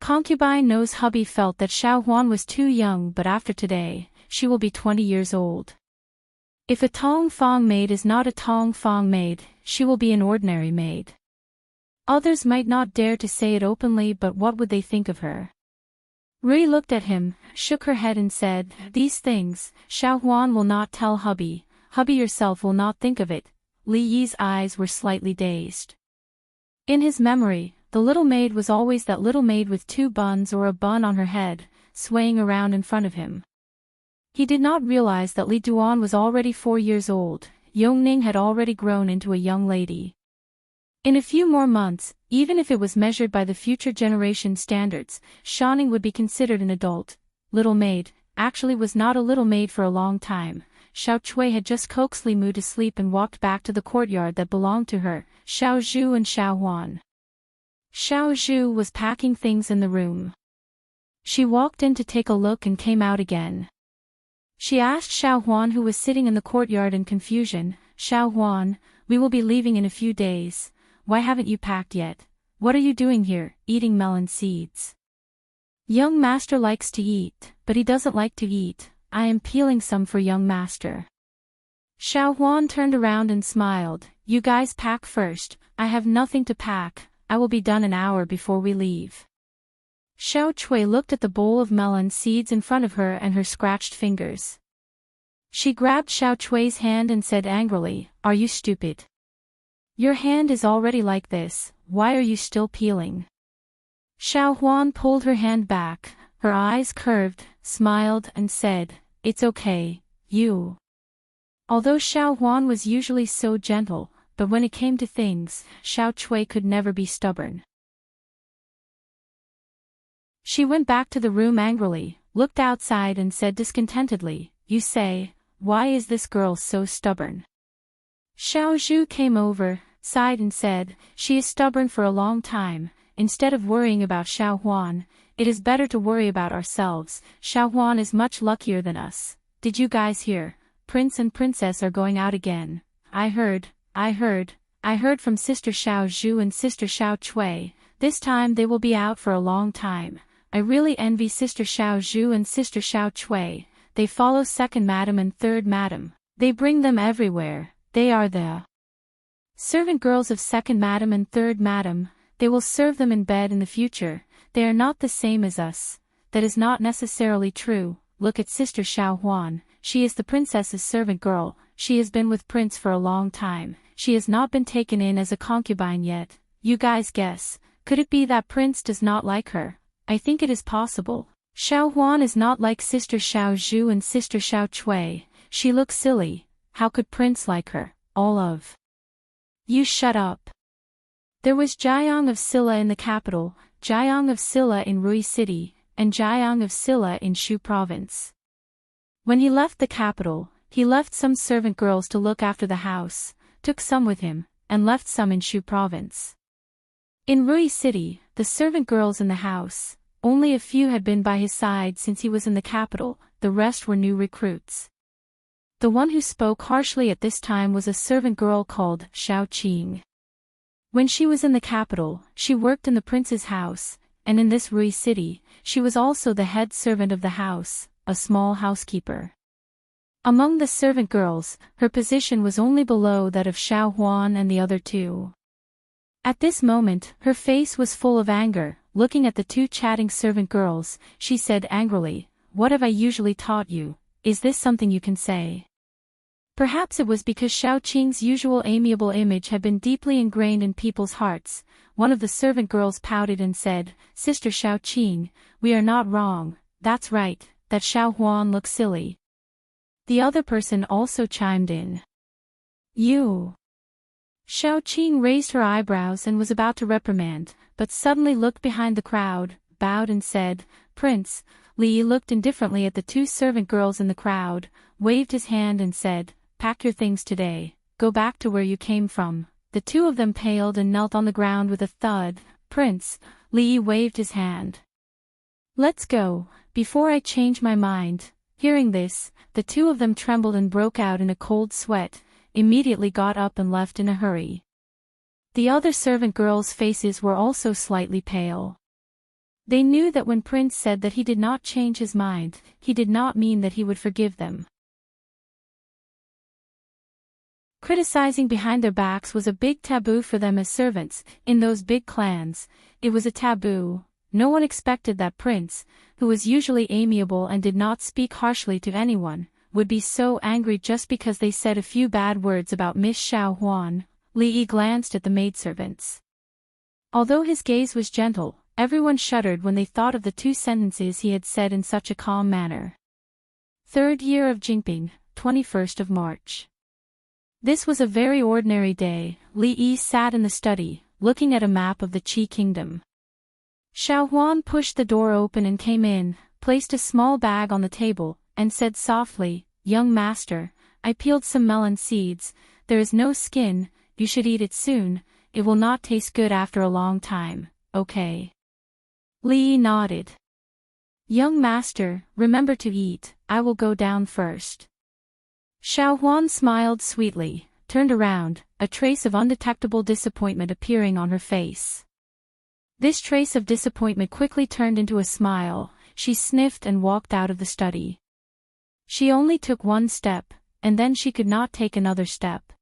Concubine knows hubby felt that Xiao Huan was too young, but after today, she will be 20 years old. If a Tong Fong maid is not a Tong Fong maid, she will be an ordinary maid. Others might not dare to say it openly, but what would they think of her? Rui looked at him, shook her head and said, "These things, Xiao Huan will not tell hubby. Hubby yourself will not think of it." Li Yi's eyes were slightly dazed. In his memory, the little maid was always that little maid with 2 buns or a bun on her head, swaying around in front of him. He did not realize that Li Duan was already 4 years old. Yongning had already grown into a young lady. In a few more months, even if it was measured by the future generation standards, Shanning would be considered an adult. Little maid actually was not a little maid for a long time. Xiao Chui had just coaxed Li Mu to sleep and walked back to the courtyard that belonged to her, Xiao Zhu and Xiao Huan. Xiao Zhu was packing things in the room. She walked in to take a look and came out again. She asked Xiao Huan, who was sitting in the courtyard in confusion, "Xiao Huan, we will be leaving in a few days. Why haven't you packed yet? What are you doing here, eating melon seeds?" "Young master likes to eat, but he doesn't like to eat. I am peeling some for young master." Xiao Huan turned around and smiled. "You guys pack first. I have nothing to pack. I will be done an hour before we leave." Xiao Chui looked at the bowl of melon seeds in front of her and her scratched fingers. She grabbed Xiao Chui's hand and said angrily, "Are you stupid? Your hand is already like this, why are you still peeling?" Xiao Huan pulled her hand back, her eyes curved, smiled and said, "It's okay, you." Although Xiao Huan was usually so gentle, but when it came to things, Xiao Chui could never be stubborn. She went back to the room angrily, looked outside and said discontentedly, "You say, why is this girl so stubborn?" Xiao Zhu came over, sighed and said, "She is stubborn for a long time. Instead of worrying about Xiao Huan, it is better to worry about ourselves. Xiao Huan is much luckier than us. Did you guys hear? Prince and princess are going out again. I heard from Sister Xiao Zhu and Sister Xiao Chui. This time they will be out for a long time. I really envy Sister Xiao Zhu and Sister Xiao Chui. They follow second madam and third madam. They bring them everywhere. They are the servant girls of second madam and third madam. They will serve them in bed in the future. They are not the same as us." "That is not necessarily true. Look at Sister Xiao Huan. She is the princess's servant girl. She has been with Prince for a long time. She has not been taken in as a concubine yet. You guys guess. Could it be that Prince does not like her? I think it is possible. Xiao Huan is not like Sister Xiao Zhu and Sister Xiao Chui. She looks silly. How could Prince like her? All of you shut up." There was Jiang of Silla in the capital, Jiang of Silla in Rui City, and Jiang of Silla in Shu Province. When he left the capital, he left some servant girls to look after the house, took some with him, and left some in Shu Province. In Rui City, the servant girls in the house, only a few had been by his side since he was in the capital, the rest were new recruits. The one who spoke harshly at this time was a servant girl called Xiao Qing. When she was in the capital, she worked in the prince's house, and in this Rui City, she was also the head servant of the house, a small housekeeper. Among the servant girls, her position was only below that of Xiao Huan and the other two. At this moment, her face was full of anger. Looking at the two chatting servant girls, she said angrily, "What have I usually taught you? Is this something you can say?" Perhaps it was because Xiao Qing's usual amiable image had been deeply ingrained in people's hearts. One of the servant girls pouted and said, "Sister Xiao Qing, we are not wrong, that's right, that Xiao Huan looks silly." The other person also chimed in. "You." Xiao Qing raised her eyebrows and was about to reprimand, but suddenly looked behind the crowd, bowed and said, "Prince." Li looked indifferently at the two servant girls in the crowd, waved his hand and said, "Pack your things today, go back to where you came from." The two of them paled and knelt on the ground with a thud. "Prince," Li waved his hand. "Let's go, before I change my mind." Hearing this, the two of them trembled and broke out in a cold sweat, immediately got up and left in a hurry. The other servant girls' faces were also slightly pale. They knew that when Prince said that he did not change his mind, he did not mean that he would forgive them. Criticizing behind their backs was a big taboo for them as servants. In those big clans, it was a taboo. No one expected that Prince, who was usually amiable and did not speak harshly to anyone, would be so angry just because they said a few bad words about Miss Xiao Huan. Li glanced at the maidservants. Although his gaze was gentle, everyone shuddered when they thought of the two sentences he had said in such a calm manner. Third year of Jingping, 21st of March. This was a very ordinary day. Li sat in the study, looking at a map of the Qi kingdom. Xiao Huan pushed the door open and came in, placed a small bag on the table, and said softly, "Young master, I peeled some melon seeds. There is no skin, you should eat it soon, it will not taste good after a long time, okay?" Li nodded. "Young master, remember to eat, I will go down first." Xiao Huan smiled sweetly, turned around, a trace of undetectable disappointment appearing on her face. This trace of disappointment quickly turned into a smile. She sniffed and walked out of the study. She only took one step, and then she could not take another step.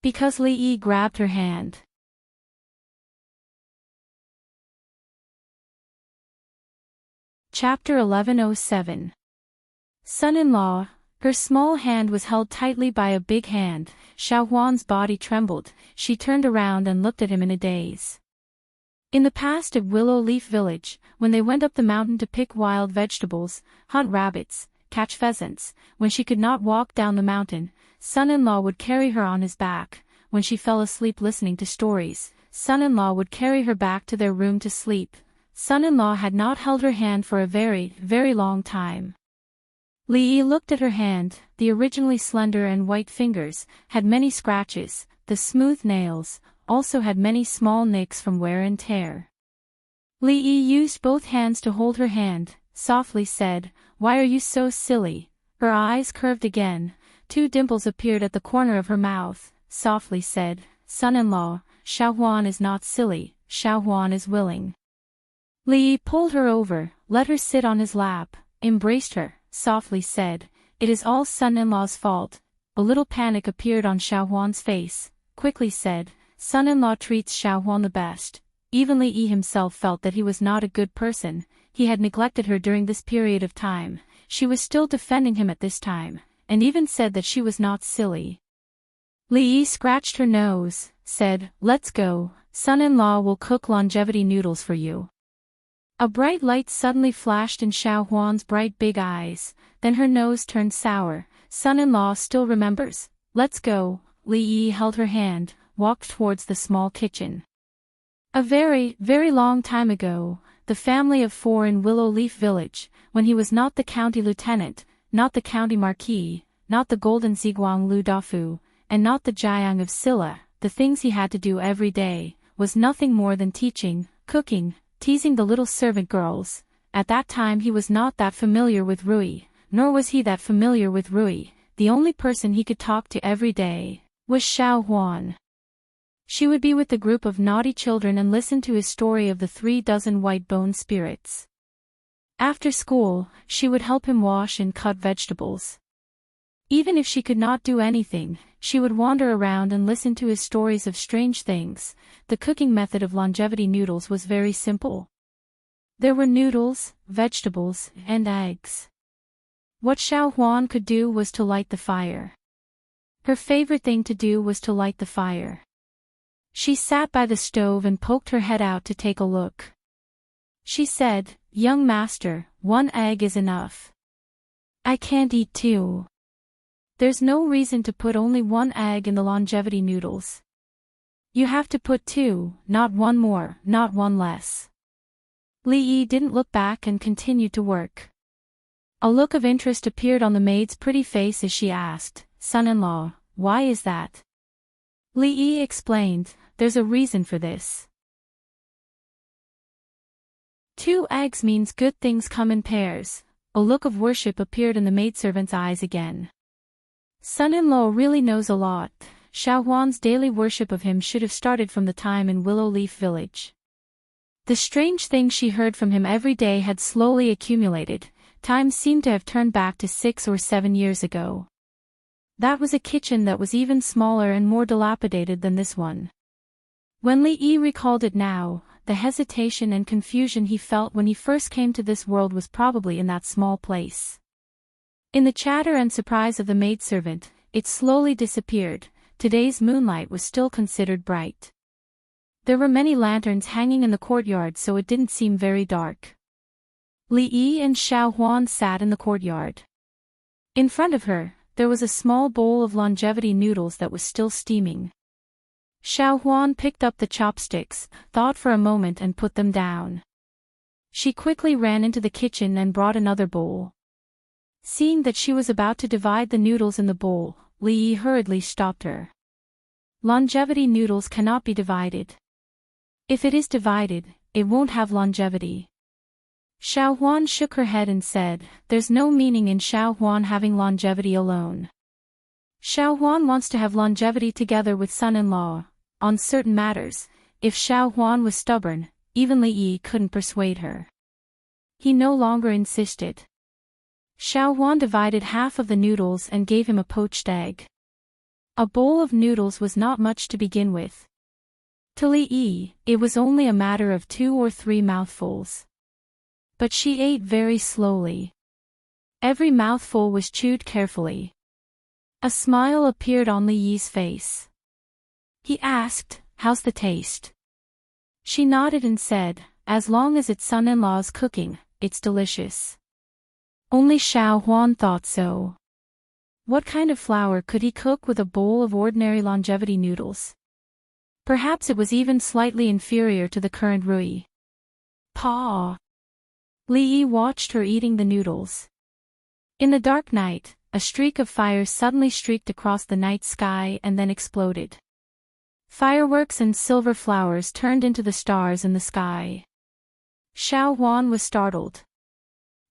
Because Li grabbed her hand. Chapter 1107. Son-in-law. Her small hand was held tightly by a big hand. Xiao Huan's body trembled. She turned around and looked at him in a daze. In the past at Willow Leaf Village, when they went up the mountain to pick wild vegetables, hunt rabbits, catch pheasants, when she could not walk down the mountain, son-in-law would carry her on his back. When she fell asleep listening to stories, son-in-law would carry her back to their room to sleep. Son-in-law had not held her hand for a very, very long time. Li looked at her hand. The originally slender and white fingers had many scratches. The smooth nails also had many small nicks from wear and tear. Li used both hands to hold her hand, softly said, "Why are you so silly?" Her eyes curved again. Two dimples appeared at the corner of her mouth. Softly said, "Son-in-law, Xiao Huan is not silly, Xiao Huan is willing." Li pulled her over, let her sit on his lap, embraced her, softly said, "It is all son-in-law's fault." A little panic appeared on Xiao Huan's face, quickly said, "Son-in-law treats Xiao Huan the best." Even Li himself felt that he was not a good person. He had neglected her during this period of time. She was still defending him at this time, and even said that she was not silly. Li scratched her nose, said, "Let's go, son-in-law will cook longevity noodles for you." A bright light suddenly flashed in Xiao Huan's bright big eyes, then her nose turned sour. "Son-in-law still remembers? Let's go." Li held her hand, walked towards the small kitchen. A very, very long time ago, the family of four in Willow Leaf Village, when he was not the county lieutenant, not the county marquis, not the golden Ziguang Lu Dafu, and not the Jiang of Silla, the things he had to do every day, was nothing more than teaching, cooking, teasing the little servant girls. At that time he was not that familiar with Rui, nor was he that familiar with Rui. The only person he could talk to every day was Xiao Huan. She would be with the group of naughty children and listen to his story of the 3 white bone spirits. After school, she would help him wash and cut vegetables. Even if she could not do anything, she would wander around and listen to his stories of strange things. The cooking method of longevity noodles was very simple. There were noodles, vegetables, and eggs. What Xiao Huan could do was to light the fire. Her favorite thing to do was to light the fire. She sat by the stove and poked her head out to take a look. She said, "Young master, 1 egg is enough. I can't eat 2. There's no reason to put only 1 egg in the longevity noodles. You have to put 2, not 1 more, not 1 less." Li Yi didn't look back and continued to work. A look of interest appeared on the maid's pretty face as she asked, "Son-in-law, why is that?" Li Yi explained, "There's a reason for this. 2 eggs means good things come in pairs." A look of worship appeared in the maidservant's eyes again. Son-in-law really knows a lot. Xiao Huan's daily worship of him should have started from the time in Willow Leaf Village. The strange things she heard from him every day had slowly accumulated. Time seemed to have turned back to 6 or 7 years ago. That was a kitchen that was even smaller and more dilapidated than this one. When Li Yi recalled it now, the hesitation and confusion he felt when he first came to this world was probably in that small place. In the chatter and surprise of the maidservant, it slowly disappeared. Today's moonlight was still considered bright. There were many lanterns hanging in the courtyard, so it didn't seem very dark. Li Yi and Xiao Huan sat in the courtyard. In front of her, there was a small bowl of longevity noodles that was still steaming. Xiao Huan picked up the chopsticks, thought for a moment and put them down. She quickly ran into the kitchen and brought another bowl. Seeing that she was about to divide the noodles in the bowl, Li Yi hurriedly stopped her. Longevity noodles cannot be divided. If it is divided, it won't have longevity. Xiao Huan shook her head and said, "There's no meaning in Xiao Huan having longevity alone. Xiao Huan wants to have longevity together with son-in-law. On certain matters, if Xiao Huan was stubborn, even Li Yi couldn't persuade her. He no longer insisted. Xiao Huan divided half of the noodles and gave him a poached egg. A bowl of noodles was not much to begin with. To Li Yi, it was only a matter of 2 or 3 mouthfuls. But she ate very slowly. Every mouthful was chewed carefully. A smile appeared on Li Yi's face. He asked, "How's the taste?" She nodded and said, "As long as it's son-in-law's cooking, it's delicious." Only Xiao Huan thought so. What kind of flour could he cook with a bowl of ordinary longevity noodles? Perhaps it was even slightly inferior to the current Rui. Paw! Li Yi watched her eating the noodles. In the dark night, a streak of fire suddenly streaked across the night sky and then exploded. Fireworks and silver flowers turned into the stars in the sky. Xiao Huan was startled.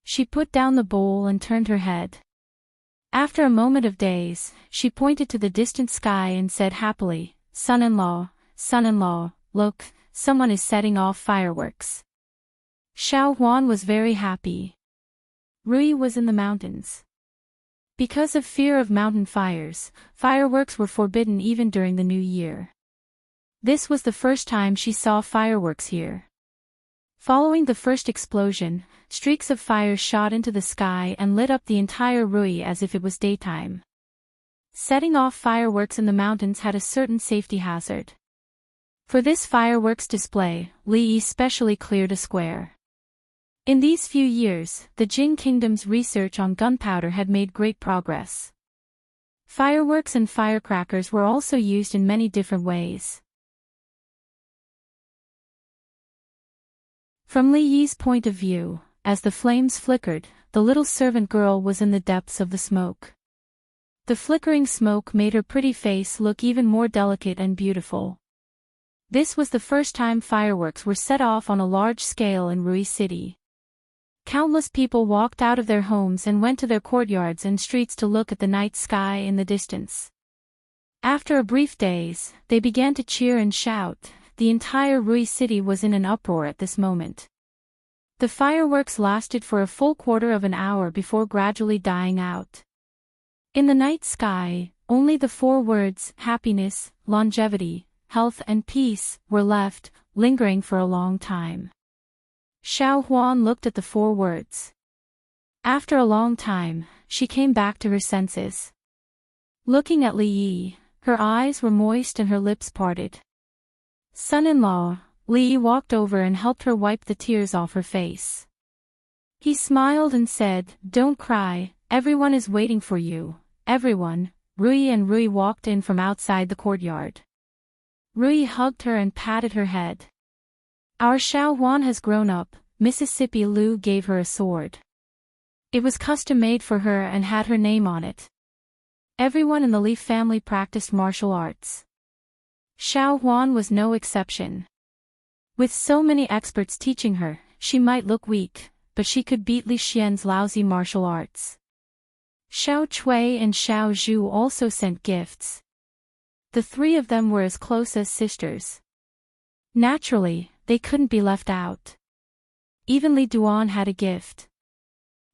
She put down the bowl and turned her head. After a moment of daze, she pointed to the distant sky and said happily, son-in-law, look, someone is setting off fireworks." Xiao Huan was very happy. Rui was in the mountains. Because of fear of mountain fires, fireworks were forbidden even during the New Year. This was the first time she saw fireworks here. Following the first explosion, streaks of fire shot into the sky and lit up the entire Rui as if it was daytime. Setting off fireworks in the mountains had a certain safety hazard. For this fireworks display, Li Yi specially cleared a square. In these few years, the Jing Kingdom's research on gunpowder had made great progress. Fireworks and firecrackers were also used in many different ways. From Li Yi's point of view, as the flames flickered, the little servant girl was in the depths of the smoke. The flickering smoke made her pretty face look even more delicate and beautiful. This was the first time fireworks were set off on a large scale in Rui City. Countless people walked out of their homes and went to their courtyards and streets to look at the night sky in the distance. After a brief daze, they began to cheer and shout. The entire Rui City was in an uproar at this moment. The fireworks lasted for a full quarter of an hour before gradually dying out. In the night sky, only the 4 words, happiness, longevity, health and peace, were left, lingering for a long time. Xiao Huan looked at the 4 words. After a long time, she came back to her senses. Looking at Li Yi, her eyes were moist and her lips parted. Son-in-law, Li Yi walked over and helped her wipe the tears off her face. He smiled and said, "Don't cry, everyone is waiting for you, everyone." Rui and Rui walked in from outside the courtyard. Rui hugged her and patted her head. "Our Xiao Huan has grown up," Mississippi Lu gave her a sword. It was custom-made for her and had her name on it. Everyone in the Li family practiced martial arts. Xiao Huan was no exception. With so many experts teaching her, she might look weak, but she could beat Li Xian's lousy martial arts. Xiao Chui and Xiao Zhu also sent gifts. The three of them were as close as sisters. Naturally, they couldn't be left out. Even Li Duan had a gift.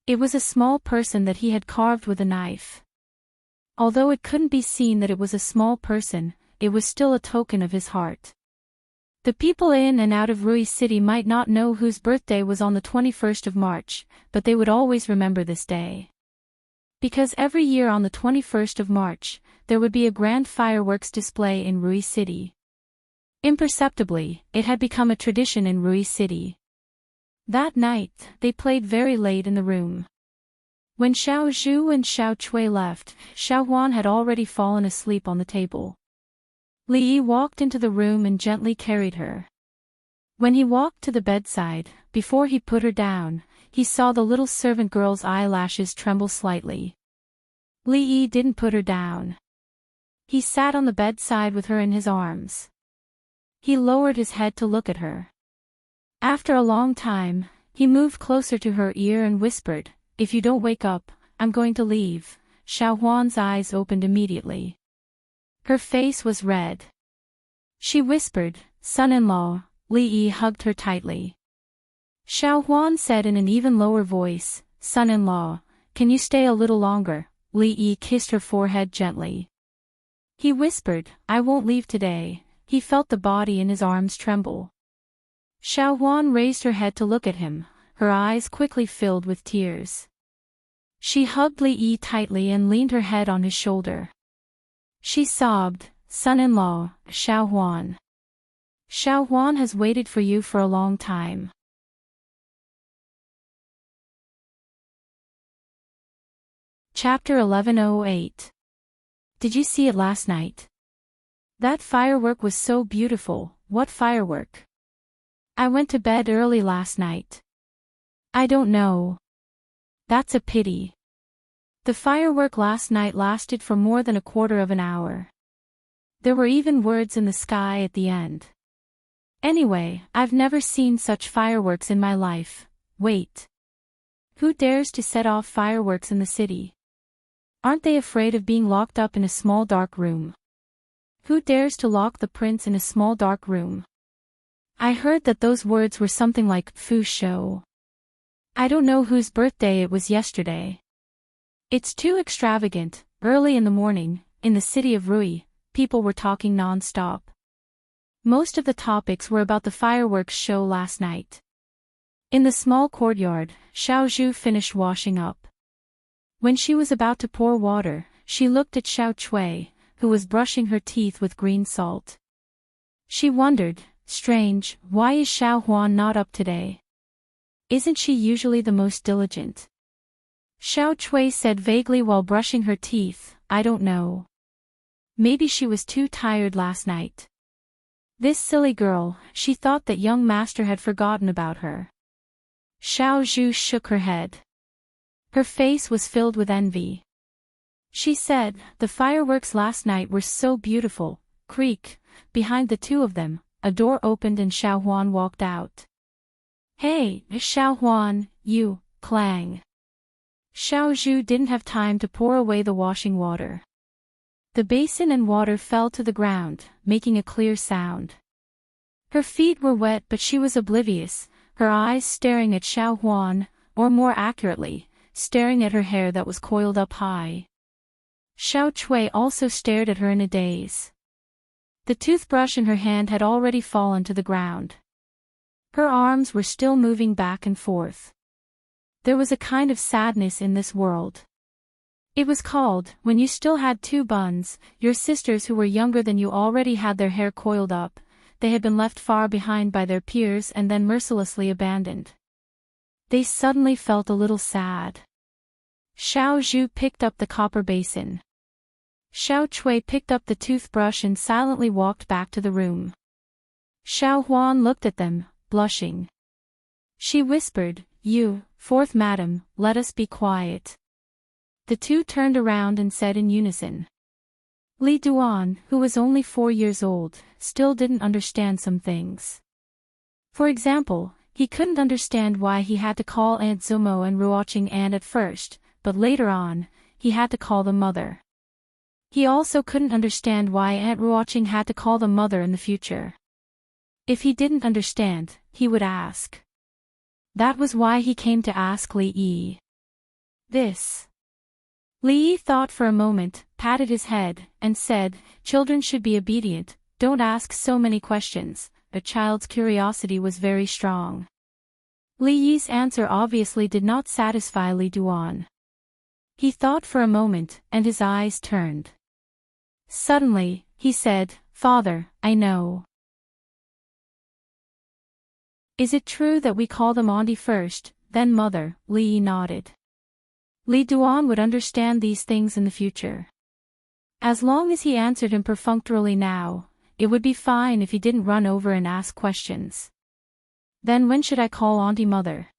It was a small person that he had carved with a knife. Although it couldn't be seen that it was a small person, it was still a token of his heart. The people in and out of Rui City might not know whose birthday was on the 21st of March, but they would always remember this day. Because every year on the 21st of March, there would be a grand fireworks display in Rui City. Imperceptibly, it had become a tradition in Rui City. That night, they played very late in the room. When Xiao Zhu and Xiao Chui left, Xiao Huan had already fallen asleep on the table. Li Yi walked into the room and gently carried her. When he walked to the bedside, before he put her down, he saw the little servant girl's eyelashes tremble slightly. Li Yi didn't put her down. He sat on the bedside with her in his arms. He lowered his head to look at her. After a long time, he moved closer to her ear and whispered, "If you don't wake up, I'm going to leave." Xiao Huan's eyes opened immediately. Her face was red. She whispered, "Son-in-law." Li Yi hugged her tightly. Xiao Huan said in an even lower voice, "Son-in-law, can you stay a little longer?" Li Yi kissed her forehead gently. He whispered, "I won't leave today." He felt the body in his arms tremble. Xiao Huan raised her head to look at him, her eyes quickly filled with tears. She hugged Li Yi tightly and leaned her head on his shoulder. She sobbed, "Son-in-law, Xiao Huan. Xiao Huan has waited for you for a long time." Chapter 1108. Did you see it last night? That firework was so beautiful. What firework? I went to bed early last night. I don't know. That's a pity. The firework last night lasted for more than a quarter of an hour. There were even words in the sky at the end. Anyway, I've never seen such fireworks in my life. Wait. Who dares to set off fireworks in the city? Aren't they afraid of being locked up in a small dark room? Who dares to lock the prince in a small dark room? I heard that those words were something like "Fu Shou." I don't know whose birthday it was yesterday. It's too extravagant. Early in the morning, in the city of Rui, people were talking non-stop. Most of the topics were about the fireworks show last night. In the small courtyard, Xiao Zhu finished washing up. When she was about to pour water, she looked at Xiao Chui, who was brushing her teeth with green salt. She wondered, strange, why is Xiao Huan not up today? Isn't she usually the most diligent? Xiao Chui said vaguely while brushing her teeth, "I don't know. Maybe she was too tired last night." This silly girl, she thought that young master had forgotten about her. Xiao Zhu shook her head. Her face was filled with envy. She said, "The fireworks last night were so beautiful." Creak, behind the two of them, a door opened and Xiao Huan walked out. "Hey, Xiao Huan, you," clang. Xiao Zhu didn't have time to pour away the washing water. The basin and water fell to the ground, making a clear sound. Her feet were wet but she was oblivious, her eyes staring at Xiao Huan, or more accurately, staring at her hair that was coiled up high. Xiao Chui also stared at her in a daze. The toothbrush in her hand had already fallen to the ground. Her arms were still moving back and forth. There was a kind of sadness in this world. It was called, when you still had two buns, your sisters who were younger than you already had their hair coiled up, they had been left far behind by their peers and then mercilessly abandoned. They suddenly felt a little sad. Xiao Zhu picked up the copper basin. Xiao Chui picked up the toothbrush and silently walked back to the room. Xiao Huan looked at them, blushing. She whispered, "You, fourth madam, let us be quiet." The two turned around and said in unison. Li Duan, who was only 4 years old, still didn't understand some things. For example, he couldn't understand why he had to call Aunt Zumo and Ruoqing Aunt at first, but later on, he had to call them mother. He also couldn't understand why Aunt Ruoqing had to call them mother in the future. If he didn't understand, he would ask. That was why he came to ask Li Yi. This. Li Yi thought for a moment, patted his head, and said, "Children should be obedient, don't ask so many questions." A child's curiosity was very strong. Li Yi's answer obviously did not satisfy Li Duan. He thought for a moment, and his eyes turned. Suddenly, he said, "Father, I know. Is it true that we call them auntie first, then mother?" Li Yi nodded. Li Duan would understand these things in the future. As long as he answered him perfunctorily now, it would be fine if he didn't run over and ask questions. Then when should I call auntie mother?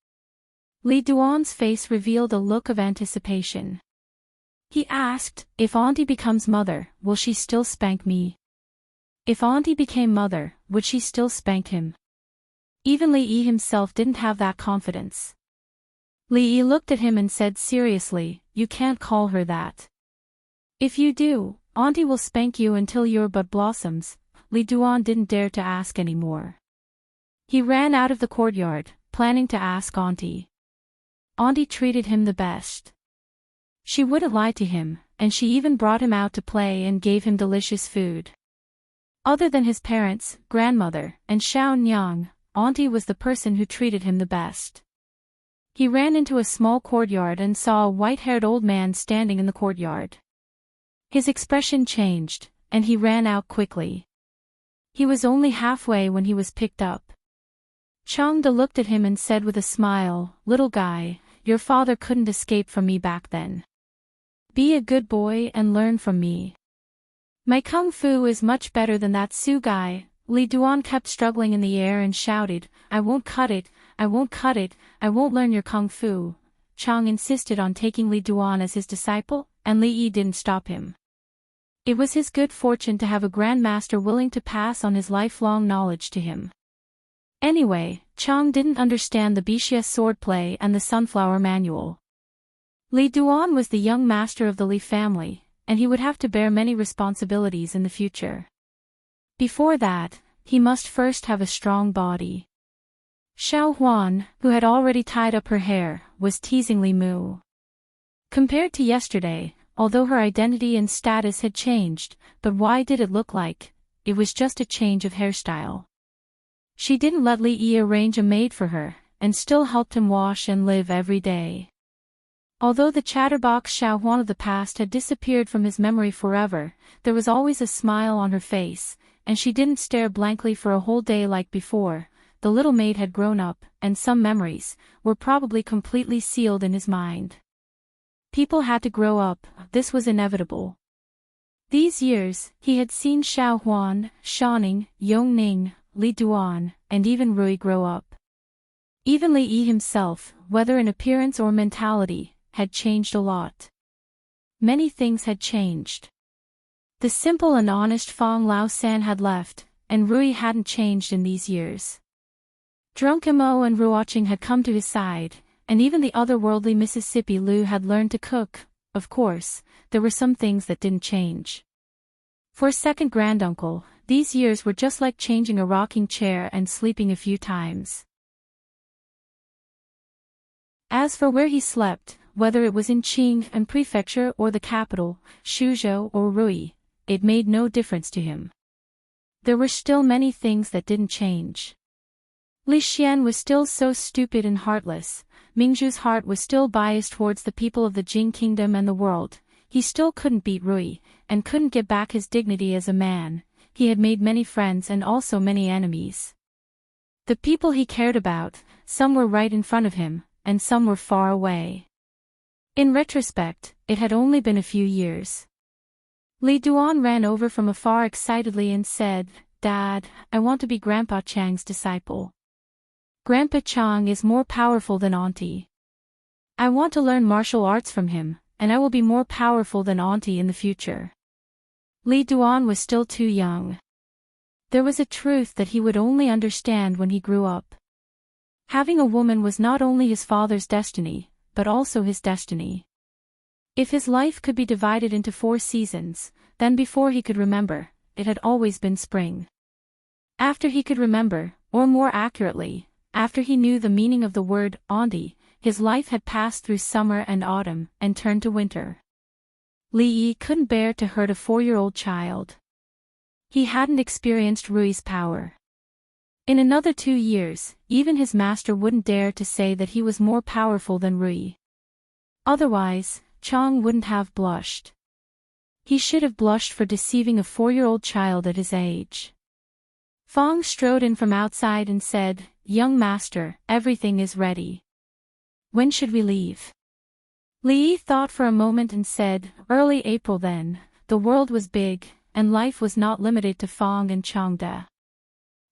Li Duan's face revealed a look of anticipation. He asked, "If auntie becomes mother, will she still spank me? If auntie became mother, would she still spank him?" Even Li Yi himself didn't have that confidence. Li Yi looked at him and said seriously, "You can't call her that. If you do, auntie will spank you until your butt blossoms." Li Duan didn't dare to ask any more. He ran out of the courtyard, planning to ask auntie. Auntie treated him the best. She wouldn't lie to him, and she even brought him out to play and gave him delicious food. Other than his parents, grandmother, and Xiao Nyang, auntie was the person who treated him the best. He ran into a small courtyard and saw a white-haired old man standing in the courtyard. His expression changed, and he ran out quickly. He was only halfway when he was picked up. Changde looked at him and said with a smile, "Little guy, your father couldn't escape from me back then. Be a good boy and learn from me. My kung fu is much better than that Su guy." Li Duan kept struggling in the air and shouted, "I won't cut it, I won't cut it, I won't learn your kung fu." Chang insisted on taking Li Duan as his disciple, and Li Yi didn't stop him. It was his good fortune to have a grandmaster willing to pass on his lifelong knowledge to him. Anyway, Chang didn't understand the Bixia swordplay and the sunflower manual. Li Duan was the young master of the Li family, and he would have to bear many responsibilities in the future. Before that, he must first have a strong body. Xiao Huan, who had already tied up her hair, was teasingly moo. Compared to yesterday, although her identity and status had changed, but why did it look like it was just a change of hairstyle? She didn't let Li Yi arrange a maid for her, and still helped him wash and live every day. Although the chatterbox Xiao Huan of the past had disappeared from his memory forever, there was always a smile on her face, and she didn't stare blankly for a whole day like before. The little maid had grown up, and some memories were probably completely sealed in his mind. People had to grow up, this was inevitable. These years, he had seen Xiao Huan, Shaning, Yongning, Li Duan, and even Rui grow up. Even Li Yi himself, whether in appearance or mentality, had changed a lot. Many things had changed. The simple and honest Fang Lao San had left, and Rui hadn't changed in these years. Drunk Mo and Ruoqing had come to his side, and even the otherworldly Mississippi Lu had learned to cook. Of course, there were some things that didn't change. For a second granduncle, these years were just like changing a rocking chair and sleeping a few times. As for where he slept, whether it was in Qing and Prefecture or the capital, Suzhou or Rui, it made no difference to him. There were still many things that didn't change. Li Xian was still so stupid and heartless, Mingzhu's heart was still biased towards the people of the Jing kingdom and the world, he still couldn't beat Rui, and couldn't get back his dignity as a man. He had made many friends and also many enemies. The people he cared about, some were right in front of him, and some were far away. In retrospect, it had only been a few years. Li Duan ran over from afar excitedly and said, "Dad, I want to be Grandpa Chang's disciple. Grandpa Chang is more powerful than Auntie. I want to learn martial arts from him, and I will be more powerful than Auntie in the future." Li Duan was still too young. There was a truth that he would only understand when he grew up. Having a woman was not only his father's destiny, but also his destiny. If his life could be divided into 4 seasons, then before he could remember, it had always been spring. After he could remember, or more accurately, after he knew the meaning of the word Auntie, his life had passed through summer and autumn, and turned to winter. Li Yi couldn't bear to hurt a 4-year-old child. He hadn't experienced Rui's power. In another 2 years, even his master wouldn't dare to say that he was more powerful than Rui. Otherwise, Chang wouldn't have blushed. He should have blushed for deceiving a 4-year-old child at his age. Fong strode in from outside and said, "Young master, everything is ready. When should we leave?" Li Yi thought for a moment and said, "Early April then." The world was big, and life was not limited to Fong and Changde.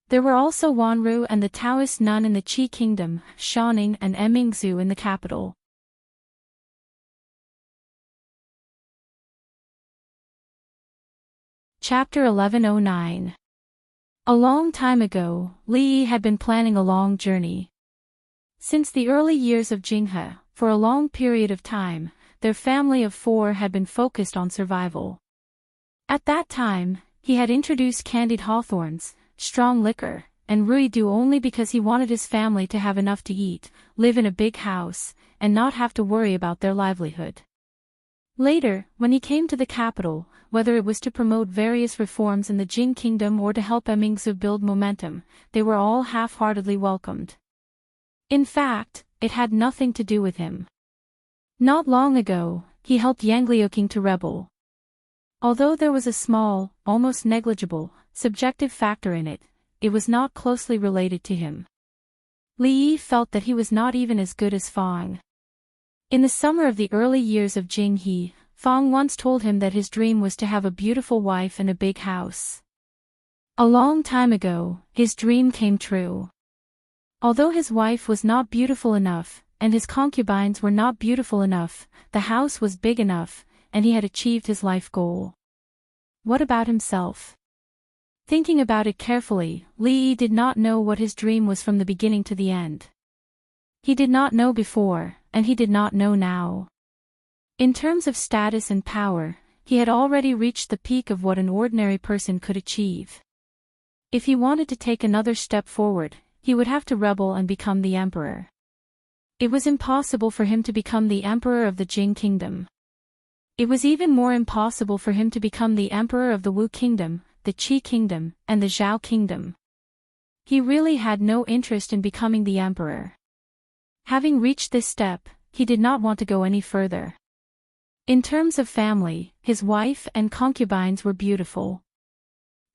There were also Wanru and the Taoist nun in the Qi Kingdom, Shaoning and Emingzu in the capital. Chapter 1109. A long time ago, Li Yi had been planning a long journey. Since the early years of Jinghe, for a long period of time, their family of 4 had been focused on survival. At that time, he had introduced candied hawthorns, strong liquor, and Ruidu only because he wanted his family to have enough to eat, live in a big house, and not have to worry about their livelihood. Later, when he came to the capital, whether it was to promote various reforms in the Jing Kingdom or to help Emingzu build momentum, they were all half-heartedly welcomed. In fact, it had nothing to do with him. Not long ago, he helped Yangliuking to rebel. Although there was a small, almost negligible, subjective factor in it, it was not closely related to him. Li Yi felt that he was not even as good as Fong. In the summer of the early years of Jing He, Fong once told him that his dream was to have a beautiful wife and a big house. A long time ago, his dream came true. Although his wife was not beautiful enough, and his concubines were not beautiful enough, the house was big enough, and he had achieved his life goal. What about himself? Thinking about it carefully, Li Yi did not know what his dream was from the beginning to the end. He did not know before, and he did not know now. In terms of status and power, he had already reached the peak of what an ordinary person could achieve. If he wanted to take another step forward, he would have to rebel and become the emperor. It was impossible for him to become the emperor of the Jing Kingdom. It was even more impossible for him to become the emperor of the Wu Kingdom, the Qi Kingdom, and the Zhao Kingdom. He really had no interest in becoming the emperor. Having reached this step, he did not want to go any further. In terms of family, his wife and concubines were beautiful.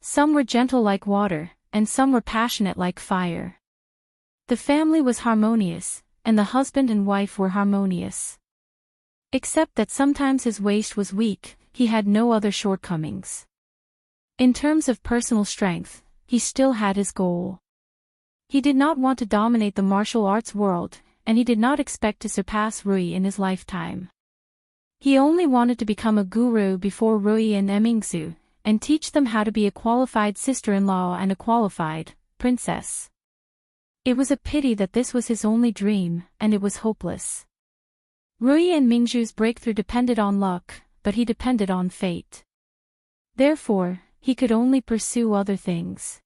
Some were gentle like water, and some were passionate like fire. The family was harmonious, and the husband and wife were harmonious. Except that sometimes his waist was weak, he had no other shortcomings. In terms of personal strength, he still had his goal. He did not want to dominate the martial arts world, and he did not expect to surpass Rui in his lifetime. He only wanted to become a guru before Rui and Emingzu, and teach them how to be a qualified sister-in-law and a qualified princess. It was a pity that this was his only dream, and it was hopeless. Rui and Mingzhu's breakthrough depended on luck, but he depended on fate. Therefore, he could only pursue other things.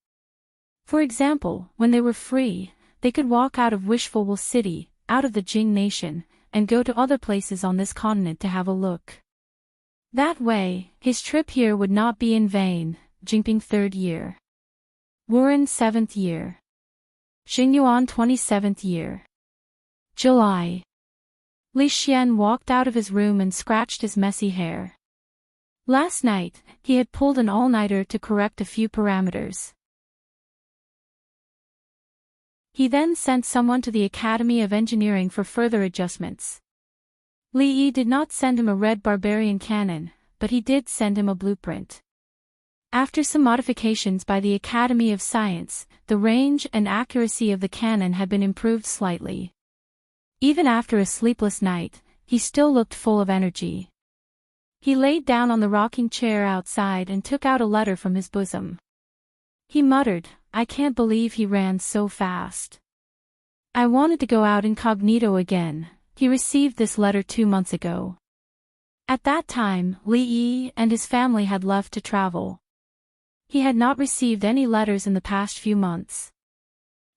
For example, when they were free, they could walk out of Wishful City, out of the Jing nation, and go to other places on this continent to have a look. That way, his trip here would not be in vain. Jinping 3rd year. Wuren 7th year. Xingyuan 27th year. July. Li Xian walked out of his room and scratched his messy hair. Last night, he had pulled an all-nighter to correct a few parameters. He then sent someone to the Academy of Engineering for further adjustments. Li Yi did not send him a red barbarian cannon, but he did send him a blueprint. After some modifications by the Academy of Science, the range and accuracy of the cannon had been improved slightly. Even after a sleepless night, he still looked full of energy. He laid down on the rocking chair outside and took out a letter from his bosom. He muttered, "I can't believe he ran so fast. I wanted to go out incognito again." He received this letter 2 months ago. At that time, Li Yi and his family had left to travel. He had not received any letters in the past few months.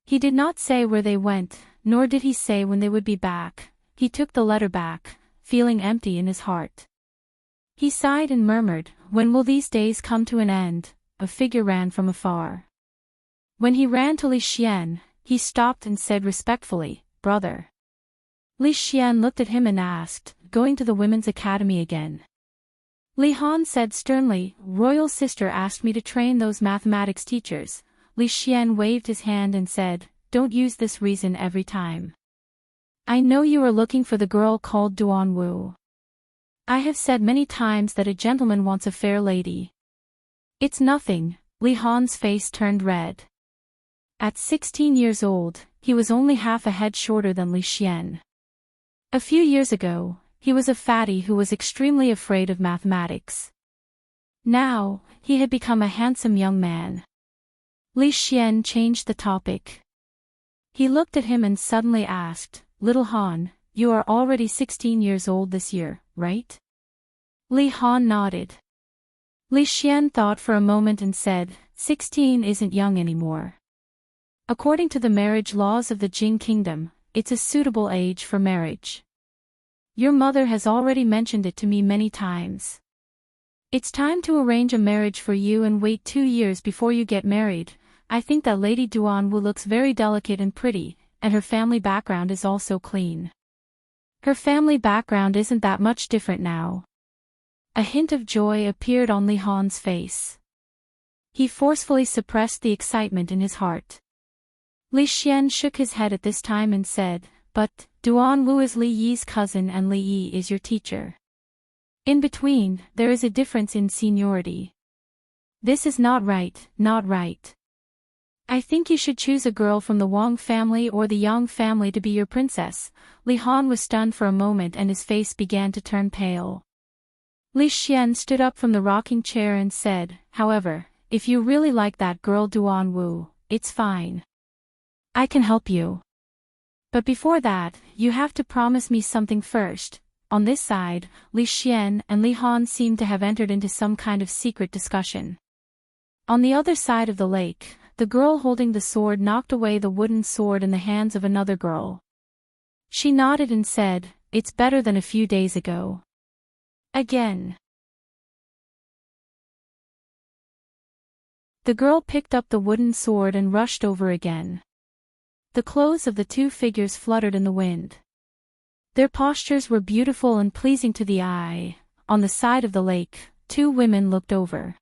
He did not say where they went, nor did he say when they would be back. He took the letter back, feeling empty in his heart. He sighed and murmured, "When will these days come to an end?" A figure ran from afar. When he ran to Li Xian, he stopped and said respectfully, "Brother." Li Xian looked at him and asked, "Going to the Women's Academy again?" Li Han said sternly, "Royal sister asked me to train those mathematics teachers." Li Xian waved his hand and said, "Don't use this reason every time. I know you are looking for the girl called Duan Wu. I have said many times that a gentleman wants a fair lady. It's nothing." Li Han's face turned red. At 16 years old, he was only half a head shorter than Li Xian. A few years ago, he was a fatty who was extremely afraid of mathematics. Now, he had become a handsome young man. Li Xian changed the topic. He looked at him and suddenly asked, "Little Han, you are already 16 years old this year, right?" Li Han nodded. Li Xian thought for a moment and said, 16 isn't young anymore. According to the marriage laws of the Jing Kingdom, it's a suitable age for marriage. Your mother has already mentioned it to me many times. It's time to arrange a marriage for you and wait 2 years before you get married. I think that Lady Duan Wu looks very delicate and pretty, and her family background is also clean. Her family background isn't that much different now." A hint of joy appeared on Li Han's face. He forcefully suppressed the excitement in his heart. Li Xian shook his head at this time and said, "But, Duan Wu is Li Yi's cousin and Li Yi is your teacher. In between, there is a difference in seniority. This is not right, not right. I think you should choose a girl from the Wang family or the Yang family to be your princess." Li Han was stunned for a moment and his face began to turn pale. Li Xian stood up from the rocking chair and said, "However, if you really like that girl Duan Wu, it's fine. I can help you. But before that, you have to promise me something first." On this side, Li Xian and Li Han seemed to have entered into some kind of secret discussion. On the other side of the lake, the girl holding the sword knocked away the wooden sword in the hands of another girl. She nodded and said, "It's better than a few days ago." Again. The girl picked up the wooden sword and rushed over again. The clothes of the two figures fluttered in the wind. Their postures were beautiful and pleasing to the eye. On the side of the lake, 2 women looked over.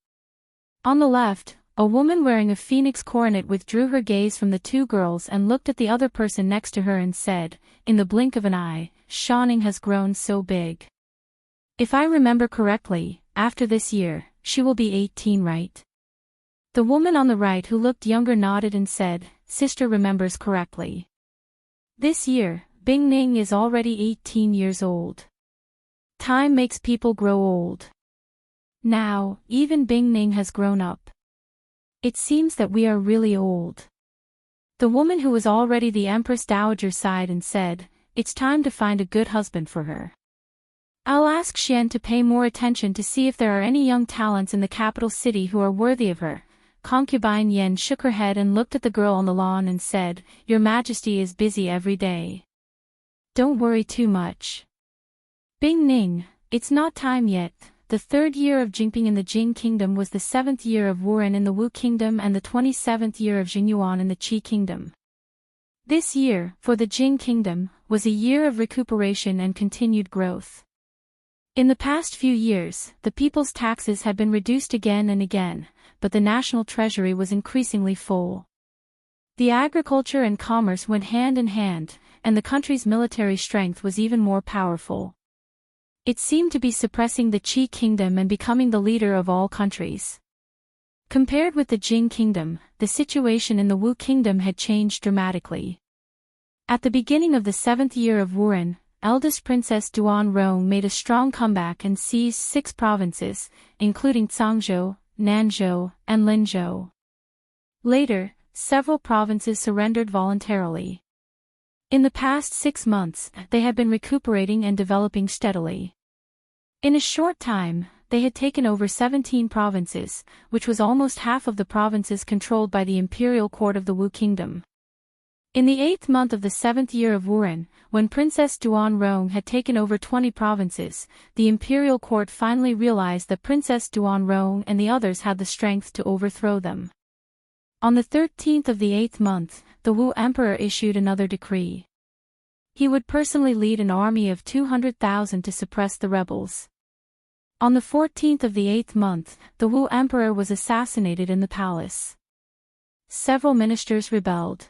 On the left, a woman wearing a phoenix coronet withdrew her gaze from the 2 girls and looked at the other person next to her and said, in the blink of an eye, "Shanning has grown so big. If I remember correctly, after this year, she will be 18, right?" The woman on the right who looked younger nodded and said, "Sister remembers correctly. This year, Bing Ning is already 18 years old. Time makes people grow old. Now, even Bing Ning has grown up. It seems that we are really old." The woman who was already the Empress Dowager sighed and said, "It's time to find a good husband for her. I'll ask Xian to pay more attention to see if there are any young talents in the capital city who are worthy of her." Concubine Yen shook her head and looked at the girl on the lawn and said, "Your Majesty is busy every day. Don't worry too much. Bing Ning, it's not time yet." The 3rd year of Jingping in the Jing Kingdom was the 7th year of Wuren in the Wu Kingdom and the 27th year of Jingyuan in the Qi Kingdom. This year, for the Jing Kingdom, was a year of recuperation and continued growth. In the past few years, the people's taxes had been reduced again and again, but the national treasury was increasingly full. The agriculture and commerce went hand in hand, and the country's military strength was even more powerful. It seemed to be suppressing the Qi Kingdom and becoming the leader of all countries. Compared with the Jing Kingdom, the situation in the Wu Kingdom had changed dramatically. At the beginning of the 7th year of Wuren, eldest Princess Duanrong made a strong comeback and seized 6 provinces, including Cangzhou, Nanzhou, and Linzhou. Later, several provinces surrendered voluntarily. In the past 6 months, they had been recuperating and developing steadily. In a short time, they had taken over 17 provinces, which was almost half of the provinces controlled by the imperial court of the Wu Kingdom. In the 8th month of the 7th year of Wuren, when Princess Duanrong had taken over 20 provinces, the imperial court finally realized that Princess Duanrong and the others had the strength to overthrow them. On the 13th of the 8th month, the Wu Emperor issued another decree. He would personally lead an army of 200,000 to suppress the rebels. On the 14th of the 8th month, the Wu Emperor was assassinated in the palace. Several ministers rebelled.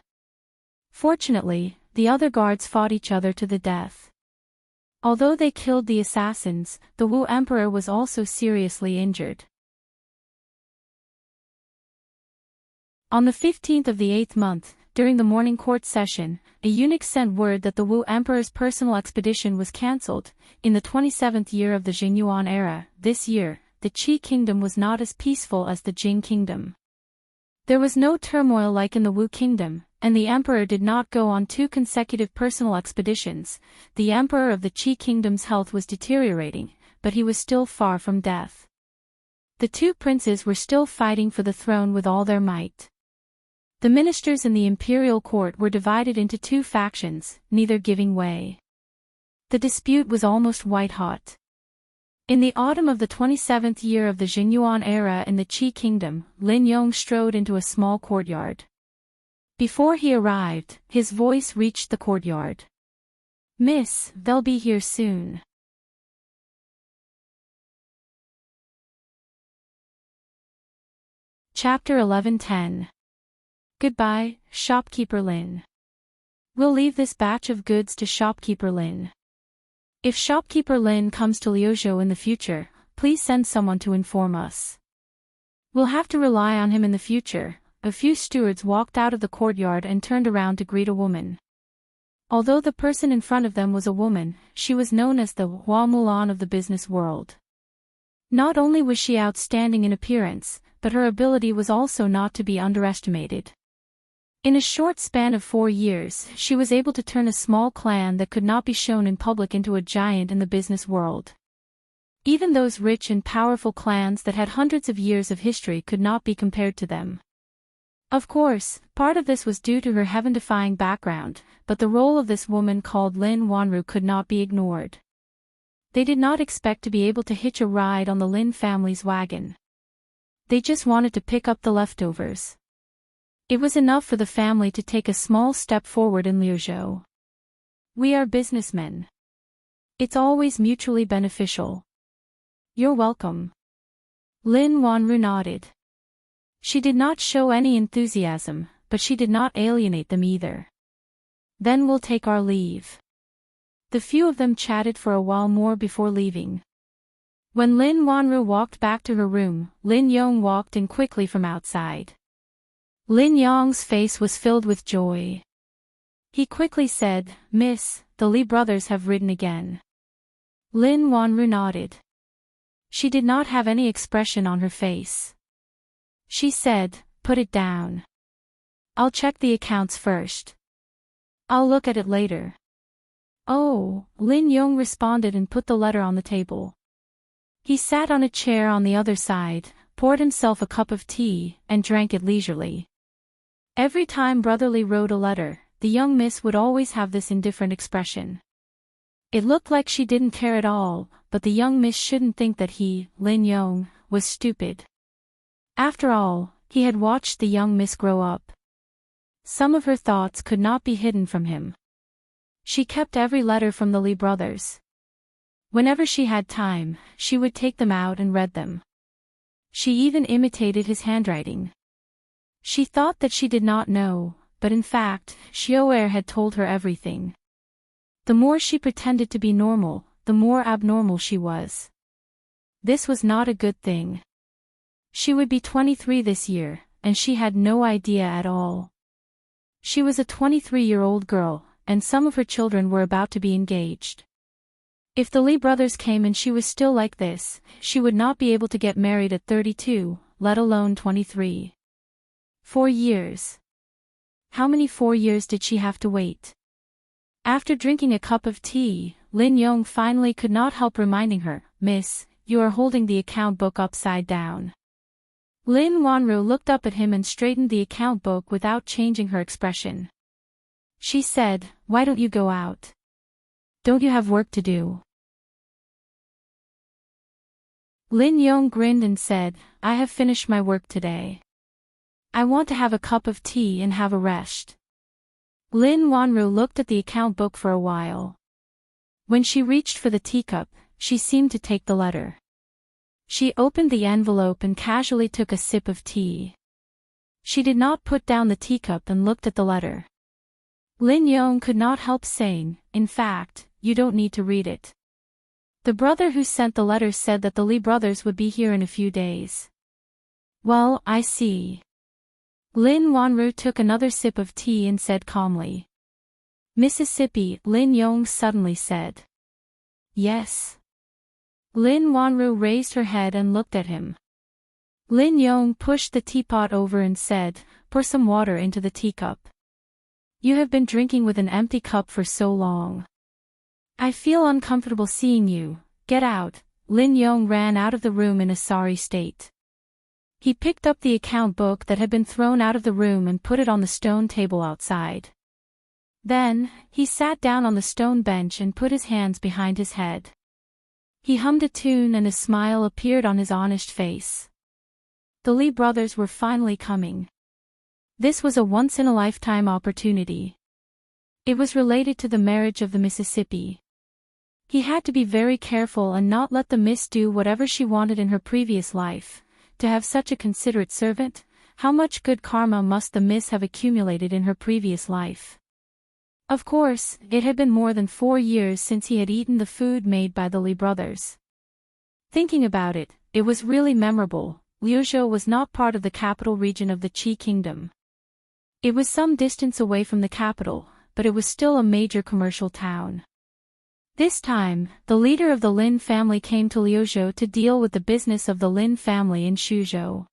Fortunately, the other guards fought each other to the death. Although they killed the assassins, the Wu Emperor was also seriously injured. On the 15th of the 8th month, during the morning court session, a eunuch sent word that the Wu Emperor's personal expedition was cancelled. In the 27th year of the Jing era, this year, the Qi Kingdom was not as peaceful as the Jing Kingdom. There was no turmoil like in the Wu Kingdom, and the emperor did not go on 2 consecutive personal expeditions. The emperor of the Qi Kingdom's health was deteriorating, but he was still far from death. The 2 princes were still fighting for the throne with all their might. The ministers in the imperial court were divided into 2 factions, neither giving way. The dispute was almost white-hot. In the autumn of the 27th year of the Jing era in the Qi Kingdom, Lin Yong strode into a small courtyard. Before he arrived, his voice reached the courtyard. "Miss, they'll be here soon." Chapter 11:10. Goodbye, Shopkeeper Lin. We'll leave this batch of goods to Shopkeeper Lin. If Shopkeeper Lin comes to Liuzhou in the future, please send someone to inform us. We'll have to rely on him in the future. A few stewards walked out of the courtyard and turned around to greet a woman. Although the person in front of them was a woman, she was known as the Hua Mulan of the business world. Not only was she outstanding in appearance, but her ability was also not to be underestimated. In a short span of 4 years, she was able to turn a small clan that could not be shown in public into a giant in the business world. Even those rich and powerful clans that had hundreds of years of history could not be compared to them. Of course, part of this was due to her heaven-defying background, but the role of this woman called Lin Wanru could not be ignored. They did not expect to be able to hitch a ride on the Lin family's wagon. They just wanted to pick up the leftovers. It was enough for the family to take a small step forward in Liuzhou. We are businessmen. It's always mutually beneficial. You're welcome. Lin Wanru nodded. She did not show any enthusiasm, but she did not alienate them either. Then we'll take our leave. The few of them chatted for a while more before leaving. When Lin Wanru walked back to her room, Lin Yong walked in quickly from outside. Lin Yong's face was filled with joy. He quickly said, "Miss, the Li brothers have ridden again." Lin Wanru nodded. She did not have any expression on her face. She said, "Put it down. I'll check the accounts first. I'll look at it later." "Oh," Lin Yong responded and put the letter on the table. He sat on a chair on the other side, poured himself a cup of tea, and drank it leisurely. Every time Brotherly wrote a letter, the young miss would always have this indifferent expression. It looked like she didn't care at all, but the young miss shouldn't think that he, Lin Yong, was stupid. After all, he had watched the young miss grow up. Some of her thoughts could not be hidden from him. She kept every letter from the Lee brothers. Whenever she had time, she would take them out and read them. She even imitated his handwriting. She thought that she did not know, but in fact, Xiaoer had told her everything. The more she pretended to be normal, the more abnormal she was. This was not a good thing. She would be 23 this year, and she had no idea at all. She was a 23-year-old girl, and some of her children were about to be engaged. If the Lee brothers came and she was still like this, she would not be able to get married at 32, let alone 23. 4 years. How many 4 years did she have to wait? After drinking a cup of tea, Lin Yong finally could not help reminding her, "Miss, you are holding the account book upside down." Lin Wanru looked up at him and straightened the account book without changing her expression. She said, "Why don't you go out? Don't you have work to do?" Lin Yong grinned and said, "I have finished my work today. I want to have a cup of tea and have a rest." Lin Wanru looked at the account book for a while. When she reached for the teacup, she seemed to take the letter. She opened the envelope and casually took a sip of tea. She did not put down the teacup and looked at the letter. Lin Yong could not help saying, "In fact, you don't need to read it. The brother who sent the letter said that the Lee brothers would be here in a few days." "Well, I see." Lin Wanru took another sip of tea and said calmly. "Mississippi," Lin Yong suddenly said. "Yes." Lin Wanru raised her head and looked at him. Lin Yong pushed the teapot over and said, "Pour some water into the teacup. You have been drinking with an empty cup for so long. I feel uncomfortable seeing you. Get out." Lin Yong ran out of the room in a sorry state. He picked up the account book that had been thrown out of the room and put it on the stone table outside. Then, he sat down on the stone bench and put his hands behind his head. He hummed a tune and a smile appeared on his honest face. The Lee brothers were finally coming. This was a once-in-a-lifetime opportunity. It was related to the marriage of the Mississippi. He had to be very careful and not let the miss do whatever she wanted in her previous life. To have such a considerate servant, how much good karma must the miss have accumulated in her previous life? Of course, it had been more than 4 years since he had eaten the food made by the Lee brothers. Thinking about it, it was really memorable. Liuzhou was not part of the capital region of the Qi kingdom. It was some distance away from the capital, but it was still a major commercial town. This time, the leader of the Lin family came to Liuzhou to deal with the business of the Lin family in Shuzhou.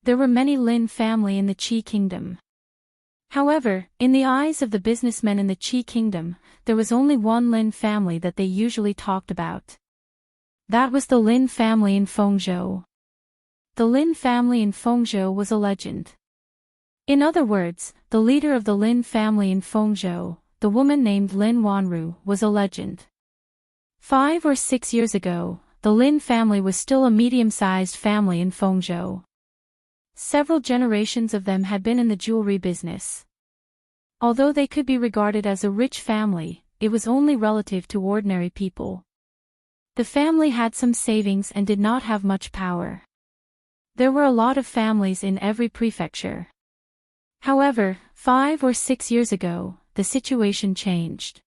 There were many Lin family in the Qi kingdom. However, in the eyes of the businessmen in the Qi kingdom, there was only one Lin family that they usually talked about. That was the Lin family in Fengzhou. The Lin family in Fengzhou was a legend. In other words, the leader of the Lin family in Fengzhou, the woman named Lin Wanru, was a legend. 5 or 6 years ago, the Lin family was still a medium-sized family in Fengzhou. Several generations of them had been in the jewelry business. Although they could be regarded as a rich family, it was only relative to ordinary people. The family had some savings and did not have much power. There were a lot of families in every prefecture. However, 5 or 6 years ago, the situation changed.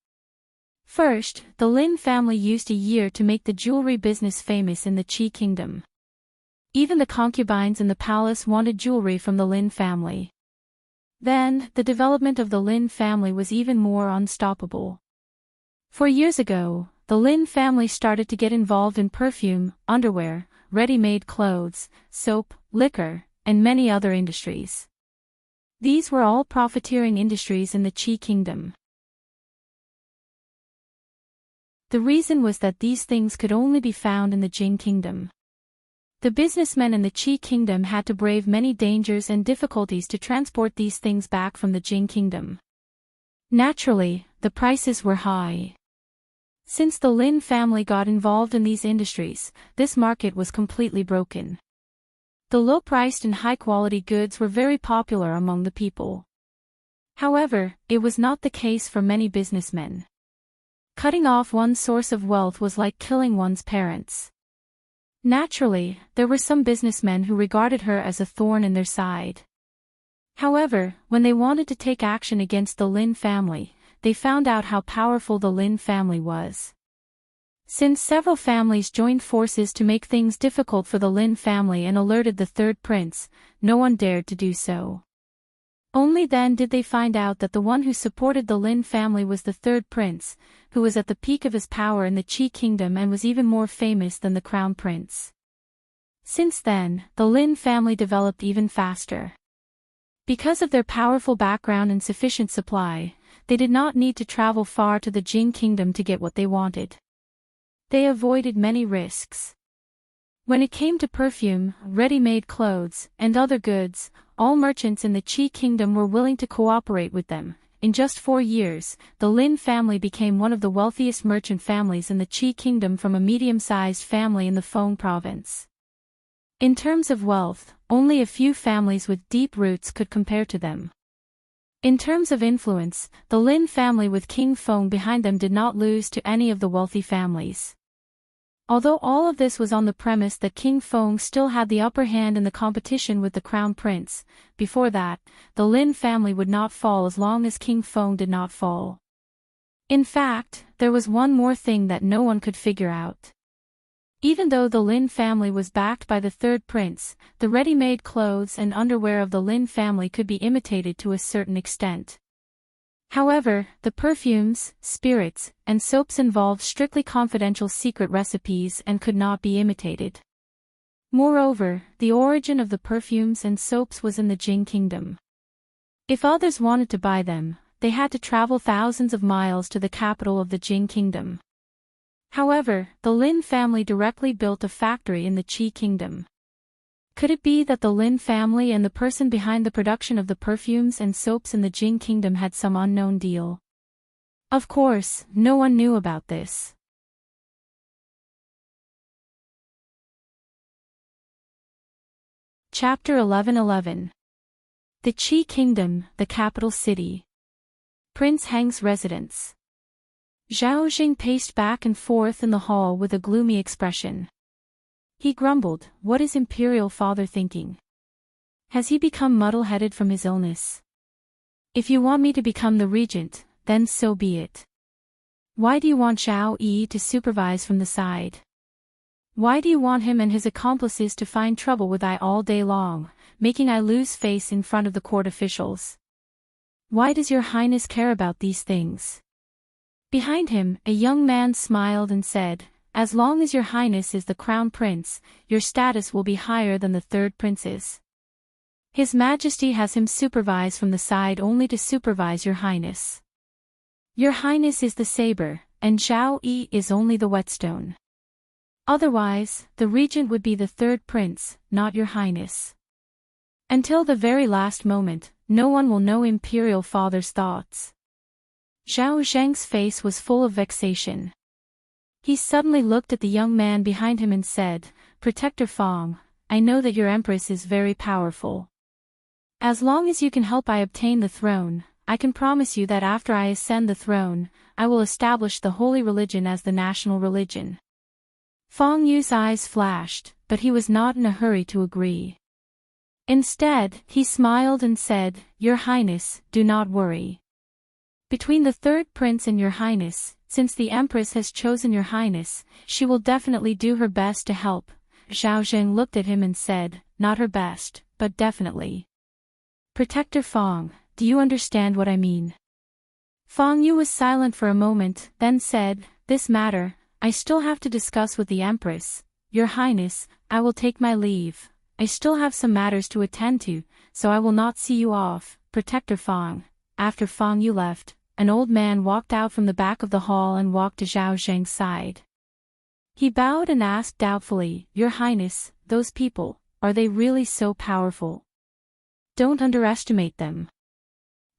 First, the Lin family used a year to make the jewelry business famous in the Qi kingdom. Even the concubines in the palace wanted jewelry from the Lin family. Then, the development of the Lin family was even more unstoppable. 4 years ago, the Lin family started to get involved in perfume, underwear, ready-made clothes, soap, liquor, and many other industries. These were all profiteering industries in the Qi kingdom. The reason was that these things could only be found in the Jing kingdom. The businessmen in the Qi kingdom had to brave many dangers and difficulties to transport these things back from the Jing kingdom. Naturally, the prices were high. Since the Lin family got involved in these industries, this market was completely broken. The low-priced and high-quality goods were very popular among the people. However, it was not the case for many businessmen. Cutting off one's source of wealth was like killing one's parents. Naturally, there were some businessmen who regarded her as a thorn in their side. However, when they wanted to take action against the Lin family, they found out how powerful the Lin family was. Since several families joined forces to make things difficult for the Lin family and alerted the third prince, no one dared to do so. Only then did they find out that the one who supported the Lin family was the third prince, who was at the peak of his power in the Qi kingdom and was even more famous than the crown prince. Since then, the Lin family developed even faster. Because of their powerful background and sufficient supply, they did not need to travel far to the Jing kingdom to get what they wanted. They avoided many risks. When it came to perfume, ready-made clothes, and other goods, all merchants in the Qi kingdom were willing to cooperate with them. In just 4 years, the Lin family became one of the wealthiest merchant families in the Qi kingdom from a medium-sized family in the Feng province. In terms of wealth, only a few families with deep roots could compare to them. In terms of influence, the Lin family with King Feng behind them did not lose to any of the wealthy families. Although all of this was on the premise that King Feng still had the upper hand in the competition with the crown prince, before that, the Lin family would not fall as long as King Feng did not fall. In fact, there was one more thing that no one could figure out. Even though the Lin family was backed by the third prince, the ready-made clothes and underwear of the Lin family could be imitated to a certain extent. However, the perfumes, spirits, and soaps involved strictly confidential secret recipes and could not be imitated. Moreover, the origin of the perfumes and soaps was in the Jing kingdom. If others wanted to buy them, they had to travel thousands of miles to the capital of the Jing kingdom. However, the Lin family directly built a factory in the Qi kingdom. Could it be that the Lin family and the person behind the production of the perfumes and soaps in the Jing kingdom had some unknown deal? Of course, no one knew about this. Chapter 11:11. The Qi Kingdom, the capital city. Prince Heng's residence. Zhao Jing paced back and forth in the hall with a gloomy expression. He grumbled, "What is Imperial Father thinking? Has he become muddle-headed from his illness? If you want me to become the regent, then so be it. Why do you want Zhao Yi to supervise from the side? Why do you want him and his accomplices to find trouble with I all day long, making I lose face in front of the court officials? Why does your highness care about these things?" Behind him, a young man smiled and said, "As long as your highness is the crown prince, your status will be higher than the third prince's. His majesty has him supervise from the side only to supervise your highness. Your highness is the saber, and Zhao Yi is only the whetstone. Otherwise, the regent would be the third prince, not your highness. Until the very last moment, no one will know Imperial Father's thoughts." Zhao Zheng's face was full of vexation. He suddenly looked at the young man behind him and said, "Protector Feng, I know that your empress is very powerful. As long as you can help I obtain the throne, I can promise you that after I ascend the throne, I will establish the holy religion as the national religion." Feng Yu's eyes flashed, but he was not in a hurry to agree. Instead, he smiled and said, "Your highness, do not worry. Between the third prince and your highness, since the empress has chosen your highness, she will definitely do her best to help." Zhao Zheng looked at him and said, "Not her best, but definitely. Protector Feng, do you understand what I mean?" Feng Yu was silent for a moment, then said, "This matter, I still have to discuss with the empress. Your highness, I will take my leave. I still have some matters to attend to, so I will not see you off, Protector Feng." After Feng Yu left, an old man walked out from the back of the hall and walked to Zhao Zheng's side. He bowed and asked doubtfully, "Your highness, those people, are they really so powerful? Don't underestimate them."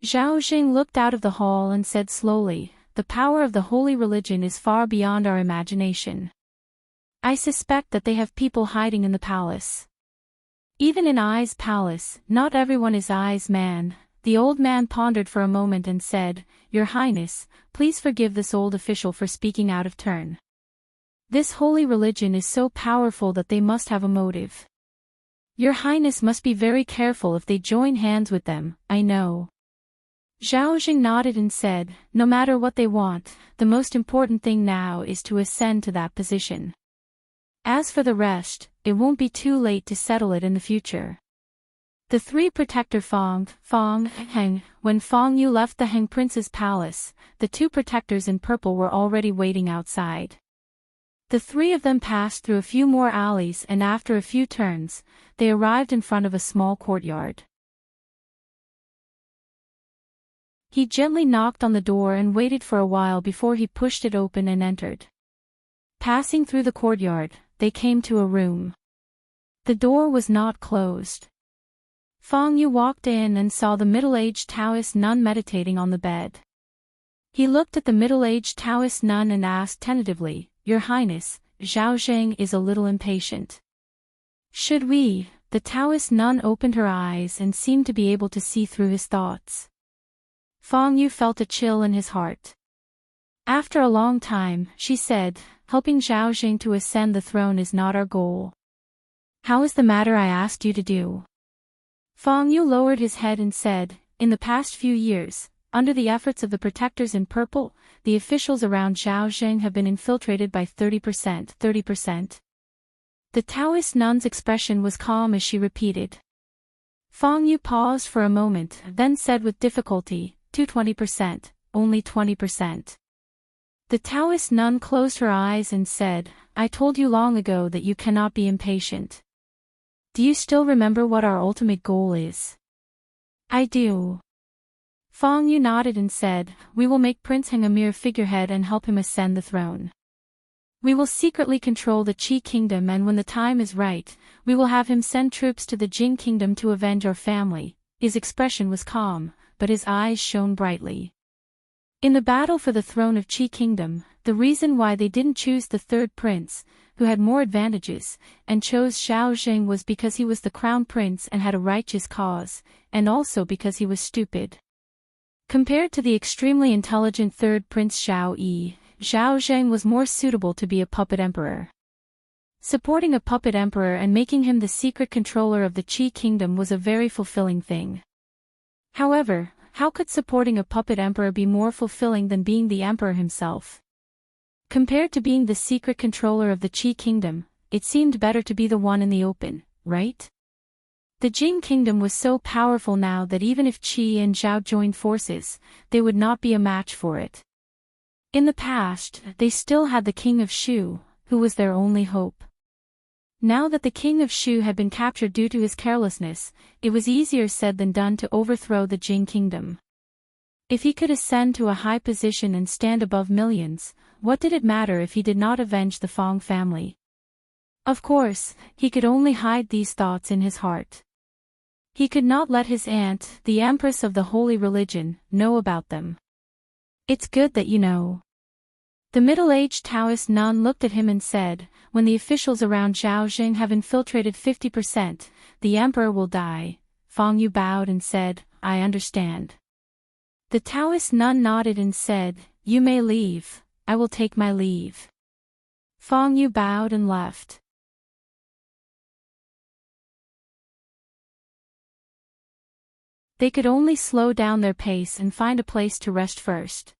Zhao Zheng looked out of the hall and said slowly, "The power of the holy religion is far beyond our imagination. I suspect that they have people hiding in the palace. Even in Ai's palace, not everyone is Ai's man. The old man pondered for a moment and said, "Your Highness, please forgive this old official for speaking out of turn. This holy religion is so powerful that they must have a motive. Your Highness must be very careful if they join hands with them, I know." Zhao Jing nodded and said, "No matter what they want, the most important thing now is to ascend to that position. As for the rest, it won't be too late to settle it in the future." The three protector Heng. When Fong Yu left the Heng Prince's palace, the two protectors in purple were already waiting outside. The three of them passed through a few more alleys and after a few turns, they arrived in front of a small courtyard. He gently knocked on the door and waited for a while before he pushed it open and entered. Passing through the courtyard, they came to a room. The door was not closed. Fong Yu walked in and saw the middle-aged Taoist nun meditating on the bed. He looked at the middle-aged Taoist nun and asked tentatively, "Your Highness, Zhao Zheng is a little impatient. Should we?" The Taoist nun opened her eyes and seemed to be able to see through his thoughts. Fong Yu felt a chill in his heart. After a long time, she said, "Helping Zhao Zheng to ascend the throne is not our goal. How is the matter I asked you to do?" Fong Yu lowered his head and said, "In the past few years, under the efforts of the protectors in purple, the officials around Zhao Zheng have been infiltrated by 30%. The Taoist nun's expression was calm as she repeated. Fong Yu paused for a moment, then said with difficulty, "To 20%, only 20%. The Taoist nun closed her eyes and said, "I told you long ago that you cannot be impatient. Do you still remember what our ultimate goal is?" "I do." Fong Yu nodded and said, "We will make Prince Heng a mere figurehead and help him ascend the throne. We will secretly control the Qi kingdom and when the time is right, we will have him send troops to the Jing kingdom to avenge our family." His expression was calm, but his eyes shone brightly. In the battle for the throne of Qi kingdom, the reason why they didn't choose the third prince, who had more advantages, and chose Zhao Zheng was because he was the crown prince and had a righteous cause, and also because he was stupid. Compared to the extremely intelligent third prince Zhao Yi, Zhao Zheng was more suitable to be a puppet emperor. Supporting a puppet emperor and making him the secret controller of the Qi kingdom was a very fulfilling thing. However, how could supporting a puppet emperor be more fulfilling than being the emperor himself? Compared to being the secret controller of the Qi kingdom, it seemed better to be the one in the open, right? The Jing kingdom was so powerful now that even if Qi and Zhao joined forces, they would not be a match for it. In the past, they still had the king of Shu, who was their only hope. Now that the king of Shu had been captured due to his carelessness, it was easier said than done to overthrow the Jing kingdom. If he could ascend to a high position and stand above millions, what did it matter if he did not avenge the Fong family? Of course, he could only hide these thoughts in his heart. He could not let his aunt, the empress of the holy religion, know about them. "It's good that you know." The middle-aged Taoist nun looked at him and said, "When the officials around Zhao Zheng have infiltrated 50%, the emperor will die." Fong Yu bowed and said, "I understand." The Taoist nun nodded and said, "You may leave, I will take my leave." Fong Yu bowed and left. They could only slow down their pace and find a place to rest first.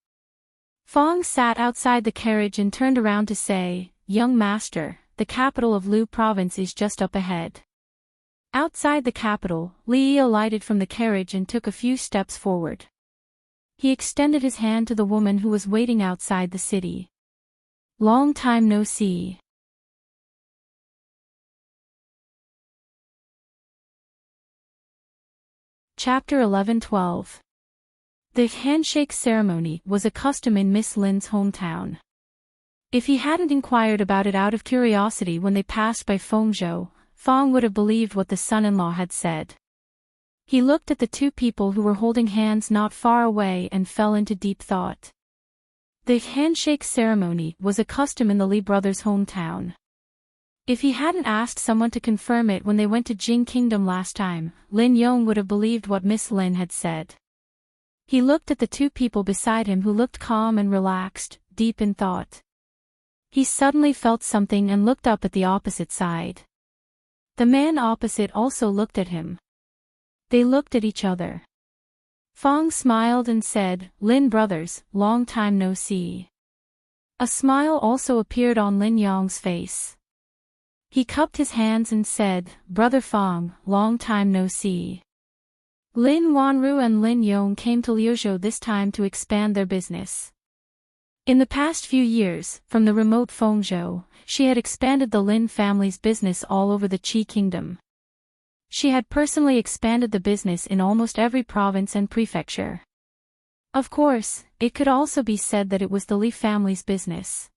Fong sat outside the carriage and turned around to say, "Young master, the capital of Lu province is just up ahead." Outside the capital, Li alighted from the carriage and took a few steps forward. He extended his hand to the woman who was waiting outside the city. "Long time no see." Chapter 11-12. The handshake ceremony was a custom in Miss Lin's hometown. If he hadn't inquired about it out of curiosity when they passed by Fengzhou, Fong would have believed what the son-in-law had said. He looked at the two people who were holding hands not far away and fell into deep thought. The handshake ceremony was a custom in the Li brothers' hometown. If he hadn't asked someone to confirm it when they went to Jing Kingdom last time, Lin Yong would have believed what Miss Lin had said. He looked at the two people beside him who looked calm and relaxed, deep in thought. He suddenly felt something and looked up at the opposite side. The man opposite also looked at him. They looked at each other. Fong smiled and said, "Lin brothers, long time no see." A smile also appeared on Lin Yong's face. He cupped his hands and said, "Brother Fong, long time no see." Lin Wanru and Lin Yong came to Liuzhou this time to expand their business. In the past few years, from the remote Fengzhou, she had expanded the Lin family's business all over the Qi Kingdom. She had personally expanded the business in almost every province and prefecture. Of course, it could also be said that it was the Li family's business.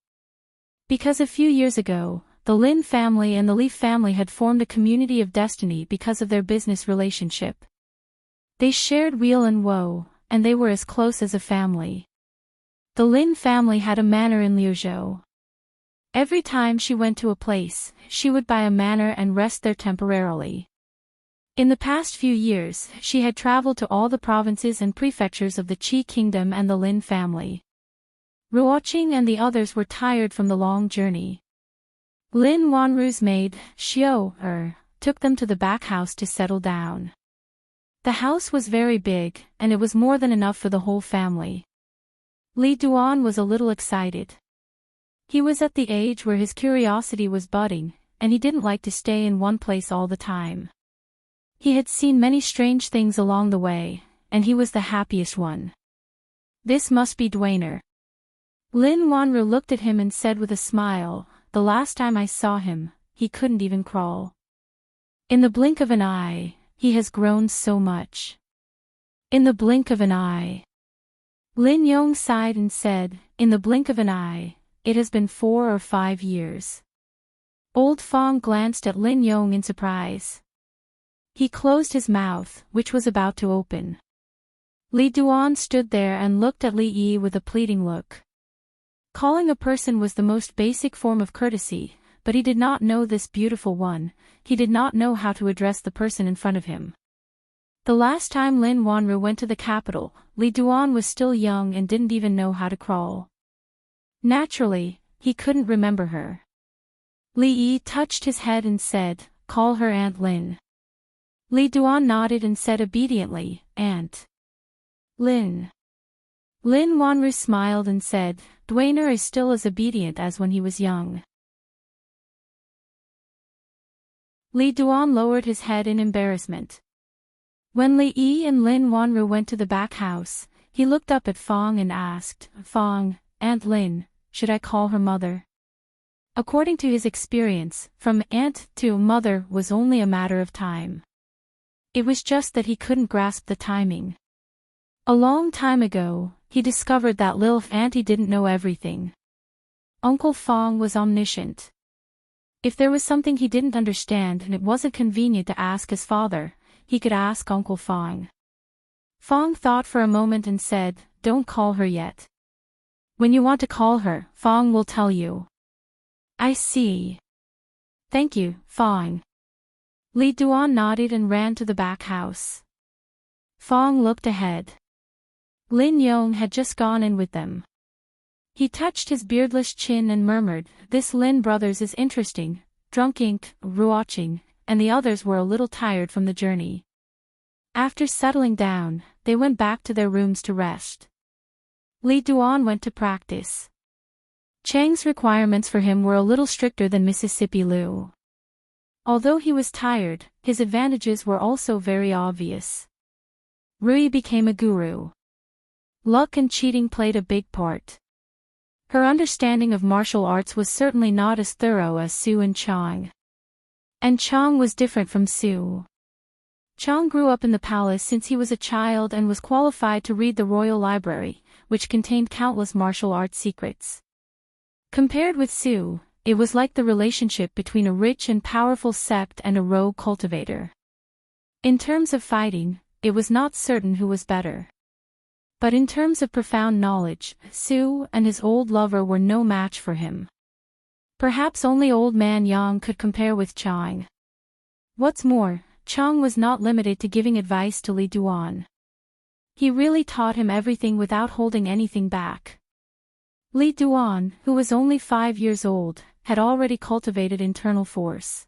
Because a few years ago, the Lin family and the Li family had formed a community of destiny because of their business relationship. They shared weal and woe, and they were as close as a family. The Lin family had a manor in Liuzhou. Every time she went to a place, she would buy a manor and rest there temporarily. In the past few years, she had traveled to all the provinces and prefectures of the Qi Kingdom and the Lin family. Ruoqing and the others were tired from the long journey. Lin Wanru's maid, Xiao took them to the back house to settle down. The house was very big, and it was more than enough for the whole family. Li Duan was a little excited. He was at the age where his curiosity was budding, and he didn't like to stay in one place all the time. He had seen many strange things along the way, and he was the happiest one. This must be Dwainer. Lin Wanru looked at him and said with a smile, "The last time I saw him, he couldn't even crawl. In the blink of an eye, he has grown so much." In the blink of an eye. Lin Yong sighed and said, "In the blink of an eye, it has been 4 or 5 years. Old Fong glanced at Lin Yong in surprise. He closed his mouth, which was about to open. Li Duan stood there and looked at Li Yi with a pleading look. Calling a person was the most basic form of courtesy, but he did not know this beautiful one. He did not know how to address the person in front of him. The last time Lin Wanru went to the capital, Li Duan was still young and didn't even know how to crawl. Naturally, he couldn't remember her. Li Yi touched his head and said, "Call her Aunt Lin." Li Duan nodded and said obediently, "Aunt Lin." Lin Wanru smiled and said, "Dwainer is still as obedient as when he was young." Li Duan lowered his head in embarrassment. When Li Yi and Lin Wanru went to the back house, he looked up at Fong and asked, "Fong, Aunt Lin, should I call her mother?" According to his experience, from aunt to mother was only a matter of time. It was just that he couldn't grasp the timing. A long time ago, he discovered that Lil Auntie didn't know everything. Uncle Fong was omniscient. If there was something he didn't understand and it wasn't convenient to ask his father, he could ask Uncle Fong. Fong thought for a moment and said, "Don't call her yet. When you want to call her, Fong will tell you." "I see. Thank you, Fong." Li Duan nodded and ran to the back house. Fong looked ahead. Lin Yong had just gone in with them. He touched his beardless chin and murmured, "This Lin brothers is interesting." Drunking, Ruoqing, and the others were a little tired from the journey. After settling down, they went back to their rooms to rest. Li Duan went to practice. Chang's requirements for him were a little stricter than Mississippi Liu. Although he was tired, his advantages were also very obvious. Rui became a guru. Luck and cheating played a big part. Her understanding of martial arts was certainly not as thorough as Su and Chang. And Chang was different from Su. Chang grew up in the palace since he was a child and was qualified to read the royal library, which contained countless martial arts secrets. Compared with Su, it was like the relationship between a rich and powerful sept and a rogue cultivator. In terms of fighting, it was not certain who was better. But in terms of profound knowledge, Su and his old lover were no match for him. Perhaps only old man Yang could compare with Chang. What's more, Chang was not limited to giving advice to Li Duan. He really taught him everything without holding anything back. Li Duan, who was only 5 years old, had already cultivated internal force.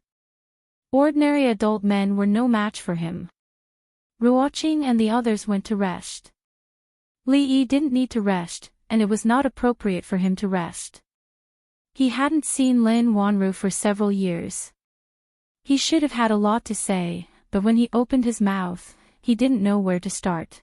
Ordinary adult men were no match for him. Ruoqing and the others went to rest. Li Yi didn't need to rest, and it was not appropriate for him to rest. He hadn't seen Lin Wanru for several years. He should have had a lot to say, but when he opened his mouth, he didn't know where to start.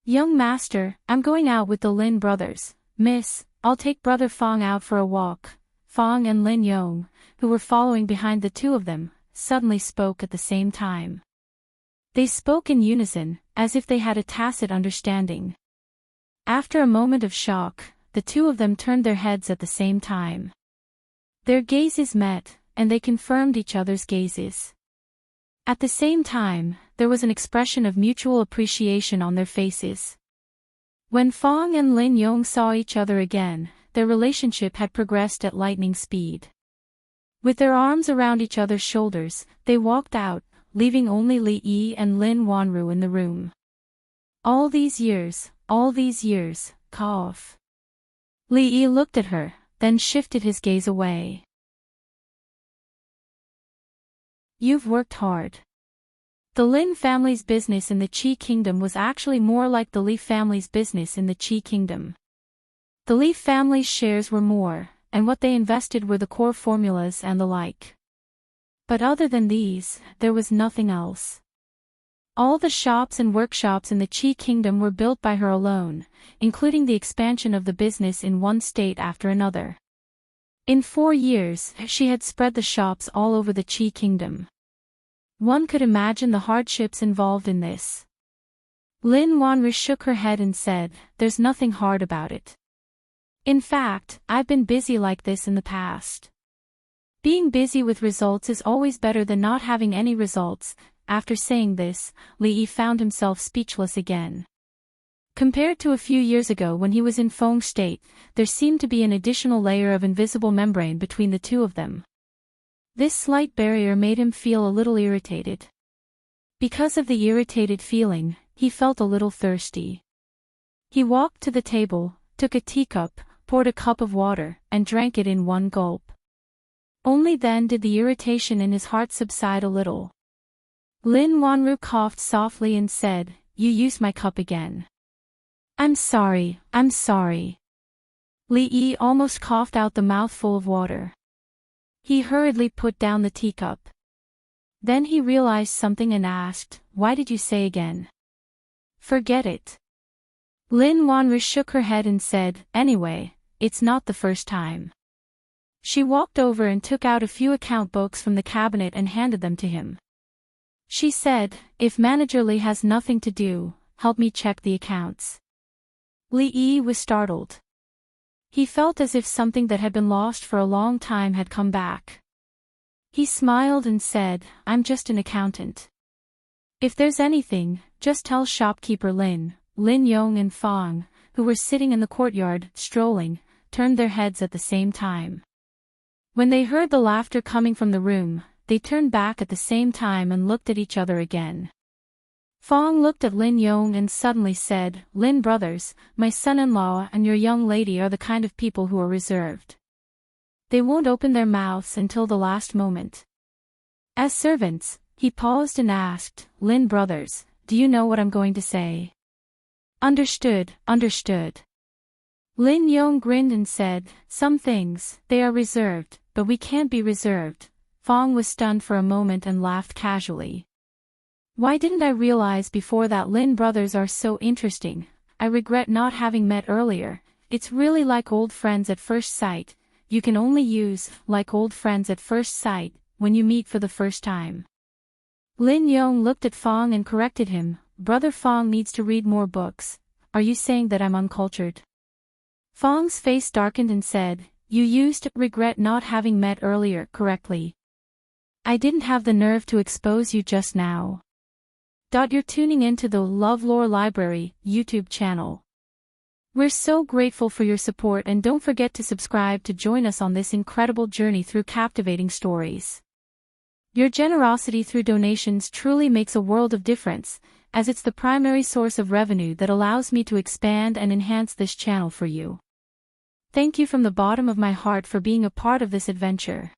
"Young master, I'm going out with the Lin brothers. Miss, I'll take brother Fong out for a walk." Fong and Lin Yong, who were following behind the two of them, suddenly spoke at the same time. They spoke in unison, as if they had a tacit understanding. After a moment of shock, the two of them turned their heads at the same time. Their gazes met, and they confirmed each other's gazes. At the same time, there was an expression of mutual appreciation on their faces. When Fong and Lin Yong saw each other again, their relationship had progressed at lightning speed. With their arms around each other's shoulders, they walked out, leaving only Li Yi and Lin Wanru in the room. All these years, cough. Li Yi looked at her, then shifted his gaze away. "You've worked hard." The Lin family's business in the Qi Kingdom was actually more like the Li family's business in the Qi Kingdom. The Li family's shares were more, and what they invested were the core formulas and the like. But other than these, there was nothing else. All the shops and workshops in the Qi Kingdom were built by her alone, including the expansion of the business in one state after another. In 4 years, she had spread the shops all over the Qi Kingdom. One could imagine the hardships involved in this. Lin Wanru shook her head and said, "There's nothing hard about it. In fact, I've been busy like this in the past. Being busy with results is always better than not having any results." After saying this, Li Yi found himself speechless again. Compared to a few years ago when he was in Feng state, there seemed to be an additional layer of invisible membrane between the two of them. This slight barrier made him feel a little irritated. Because of the irritated feeling, he felt a little thirsty. He walked to the table, took a teacup, poured a cup of water, and drank it in one gulp. Only then did the irritation in his heart subside a little. Lin Wanru coughed softly and said, "You used my cup again." I'm sorry. Li Yi almost coughed out the mouthful of water. He hurriedly put down the teacup. Then he realized something and asked, "Why did you say again?" "Forget it." Lin Wanru shook her head and said, "Anyway, it's not the first time." She walked over and took out a few account books from the cabinet and handed them to him. She said, "If Manager Li has nothing to do, help me check the accounts." Li Yi was startled. He felt as if something that had been lost for a long time had come back. He smiled and said, "I'm just an accountant. If there's anything, just tell shopkeeper Lin." Lin Yong and Fong, who were sitting in the courtyard, strolling, turned their heads at the same time. When they heard the laughter coming from the room, they turned back at the same time and looked at each other again. Fong looked at Lin Yong and suddenly said, "Lin brothers, my son-in-law and your young lady are the kind of people who are reserved. They won't open their mouths until the last moment. As servants," he paused and asked, "Lin brothers, do you know what I'm going to say?" Understood. Lin Yong grinned and said, "Some things, they are reserved, but we can't be reserved." Fong was stunned for a moment and laughed casually. "Why didn't I realize before that Lin brothers are so interesting? I regret not having met earlier. It's really like old friends at first sight. You can only use like old friends at first sight when you meet for the first time." Lin Yong looked at Fong and corrected him, "Brother Fong needs to read more books. Are you saying that I'm uncultured?" Fong's face darkened and said, "You used regret not having met earlier correctly. I didn't have the nerve to expose you just now." You're tuning into the LoveLore Library YouTube channel. We're so grateful for your support, and don't forget to subscribe to join us on this incredible journey through captivating stories. Your generosity through donations truly makes a world of difference, as it's the primary source of revenue that allows me to expand and enhance this channel for you. Thank you from the bottom of my heart for being a part of this adventure.